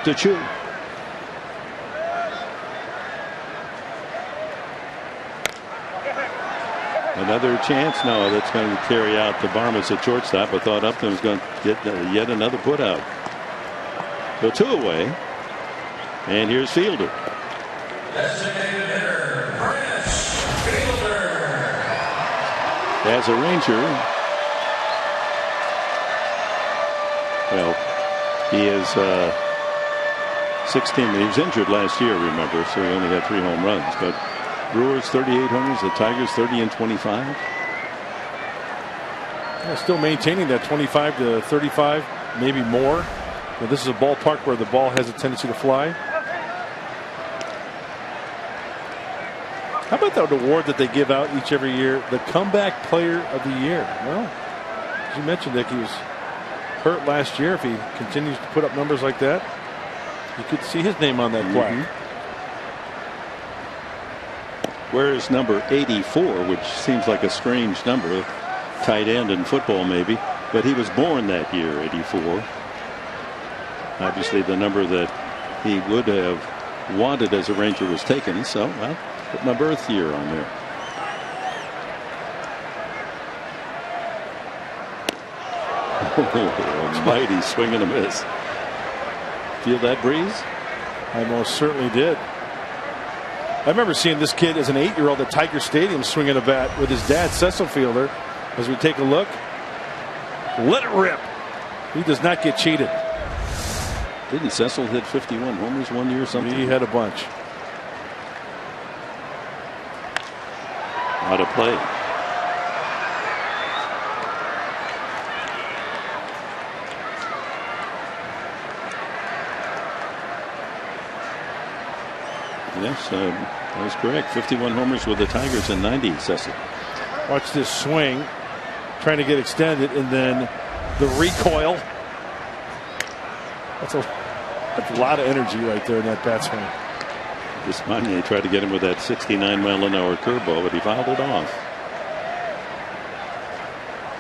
to Chu. Another chance. No, that's going to carry out to Barmas at shortstop. I thought Upton was going to get yet another put out. So 2 away. And here's Fielder. Designated hitter, Chris Fielder. As a Ranger, well, he is 16. He was injured last year, remember, so he only had 3 home runs. But Brewers 38 homers, the Tigers 30 and 25. Yeah, still maintaining that 25 to 35, maybe more. But this is a ballpark where the ball has a tendency to fly. How about that award that they give out every year, the Comeback Player of the Year? Well, as you mentioned, Dick, he was hurt last year. If he continues to put up numbers like that, you could see his name on that plaque. Where's number 84, which seems like a strange number, tight end in football maybe, but he was born that year, 84. Obviously the number that he would have wanted as a Ranger was taken, so well, put my birth year on there. Oh, mighty swing and a miss. Feel that breeze? I most certainly did. I remember seeing this kid as an 8-year-old at Tiger Stadium swinging a bat with his dad, Cecil Fielder. As we take a look, let it rip. He does not get cheated. Didn't Cecil hit 51 homers one year or something? He had a bunch. Out of play. Yes, that was correct. 51 homers with the Tigers in 90, Cecil. Watch this swing. Trying to get extended, and then the recoil. That's a lot of energy right there in that bat swing. Despaigne tried to get him with that 69-mile-an-hour curveball, but he fouled it off.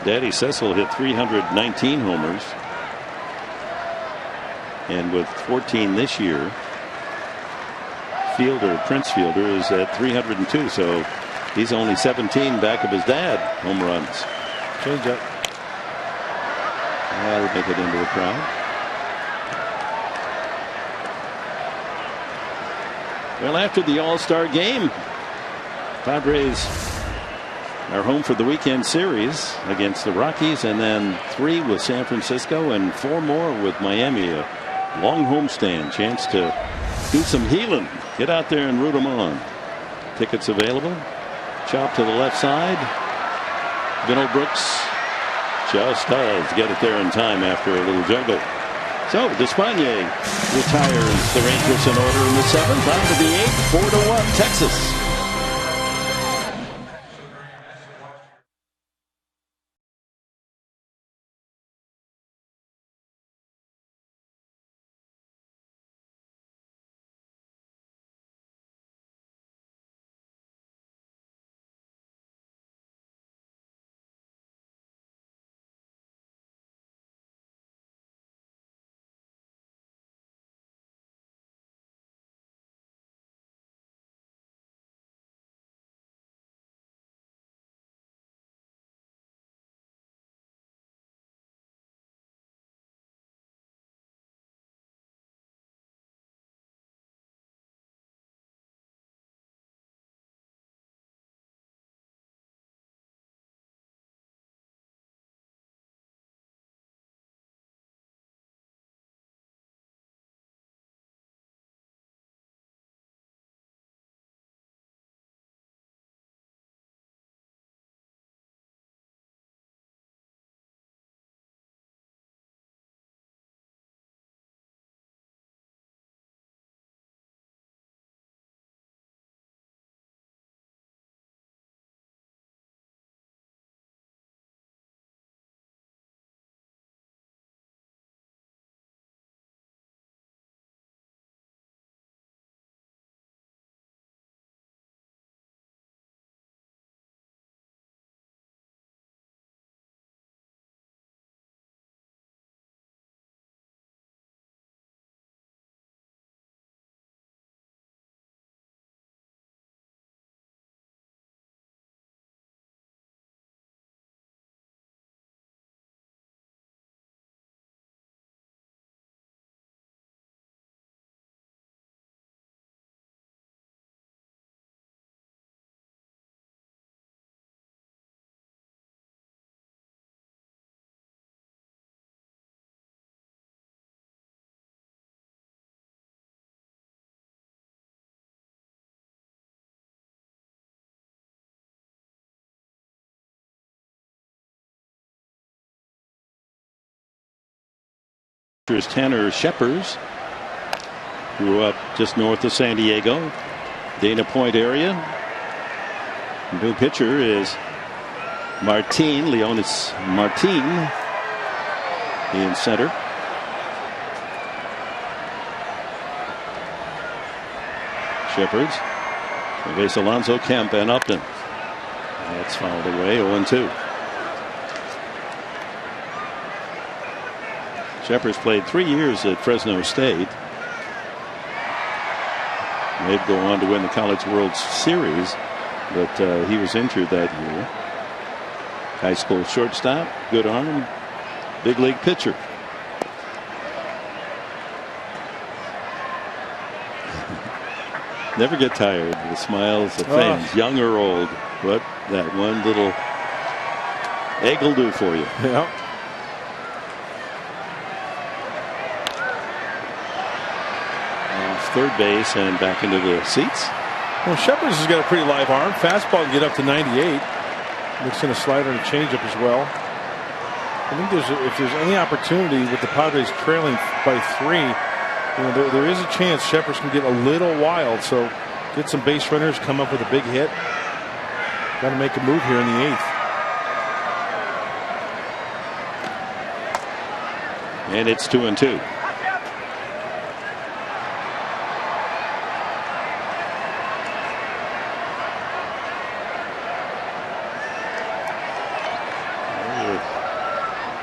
Daddy Cecil hit 319 homers. And with 14 this year, Prince Fielder is at 302. So he's only 17 back of his dad home runs. Change up. That'll make it into the crowd. Well, after the All-Star game, Padres are home for the weekend series against the Rockies, and then 3 with San Francisco and 4 more with Miami. A long homestand, chance to do some healing. Get out there and root them on. Tickets available. Chop to the left side. Vinno Brooks just does get it there in time after a little juggle. So Despaigne retires the Rangers in order in the 7th. On to the 8th, 4-1 Texas. Tanner Scheppers grew up just north of San Diego, Dana Point area. New pitcher is Leonis Martin in center. Shepherds, base Alonzo, Kemp, and Upton. That's fouled away, 0-2. Shepherds played 3 years at Fresno State. They'd go on to win the College World Series, but he was injured that year. High school shortstop, good arm, big league pitcher. Never get tired of the smiles of fans, young or old. What that one little egg will do for you. Yeah. Third base and back into the seats. Well, Shepherds has got a pretty live arm. Fastball can get up to 98. Mixing a slider and a changeup as well. I think if there's any opportunity with the Padres trailing by 3 You know, there is a chance Shepherd's can get a little wild, so get some base runners, come up with a big hit. Got to make a move here in the 8th. And it's 2-2.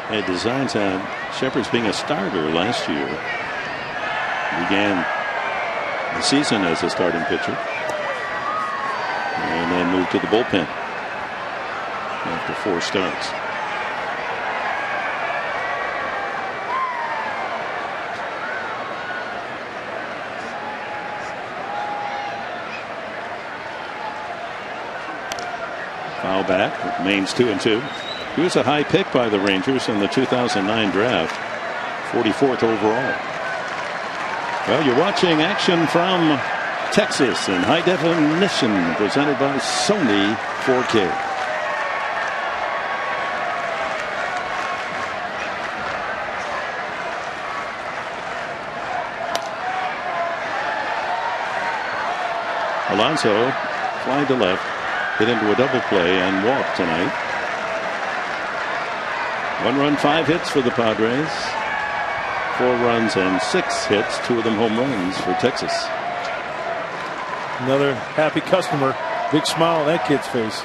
Had designs on Shepherd's being a starter last year. Began the season as a starting pitcher and then moved to the bullpen after 4 starts. Foul back. Remains 2-2. He was a high pick by the Rangers in the 2009 draft, 44th overall. Well, you're watching action from Texas in high definition, presented by Sony 4K. Alonso flying to left, hit into a double play and walked tonight. 1 run, 5 hits for the Padres. 4 runs and 6 hits, 2 of them home runs for Texas. Another happy customer. Big smile on that kid's face.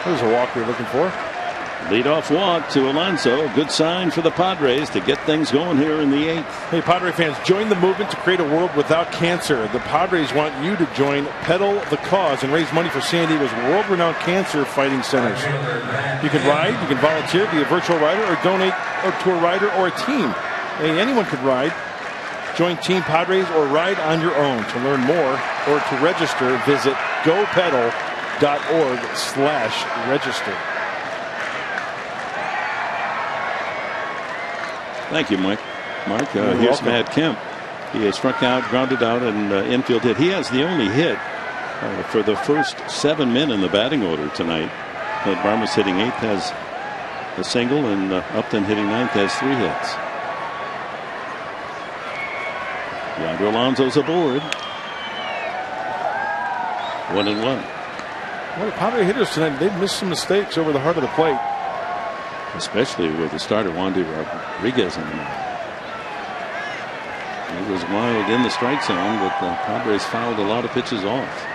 There's a walk you're looking for. Leadoff walk to Alonso. Good sign for the Padres to get things going here in the 8th. Hey, Padre fans, join the movement to create a world without cancer. The Padres want you to join Pedal the Cause and raise money for San Diego's world-renowned cancer fighting centers. You can ride, you can volunteer, be a virtual rider, or donate to a rider or a team. Hey, anyone could ride. Join Team Padres or ride on your own. To learn more or to register, visit gopedal.org/register. Thank you, Mike. Mark, here's Matt Kemp. He has struck out, grounded out, and infield hit. He has the only hit for the first 7 men in the batting order tonight. Barmas hitting 8th has a single, and Upton hitting 9th has 3 hits. Yonder Alonso's aboard. 1-1. Well, the Padre hitters tonight, they've missed some mistakes over the heart of the plate. Especially with the starter Wandy Rodriguez in the mound. He was wild in the strike zone, but the Padres fouled a lot of pitches off.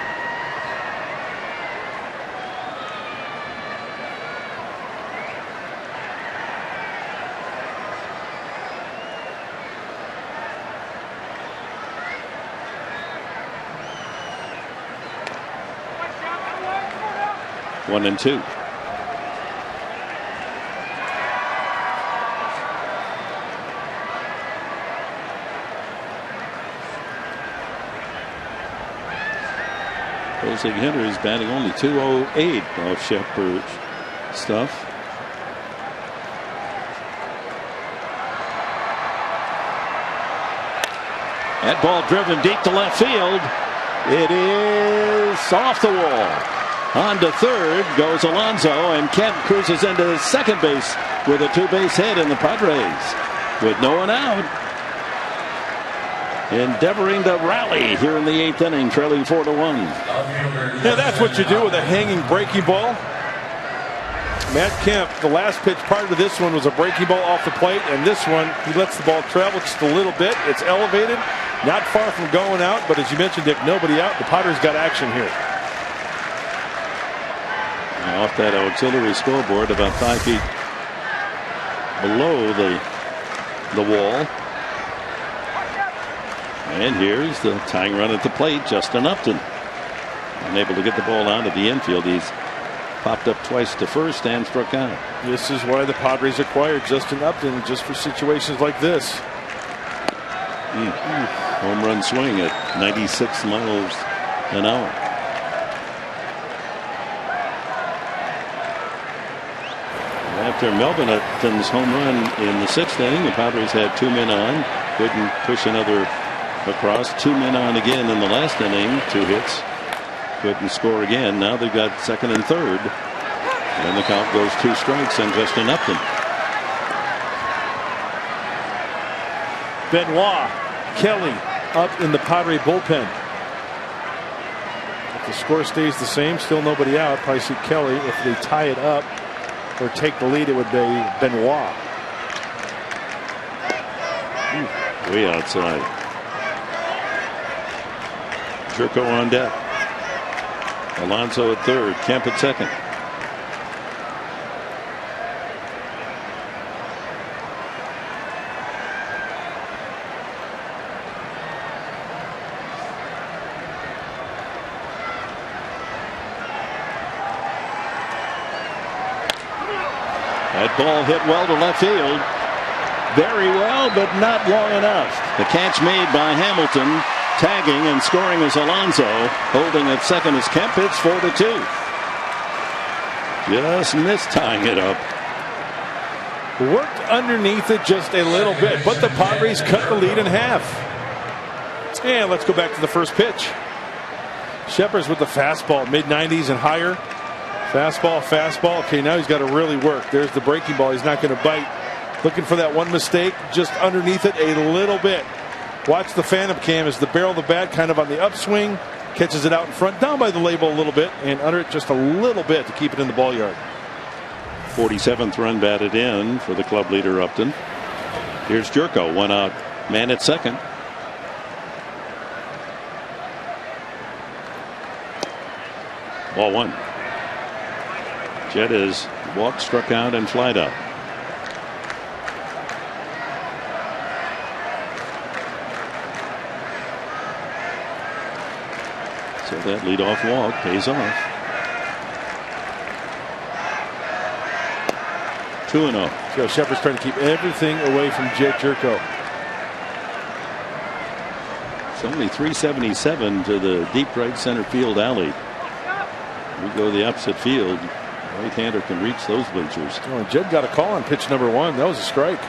One and 2. Closing hitter is batting only .208 off Shepherd's stuff. That ball driven deep to left field. It is off the wall. On to third goes Alonso, and Kemp cruises into second base with a 2-base hit, and the Padres with no one out, endeavoring to rally here in the 8th inning, trailing 4-1. Yeah, that's what you do with a hanging breaking ball. Matt Kemp, the last pitch prior to this one was a breaking ball off the plate, and this one, he lets the ball travel just a little bit. It's elevated, not far from going out, but as you mentioned, Dick, nobody out. The Padres got action here. Off that auxiliary scoreboard, about 5 feet below the wall. And here's the tying run at the plate, Justin Upton. Unable to get the ball out of the infield. He's popped up twice to first and struck out. This is why the Padres acquired Justin Upton, just for situations like this. Home run swing at 96 miles an hour. After Melvin Upton's home run in the 6th inning, the Padres had 2 men on. Couldn't push another across. 2 men on again in the last inning. 2 hits. Couldn't score again. Now they've got second and third. And the count goes 2 strikes on Justin Upton. Benoit, Kelly up in the Padre bullpen. If the score stays the same, still nobody out. Probably see Kelly. If they tie it up or take the lead, it would be Benoit. Way outside. Jerko on deck. Alonso at third. Kemp at second. That ball hit well to left field. Very well, but not long enough. The catch made by Hamilton. Tagging and scoring is Alonso. Holding at second is Kemp. It's 4-2. Just missed tying it up. Worked underneath it just a little bit, but the Padres cut the lead in half. And let's go back to the first pitch. Shepard's with the fastball, mid-90s and higher. Fastball. Okay, now he's got to really work. There's the breaking ball. He's not going to bite. Looking for that one mistake, just underneath it a little bit. Watch the phantom cam as the barrel of the bat kind of on the upswing. Catches it out in front, down by the label a little bit, and under it just a little bit to keep it in the ball yard. 47th run batted in for the club leader Upton. Here's Jerko, one out, man at second. Ball one. Jed is walked, struck out, and flied out. So that leadoff walk pays off. 2-0. So Shepard's trying to keep everything away from Jed Jerko. It's only 377 to the deep right center field alley. We go the opposite field. Right-hander can reach those bleachers. Oh, Jed got a call on pitch number one. That was a strike.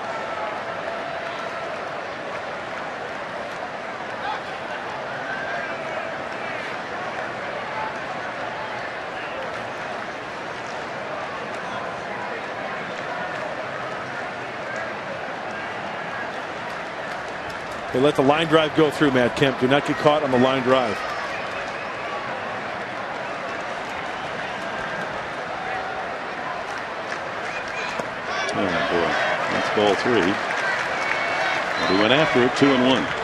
They let the line drive go through, Matt Kemp. Do not get caught on the line drive. Oh, boy. That's ball three. He went after it, 2-1.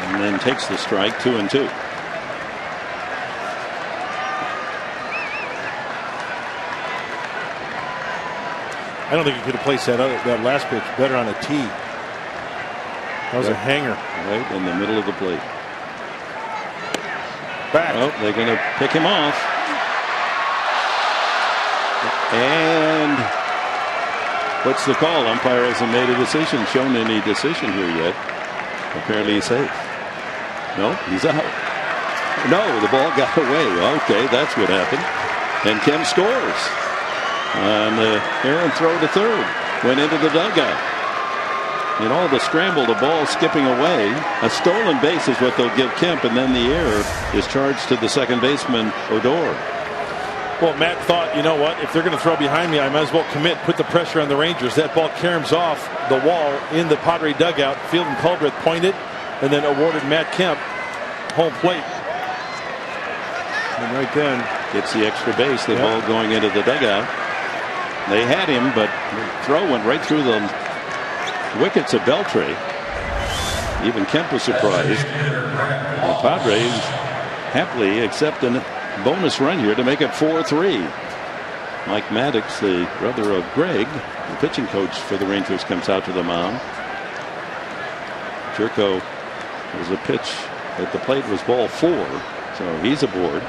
And then takes the strike, 2-2. I don't think he could have placed that last pitch better on a tee. That was a hanger. Right in the middle of the plate. Back. Oh, they're going to pick him off. And what's the call? Umpire hasn't made a decision, shown any decision here yet. Apparently he's safe. No, he's out. No, the ball got away. Okay, that's what happened. And Kemp scores. On the errant throw to third. Went into the dugout. In all the scramble, the ball skipping away. A stolen base is what they'll give Kemp, and then the error is charged to the second baseman, Odor. Well, Matt thought, you know what, if they're going to throw behind me, I might as well commit, put the pressure on the Rangers. That ball caroms off the wall in the Padre dugout. Field and Culbreth pointed and then awarded Matt Kemp home plate. And right then gets the extra base. The ball going into the dugout. They had him, but the throw went right through the wickets of Beltre. Even Kemp was surprised. The Padres happily accept a bonus run here to make it 4-3. Mike Maddox, the brother of Greg, the pitching coach for the Rangers, comes out to the mound. Jerko was a pitch at the plate was ball 4, so he's aboard.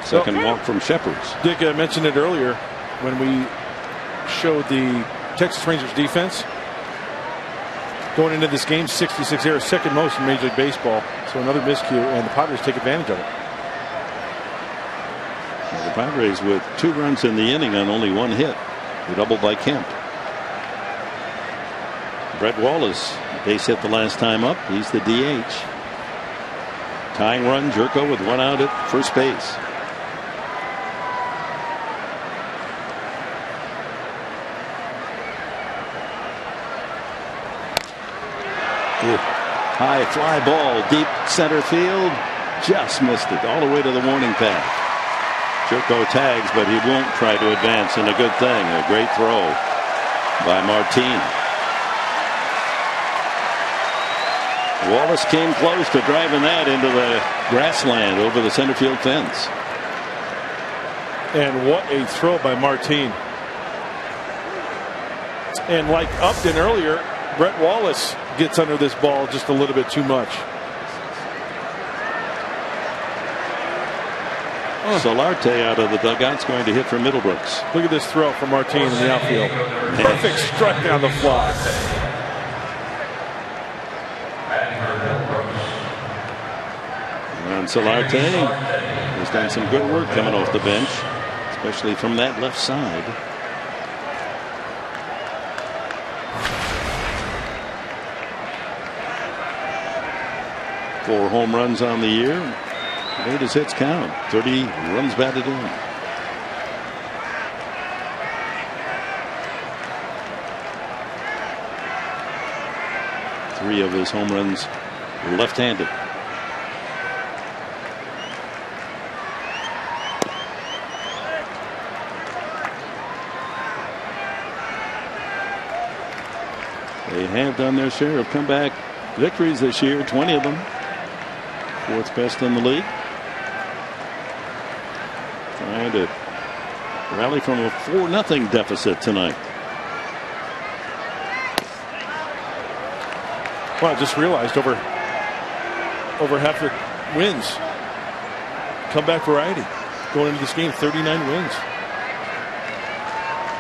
Second walk from Shepard's. Dick, I mentioned it earlier when we showed the Texas Rangers defense going into this game. 66 errors, second most in Major League Baseball. So another miscue, and the Padres take advantage of it. The Padres with 2 runs in the inning on only 1 hit. A double by Kemp. Brett Wallace, base hit the last time up. He's the DH. Tying run, Jerko with 1 out at first base. Ooh. High fly ball, deep center field. Just missed it all the way to the warning path. Jerko tags, but he won't try to advance, and a good thing. A great throw by Martin. Wallace came close to driving that into the grassland over the center field fence. And what a throw by Martin. And like Upton earlier, Brett Wallace gets under this ball just a little bit too much. Solarte out of the dugout's going to hit for Middlebrooks. Look at this throw from Martin in the outfield. Perfect strike on the fly. And Solarte has done some good work coming off the bench, especially from that left side. Four home runs on the year. Made his hits count. 30 runs batted in. Three of his home runs were left-handed. They have done their share of comeback victories this year, 20 of them. 4th best in the league. Trying to rally from a 4-0 deficit tonight. Well, I just realized over half their wins. Comeback variety. Going into this game, 39 wins.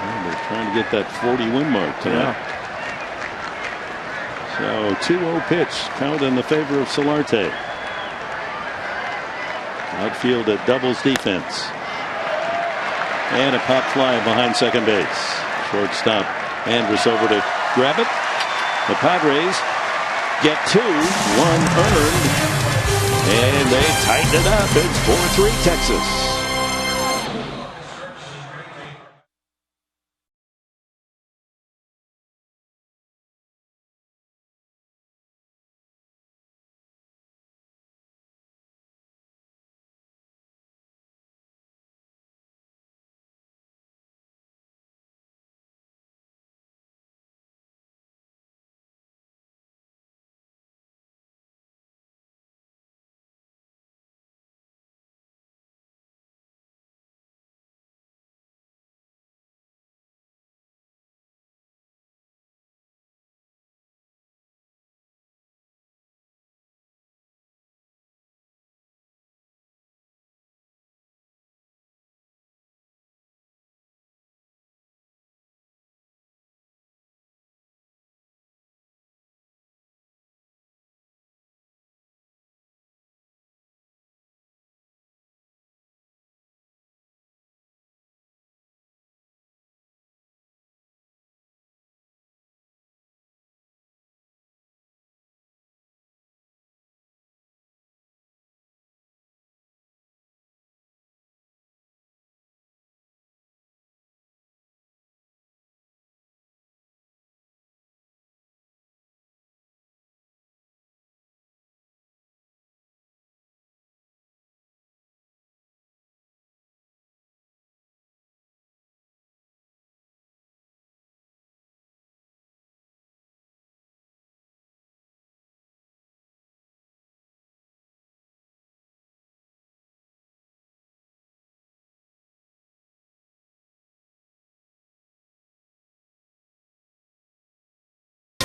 And they're trying to get that 40-win mark tonight. Yeah. So 2-0 pitch count in the favor of Solarte. Outfield at doubles defense. And a pop fly behind second base. Shortstop Andrus over to grab it. The Padres get 2, 1 earned. And they tighten it up. It's 4-3 Texas.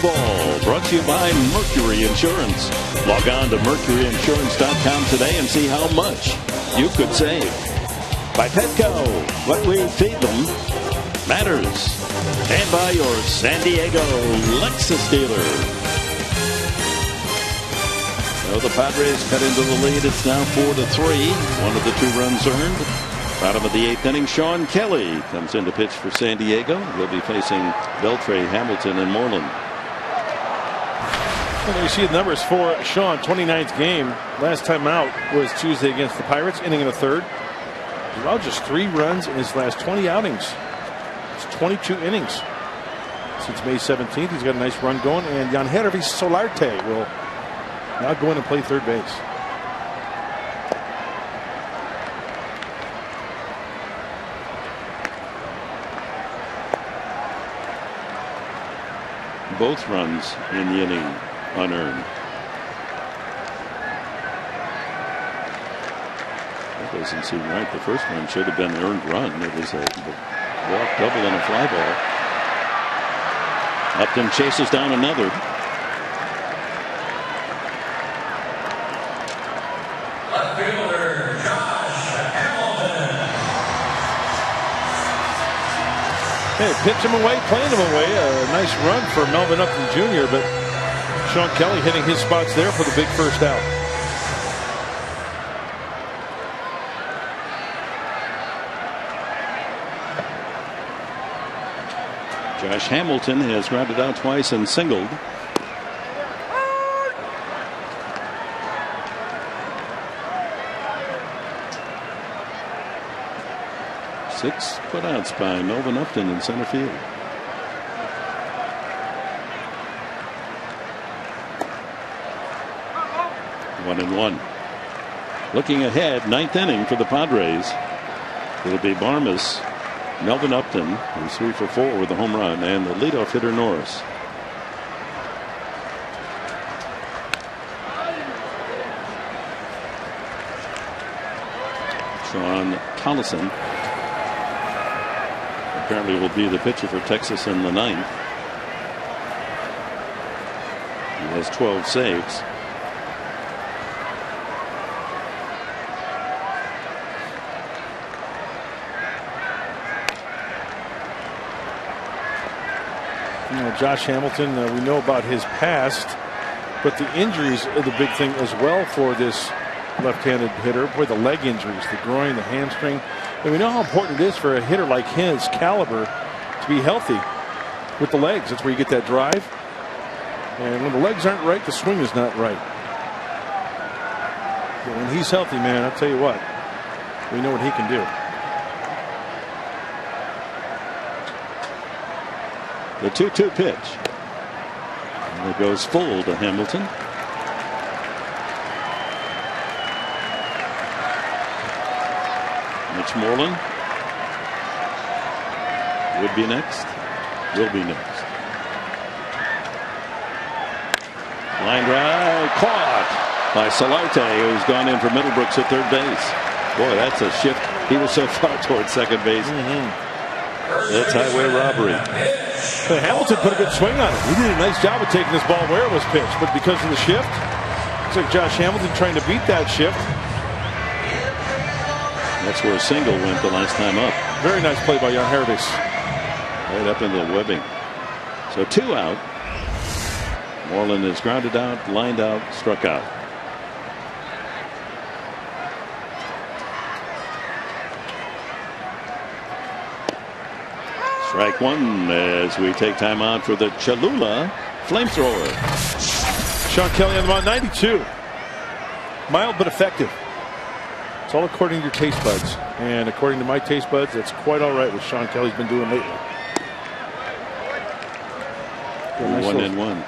Ball brought to you by Mercury Insurance. Log on to mercuryinsurance.com today and see how much you could save. By Petco, what we feed them matters. And by your San Diego Lexus dealer. So the Padres cut into the lead. It's now 4-3. One of the 2 runs earned. Bottom of the 8th inning, Sean Kelly comes in to pitch for San Diego. He'll be facing Beltre, Hamilton, and Moreland. Well, you see the numbers for Sean. 29th game. Last time out was Tuesday against the Pirates, inning in the 3rd. He's allowed just 3 runs in his last 20 outings. It's 22 innings since May 17th. He's got a nice run going, and Yangervis Solarte will now go in and play third base. Both runs in the inning unearned. That doesn't seem right. The first one should have been an earned run. It was a walk, double, and a fly ball. Upton chases down another. Left fielder Josh Hamilton. Hey, pitch him away, playing him away. A nice run for Melvin Upton Jr., but Sean Kelly hitting his spots there for the big first out. Josh Hamilton has grounded out twice and singled. Six putouts by Melvin Upton in center field. One and one. Looking ahead, 9th inning for the Padres. It'll be Barmes, Melvin Upton, who's 3 for 4 with a home run, and the leadoff hitter Norris. Sean Collison apparently will be the pitcher for Texas in the 9th. He has 12 saves. Josh Hamilton, we know about his past, but the injuries are the big thing as well for this left-handed hitter. Boy, the leg injuries, the groin, the hamstring. And we know how important it is for a hitter like his caliber to be healthy with the legs. That's where you get that drive. And when the legs aren't right, the swing is not right. But when he's healthy, man, I'll tell you what, we know what he can do. The 2-2 pitch. And it goes full to Hamilton. Mitch Moreland would be next. Will be next. Line drive caught by Solarte, who's gone in for Middlebrooks at third base. Boy, that's a shift. He was so far towards second base. That's highway robbery. But Hamilton put a good swing on it. He did a nice job of taking this ball where it was pitched, but because of the shift, looks like Josh Hamilton trying to beat that shift. That's where a single went the last time up. Very nice play by Yangervis. Right up into the webbing. So 2 out. Moreland is grounded out, lined out, struck out. Strike one as we take time out for the Cholula flamethrower. Sean Kelly on the mound, 92. Mild but effective. It's all according to your taste buds. And according to my taste buds, that's quite all right what Sean Kelly's been doing lately.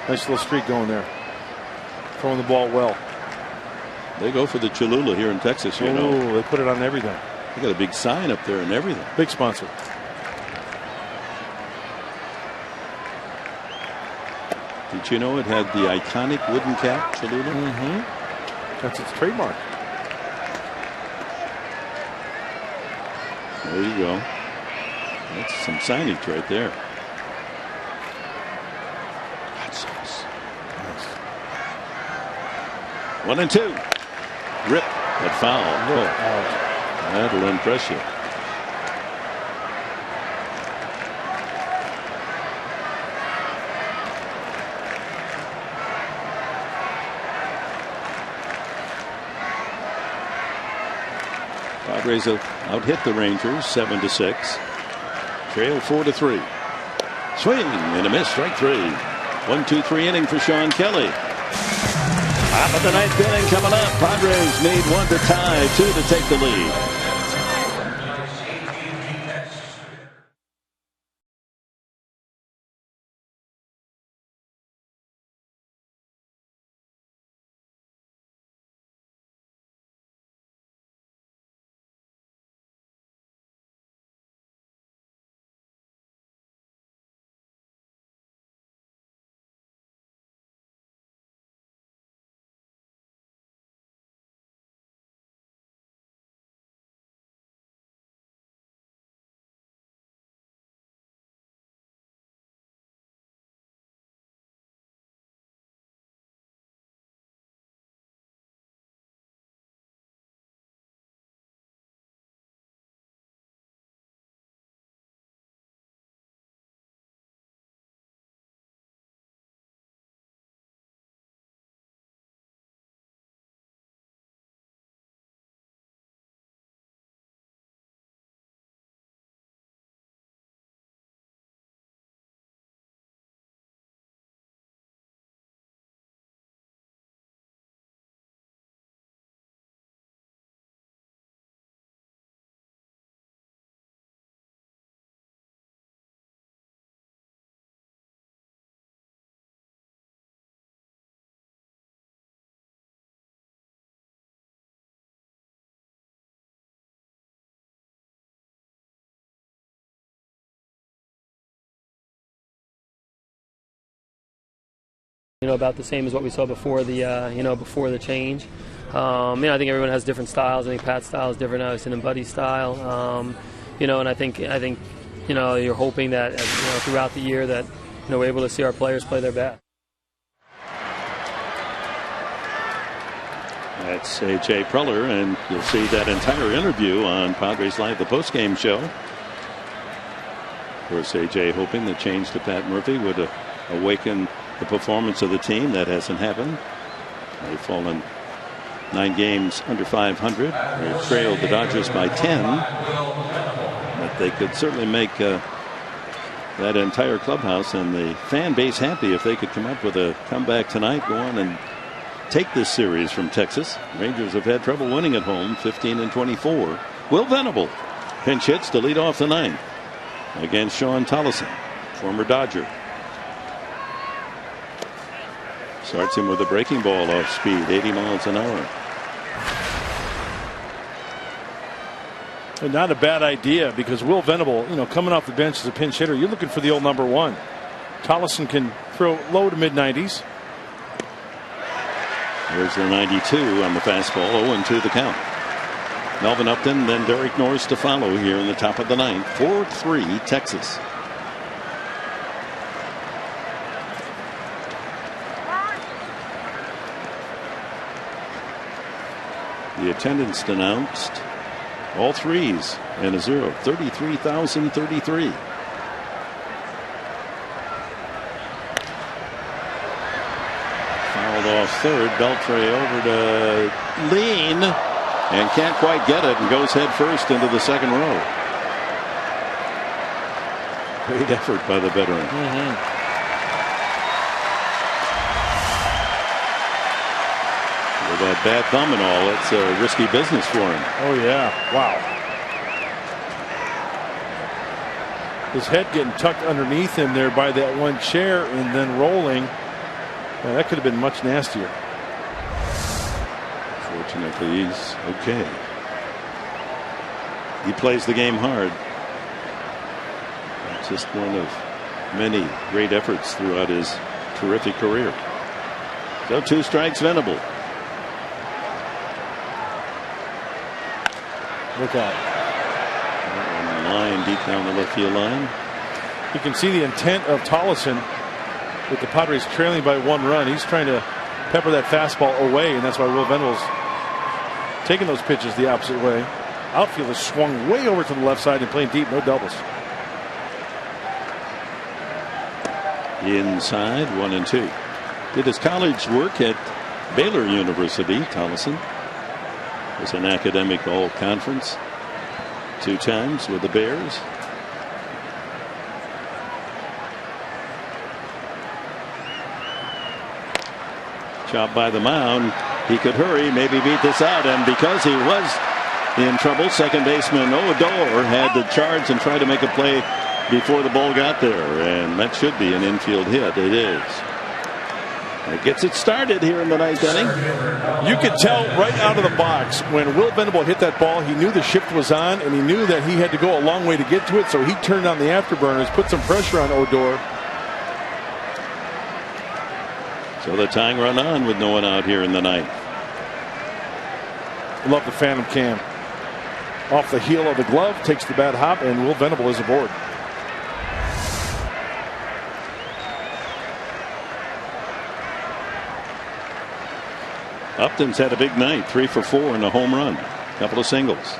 Nice little streak going there. Throwing the ball well. They go for the Cholula here in Texas, you know. They put it on everything. They got a big sign up there and everything. Big sponsor. Did you know it had the iconic wooden cap, Cholula? That's its trademark. There you go. That's some signage right there. Hot sauce. Nice. 1-2. Rip at foul. That'll impress you. Padres have out-hit the Rangers 7-6. Trail 4-3. Swing and a miss, strike 3. 1-2-3 inning for Sean Kelly. Top of the ninth inning coming up. Padres need 1 to tie, 2 to take the lead. About the same as what we saw before the before the change. I think everyone has different styles. I think Pat's style is different, obviously, than Buddy's style. And I think you're hoping that throughout the year that we're able to see our players play their best. That's A.J. Preller, and you'll see that entire interview on Padres Live, the postgame show. Of course, A.J. hoping the change to Pat Murphy would awaken the performance of the team. That hasn't happened. They've fallen 9 games under 500. They trailed the Dodgers by 10. But they could certainly make that entire clubhouse and the fan base happy if they could come up with a comeback tonight, go on and take this series from Texas. Rangers have had trouble winning at home, 15-24. Will Venable pinch hits to lead off the ninth against Sean Tolleson, former Dodger. Starts him with a breaking ball off speed, 80 miles an hour. And not a bad idea, because Will Venable, coming off the bench as a pinch hitter, you're looking for the old number 1. Tolleson can throw low to mid-90s. There's the 92 on the fastball, 0-2 the count. Melvin Upton, then Derek Norris to follow here in the top of the ninth. 4-3 Texas. The attendance announced all threes and a 0. 33,033. Fouled off third. Beltre over to Lean and can't quite get it and goes head first into the second row. Great effort by the veteran. With that bad thumb and all, it's a risky business for him. Oh, yeah. Wow. His head getting tucked underneath him there by that one chair and then rolling. That could have been much nastier. Fortunately, he's okay. He plays the game hard. It's just one of many great efforts throughout his terrific career. So 2 strikes, Venable. Look out. On the line, deep down the left field line. You can see the intent of Tolleson with the Padres trailing by 1 run. He's trying to pepper that fastball away, and that's why Will Venable's taking those pitches the opposite way. Outfielder swung way over to the left side and playing deep, no doubles. Inside, 1-2. Did his college work at Baylor University, Tolleson. Was an academic all-conference 2 times with the Bears. Job by the mound. He could hurry, maybe beat this out, and because he was in trouble, second baseman Odor had to charge and try to make a play before the ball got there, and that should be an infield hit. It is. It gets it started here in the 9th inning. You could tell right out of the box when Will Venable hit that ball, he knew the shift was on, and he knew that he had to go a long way to get to it, so he turned on the afterburners, put some pressure on Odor. So the tying run on with no one out here in the 9th. Love the Phantom Cam. Off the heel of the glove, takes the bat hop, and Will Venable is aboard. Upton's had a big night, 3 for 4 and a home run, couple of singles.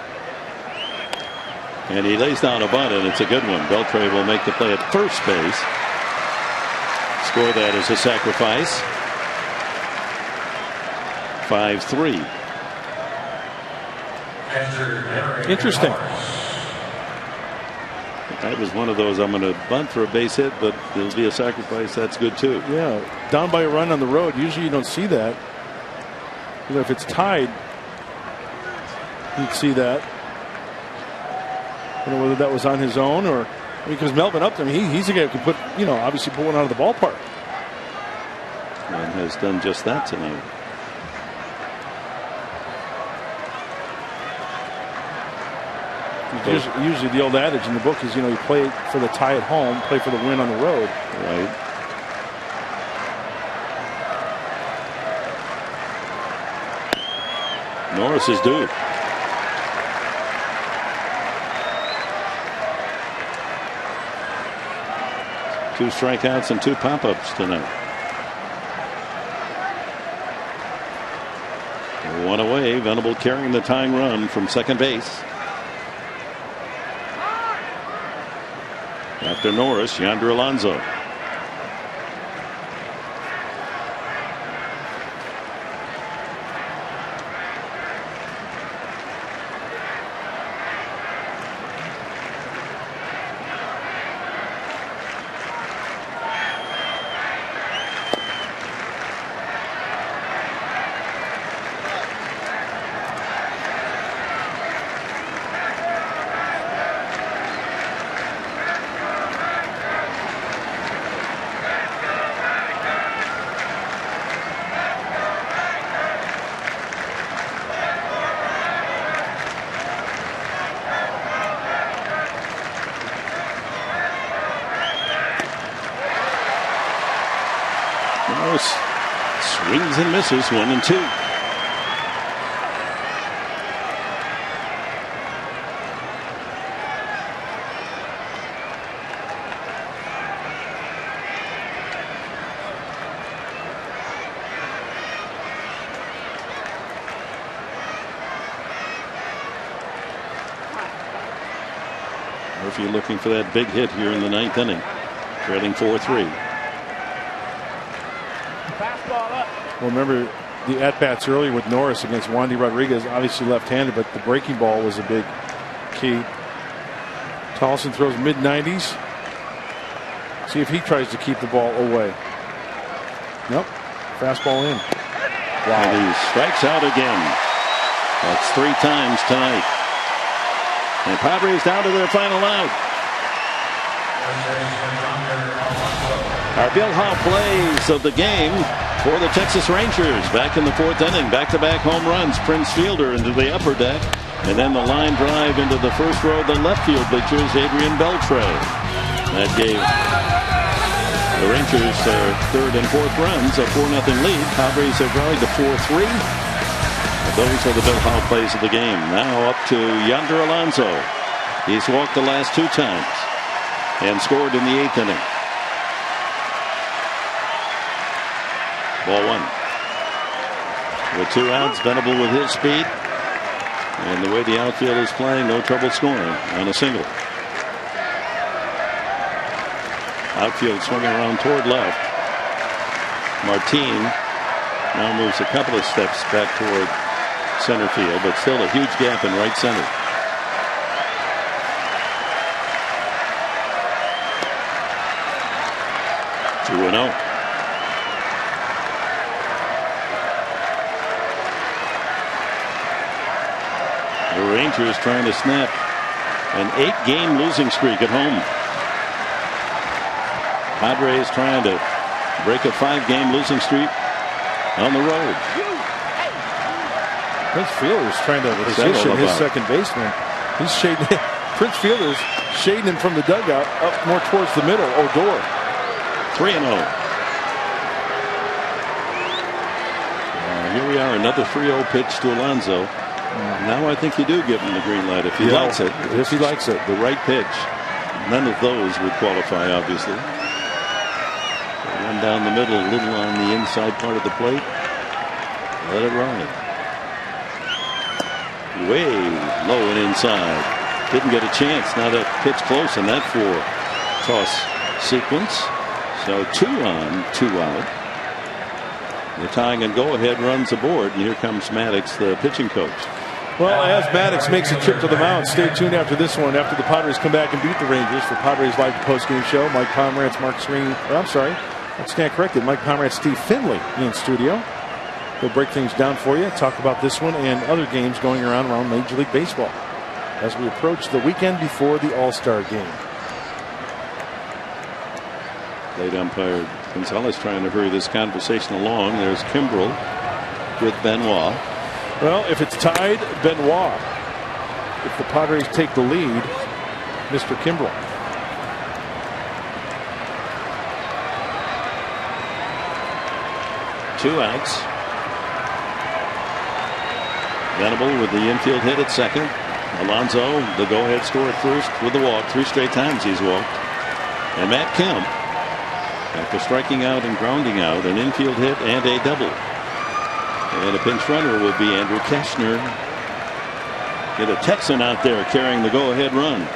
And he lays down a bunt, and it's a good one. Beltre will make the play at first base. Score that as a sacrifice. 5-3. Interesting. That was one of those, I'm going to bunt for a base hit, but there'll be a sacrifice. That's good too. Yeah, down by a run on the road. Usually you don't see that. You know, if it's tied, you'd see that. I don't know whether that was on his own or because Melvin Upton, he's a guy who can put, obviously put one out of the ballpark. And has done just that tonight. Usually the old adage in the book is, you play for the tie at home, play for the win on the road. Right. Norris is due. Two strikeouts and 2 pop-ups tonight. One away. Venable carrying the tying run from second base. After Norris, Yonder Alonso. Swings and misses, 1 and 2. Murphy looking for that big hit here in the 9th inning, trailing 4-3. Well, remember the at-bats earlier with Norris against Wandy Rodriguez, obviously left-handed, but the breaking ball was a big key. Tolson throws mid-90s. See if he tries to keep the ball away. Nope. Fastball in. Wow. And he strikes out again. That's 3 times tonight. And Padres down to their final out. Our Bill Howe plays of the game for the Texas Rangers. Back in the 4th inning, back-to-back home runs. Prince Fielder into the upper deck, and then the line drive into the first row of the left field bleachers, Adrian Beltre. That gave the Rangers their 3rd and 4th runs, a 4-0 lead. Padres have rallied to 4-3. Those are the Bill Howe plays of the game. Now up to Yonder Alonso. He's walked the last 2 times and scored in the 8th inning. Ball 1. With 2 outs, Venable with his speed. And the way the outfield is playing, no trouble scoring on a single. Outfield swinging around toward left. Martin now moves a couple of steps back toward center field, but still a huge gap in right center. Two and 0. The Rangers trying to snap an 8-game losing streak at home. Padres trying to break a 5-game losing streak on the road. Prince Fielder's trying to position his second baseman. He's shading. Prince Fielder's shading him from the dugout up more towards the middle. Odor. 3-0. Here we are, another 3-0 pitch to Alonso. Now I think you do give him the green light if he likes it. If he likes it. The right pitch. None of those would qualify, obviously. One down the middle, a little on the inside part of the plate. Let it ride. Way low and inside. Didn't get a chance. Now that pitch close in that 4-toss sequence. So 2 on, 2 out. The tying and go-ahead runs aboard, and here comes Maddox, the pitching coach. Well, as Maddox makes a trip to the mound, stay tuned after this one. After the Padres come back and beat the Rangers for Padres Live post-game show, Mike Pomeranz, Mark Sweeney. I'm sorry, I stand corrected. Mike Pomeranz, Steve Finley in studio. We'll break things down for you, talk about this one and other games going around Major League Baseball as we approach the weekend before the All-Star game. Late umpire Gonzalez trying to hurry this conversation along. There's Kimbrel with Benoit. Well, if it's tied, Benoit. If the Padres take the lead, Mr. Kimbrel. Two outs. Venable with the infield hit at second. Alonso, the go-ahead score at first with the walk. 3 straight times he's walked. And Matt Kemp, after striking out and grounding out, an infield hit and a double. And a pinch runner will be Andrew Keshner. Get a Texan out there carrying the go-ahead run.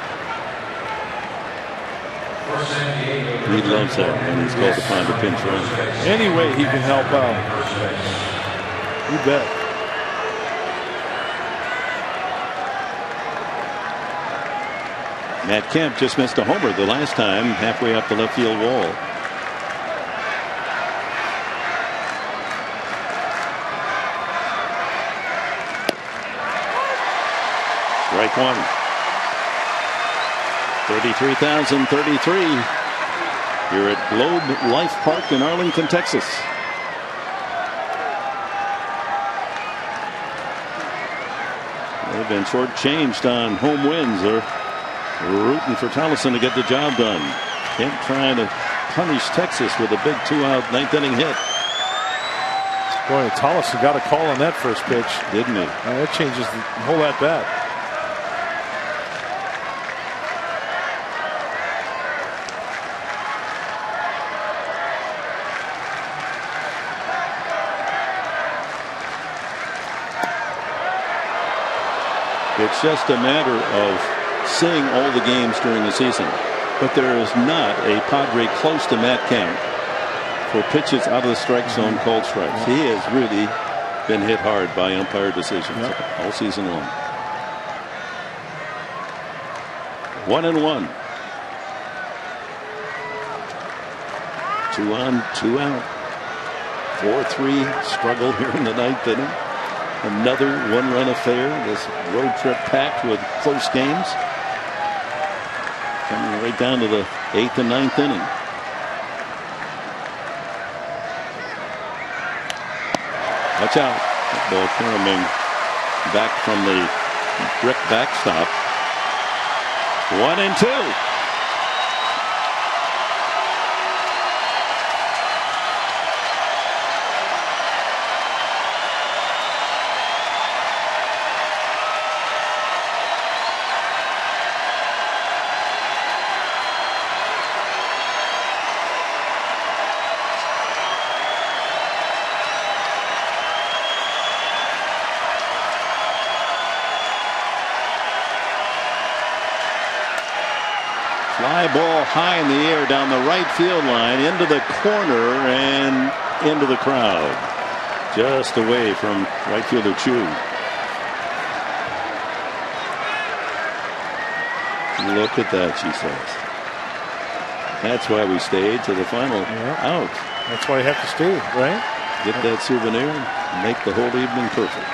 He loves that when he's called upon to pinch run. Any way he can help out. You bet. Matt Kemp just missed a homer the last time, halfway up the left field wall. Strike one. 33,033 here at Globe Life Park in Arlington, Texas. They've been shortchanged on home wins. They're rooting for Tolleson to get the job done. Kemp trying to punish Texas with a big 2-out 9th inning hit. Boy, Tolleson got a call on that first pitch, didn't he? That changes the whole at bat. It's just a matter of seeing all the games during the season. But there is not a Padre close to Matt Kemp for pitches out of the strike zone called strikes. He has really been hit hard by umpire decisions all season long. 1-1. 2 on, 2 out. 4-3 struggle here in the 9th inning. Another 1-run affair. This road trip packed with close games. Coming right down to the 8th and 9th inning. Watch out. That ball coming back from the brick backstop. 1-2. Fly ball high in the air down the right field line into the corner and into the crowd. Just away from right fielder Chu. Look at that, she says. That's why we stayed to the final out. That's why you have to stay, right? Get that souvenir and make the whole evening perfect.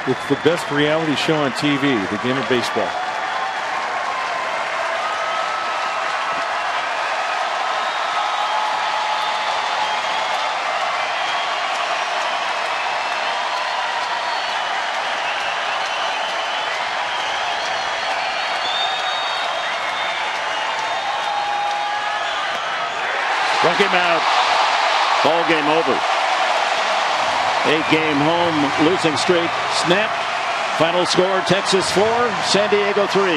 It's the best reality show on TV, the game of baseball. Struck him out. Ball game over. 8-game home losing streak snapped. Final score: Texas 4, San Diego 3.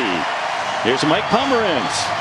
Here's Mike Pomeranz.